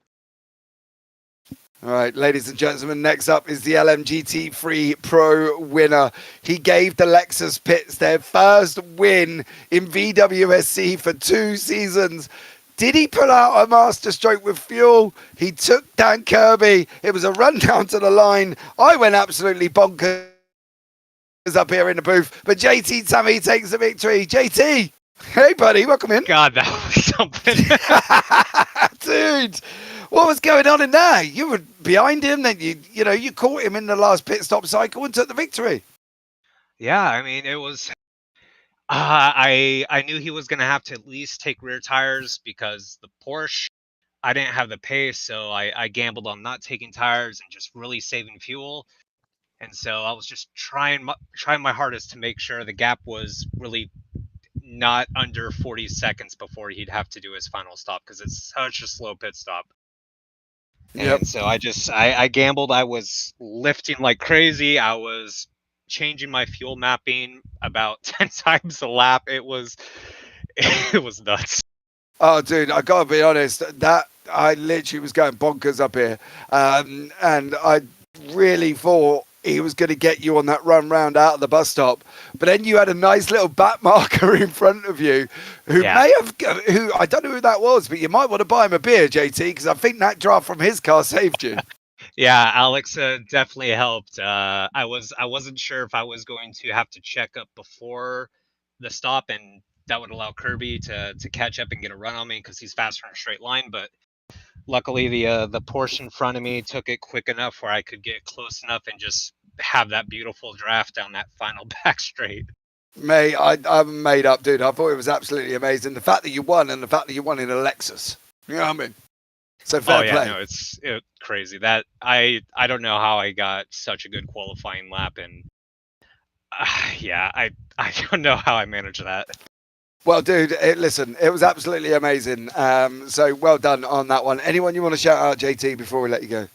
[SPEAKER 1] All right, ladies and gentlemen, next up is the LMGT3 Pro winner. He gave the Lexus Pits their first win in VWSC for 2 seasons. Did he pull out a master stroke with fuel? He took Dan Kirby. It was a run down to the line. I went absolutely bonkers up here in the booth. But JT Tammy takes the victory. JT, hey, buddy, welcome in.
[SPEAKER 9] God, that was something.
[SPEAKER 1] Dude, what was going on in there? You were behind him, then you caught him in the last pit stop cycle and took the victory.
[SPEAKER 9] Yeah, I mean, it was... I knew he was going to have to at least take rear tires because the Porsche, I didn't have the pace, so I gambled on not taking tires and just really saving fuel. And so I was just trying my hardest to make sure the gap was really not under 40 seconds before he'd have to do his final stop because it's such a slow pit stop.
[SPEAKER 1] Yep.
[SPEAKER 9] And so I gambled. I was lifting like crazy. I was changing my fuel mapping about 10 times a lap. It was nuts.
[SPEAKER 1] Oh, dude, I gotta be honest. That I literally was going bonkers up here, and I really thought he was going to get you on that run round out of the bus stop. But then you had a nice little back marker in front of you, who who I don't know who that was, but you might want to buy him a beer, JT, because I think that draft from his car saved you.
[SPEAKER 9] Yeah, Alex definitely helped. I wasn't sure if I was going to have to check up before the stop, and that would allow Kirby to catch up and get a run on me because he's faster in a straight line. But luckily, the Porsche in front of me took it quick enough where I could get close enough and just have that beautiful draft down that final back straight.
[SPEAKER 1] Mate, I'm made up, dude. I thought it was absolutely amazing. The fact that you won, and the fact that you won in a Lexus. You know what I mean? So fair play.
[SPEAKER 9] No, it's crazy. That I don't know how I got such a good qualifying lap, and I don't know how I managed that.
[SPEAKER 1] Well, dude, listen, it was absolutely amazing. So well done on that one. Anyone you want to shout out, JT, before we let you go?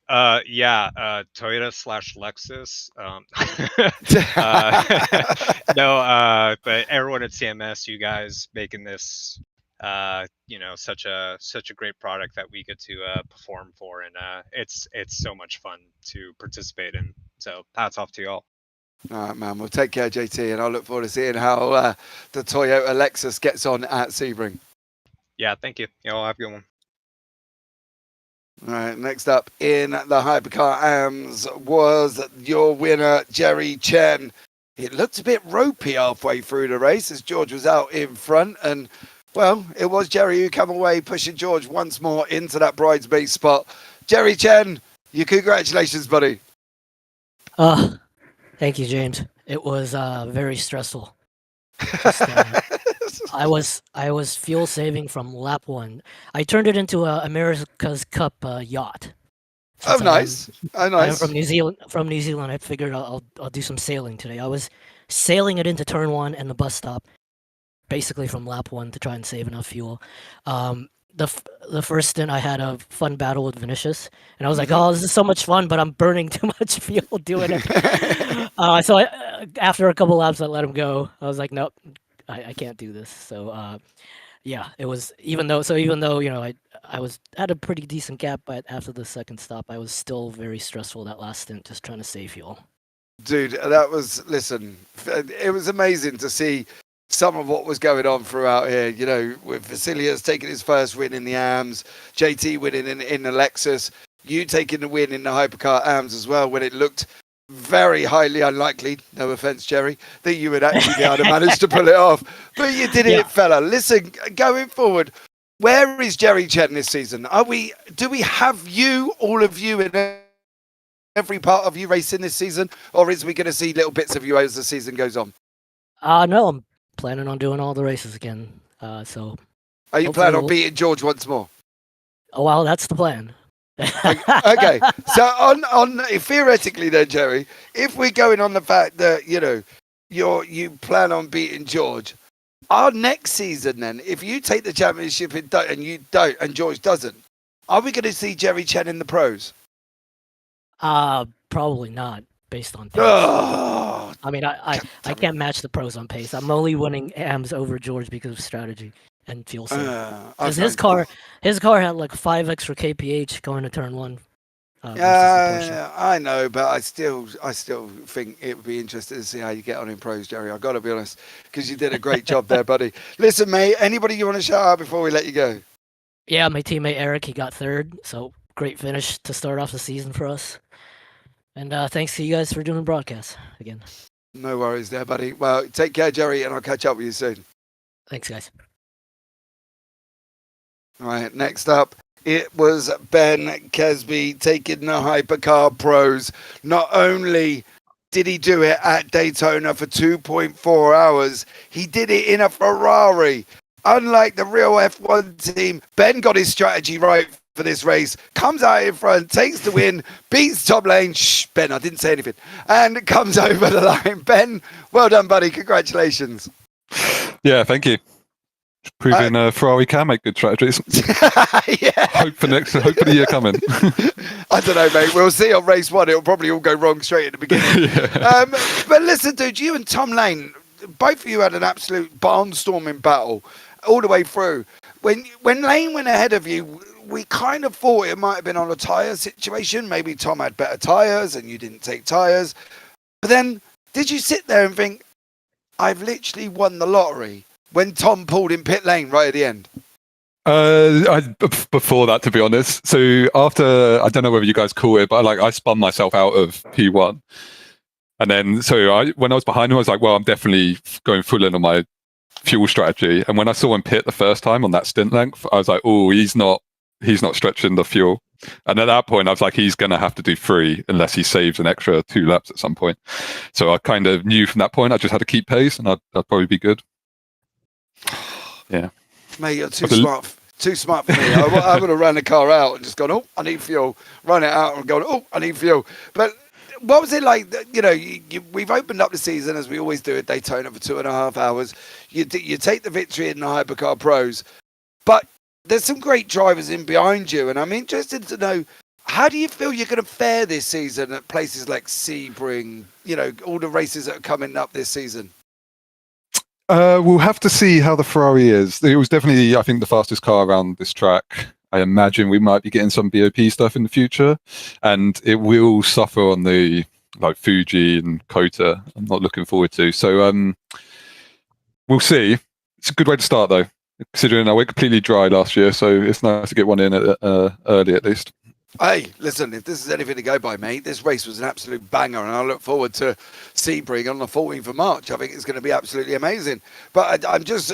[SPEAKER 9] Toyota/Lexus. No, but everyone at CMS, you guys making this such a great product that we get to perform for, and it's so much fun to participate in. So hats off to y'all.
[SPEAKER 1] All right, man. Well, take care, JT, and I look forward to seeing how the Toyota Lexus gets on at Sebring.
[SPEAKER 9] Yeah, thank you. Y'all have a good one.
[SPEAKER 1] All right, next up in the Hypercar AMS was your winner, Jerry Chen. It looked a bit ropey halfway through the race as George was out in front, and well, it was Jerry who came away pushing George once more into that bridesmaid spot. Jerry Chen, congratulations, buddy.
[SPEAKER 10] Thank you, James. It was very stressful. Just, I was fuel saving from lap 1. I turned it into a America's Cup yacht.
[SPEAKER 1] Oh, nice.
[SPEAKER 10] I'm from New Zealand. I figured I'll do some sailing today. I was sailing it into turn 1 and the bus stop. basically from lap 1 to try and save enough fuel. The first stint, I had a fun battle with Vinicius, and I was like, "Oh, this is so much fun," but I'm burning too much fuel doing it. So after a couple laps, I let him go. I was like, "Nope, I can't do this." So yeah, it was even though I was at a pretty decent gap, but after the second stop, I was still very stressful that last stint, just trying to save fuel.
[SPEAKER 1] Dude, that was, listen, it was amazing to see some of what was going on throughout here, with Vasilius taking his first win in the AMS, JT winning in the Lexus, you taking the win in the Hypercar AMS as well, when it looked very highly unlikely, no offense, Jerry, that you would actually be able to manage to pull it off. But you did it, fella. Listen, going forward, where is Jerry Chen this season? Do we have you, all of you, in every part of you racing this season, or is we going to see little bits of you as the season goes on?
[SPEAKER 10] No, I'm planning on doing all the races again. So
[SPEAKER 1] are you planning on beating George once more?
[SPEAKER 10] Oh, well, that's the plan.
[SPEAKER 1] Okay, so on theoretically then, Jerry, if we're going on the fact that you plan on beating George, our next season then, if you take the championship and you don't, and George doesn't, are we going to see Jerry Chen in the pros?
[SPEAKER 10] Probably not, based on pace.
[SPEAKER 1] Oh,
[SPEAKER 10] I mean, I can't match the pros on pace. I'm only winning AMs over George because of strategy and fuel saving. Because his car had like 5 extra kph going to turn 1.
[SPEAKER 1] I know, but I still think it would be interesting to see how you get on in pros, Jerry. I've got to be honest, because you did a great job there, buddy. Listen, mate, anybody you want to shout out before we let you go?
[SPEAKER 10] Yeah, my teammate Eric, he got 3rd, so great finish to start off the season for us. And thanks to you guys for doing the broadcast again.
[SPEAKER 1] No worries there, buddy. Well, take care, Jerry, and I'll catch up with you soon.
[SPEAKER 10] Thanks, guys.
[SPEAKER 1] All right, next up, it was Ben Kesby taking the Hypercar Pros. Not only did he do it at Daytona for 2.4 hours, he did it in a Ferrari. Unlike the real F1 team, Ben got his strategy right for this race, comes out in front, takes the win, beats top lane. Shh, Ben, I didn't say anything. And comes over the line. Ben, well done, buddy. Congratulations.
[SPEAKER 11] Yeah, thank you. Proving Ferrari can make good strategies.
[SPEAKER 1] Yeah.
[SPEAKER 11] Hope for the year coming.
[SPEAKER 1] I don't know, mate. We'll see on race 1. It'll probably all go wrong straight at the beginning.
[SPEAKER 11] Yeah.
[SPEAKER 1] But listen, dude, you and Tom Lane, both of you had an absolute barnstorming battle all the way through. When Lane went ahead of you, we kind of thought it might have been on a tyre situation. Maybe Tom had better tyres and you didn't take tyres. But then, did you sit there and think, I've literally won the lottery, when Tom pulled in pit lane right at the end?
[SPEAKER 11] Before that, to be honest. So after, I don't know whether you guys call it, but I spun myself out of P1. And then, when I was behind him, I was like, well, I'm definitely going full in on my fuel strategy. And when I saw him pit the first time on that stint length, I was like, oh, he's not stretching the fuel. And at that point, I was like, he's going to have to do 3 unless he saves an extra 2 laps at some point. So I kind of knew from that point, I just had to keep pace and I'd probably be good. Yeah.
[SPEAKER 1] Mate, you're too smart. Too smart for me. I would have ran the car out and just gone, oh, I need fuel. Run it out and gone, oh, I need fuel. But what was it like? We've opened up the season, as we always do at Daytona, for 2.5 hours. You take the victory in the Hypercar Pros, but there's some great drivers in behind you, and I'm interested to know, how do you feel you're going to fare this season at places like Sebring, all the races that are coming up this season?
[SPEAKER 11] We'll have to see how the Ferrari is. It was definitely, I think, the fastest car around this track. I imagine we might be getting some BOP stuff in the future, and it will suffer on the Fuji and Kota. I'm not looking forward to. So we'll see. It's a good way to start, though, considering I went completely dry last year, so it's nice to get one in early at least.
[SPEAKER 1] Hey, listen, if this is anything to go by, mate, this race was an absolute banger, and I look forward to Sebring on the 14th of March. I think it's going to be absolutely amazing. But I'm just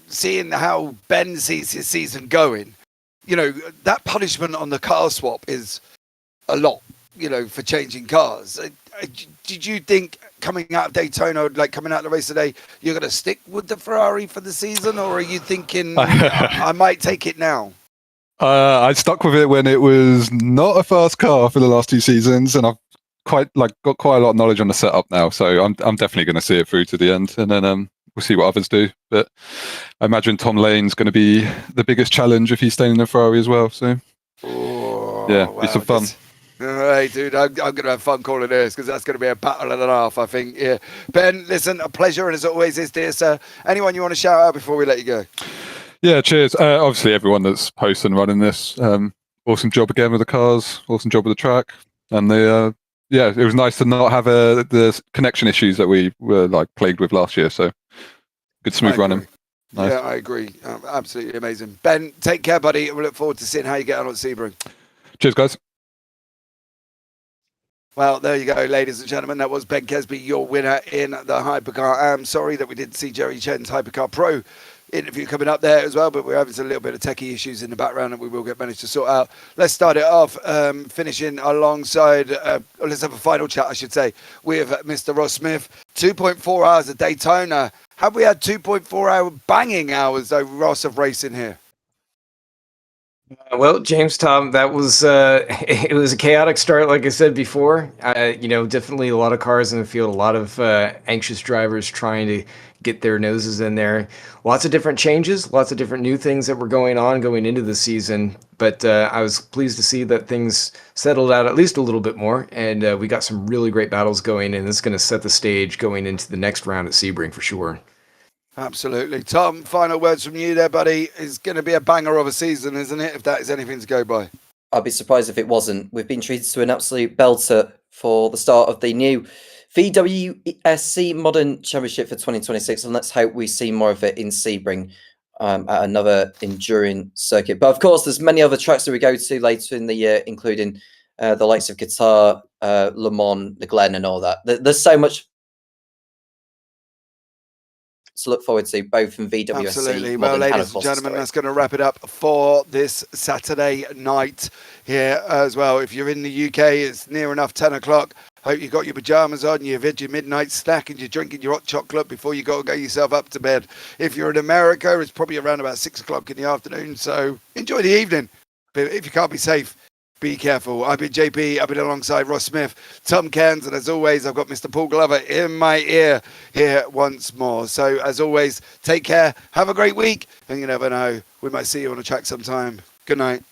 [SPEAKER 1] seeing how Ben sees his season going. That punishment on the car swap is a lot, for changing cars. Did you think coming out of Daytona, coming out of the race today, you're going to stick with the Ferrari for the season, or are you thinking, I might take it now?
[SPEAKER 11] I stuck with it when it was not a fast car for the last 2 seasons, and I've got quite a lot of knowledge on the setup now, so I'm definitely going to see it through to the end, and then we'll see what others do. But I imagine Tom Lane's going to be the biggest challenge if he's staying in the Ferrari as well. So yeah,
[SPEAKER 1] wow,
[SPEAKER 11] be some fun.
[SPEAKER 1] All right, dude, I'm going to have fun calling this because that's going to be a battle and a half, I think. Yeah, Ben, listen, a pleasure, and as always is, dear sir. Anyone you want to shout out before we let you go?
[SPEAKER 11] Yeah, cheers. Obviously, everyone that's posting and running this, awesome job again with the cars, awesome job with the track, and it was nice to not have the connection issues that we were like plagued with last year. So good smooth running. Nice.
[SPEAKER 1] Yeah, I agree. Absolutely amazing. Ben, take care, buddy. We look forward to seeing how you get on at Sebring.
[SPEAKER 11] Cheers, guys.
[SPEAKER 1] Well, there you go, ladies and gentlemen. That was Ben Kesby, your winner in the Hypercar. I'm sorry that we didn't see Jerry Chen's Hypercar Pro interview coming up there as well, but we're having a little bit of techie issues in the background that we will manage to sort out. Let's start it off, finishing alongside, let's have a final chat, I should say, with Mr. Ross Smith. 2.4 hours at Daytona. Have we had 2.4 hour banging hours, though, Ross, of racing here?
[SPEAKER 5] Well, James, Tom, that was it was a chaotic start, like I said before. Definitely a lot of cars in the field, a lot of anxious drivers trying to get their noses in there. Lots of different changes, lots of different new things that were going into the season. But I was pleased to see that things settled out at least a little bit more, and we got some really great battles going, and it's going to set the stage going into the next round at Sebring for sure.
[SPEAKER 1] Absolutely. Tom, final words from you there, buddy. It's going to be a banger of a season, isn't it, if that is anything to go by?
[SPEAKER 4] I'd be surprised if it wasn't. We've been treated to an absolute belter for the start of the new VWSC Modern Championship for 2026, and let's hope we see more of it in Sebring at another enduring circuit. But of course, there's many other tracks that we go to later in the year, including the likes of Qatar, Le Mans, the Glen, and all that. There's so much to look forward to, both from VWSC.
[SPEAKER 1] Absolutely. Well, ladies and gentlemen, that's going to wrap it up for this Saturday night here as well. If you're in the UK, it's near enough 10 o'clock. Hope you got your pajamas on, you've had your midnight snack, and you're drinking your hot chocolate before you go yourself up to bed. If you're in America, it's probably around about 6 o'clock in the afternoon, so enjoy the evening. But if you can't be safe, be careful. I've been JP, I've been alongside Ross Smith, Tom Cairns, and as always, I've got Mr. Paul Glover in my ear here once more. So as always, take care, have a great week, and you never know, we might see you on the track sometime. Good night.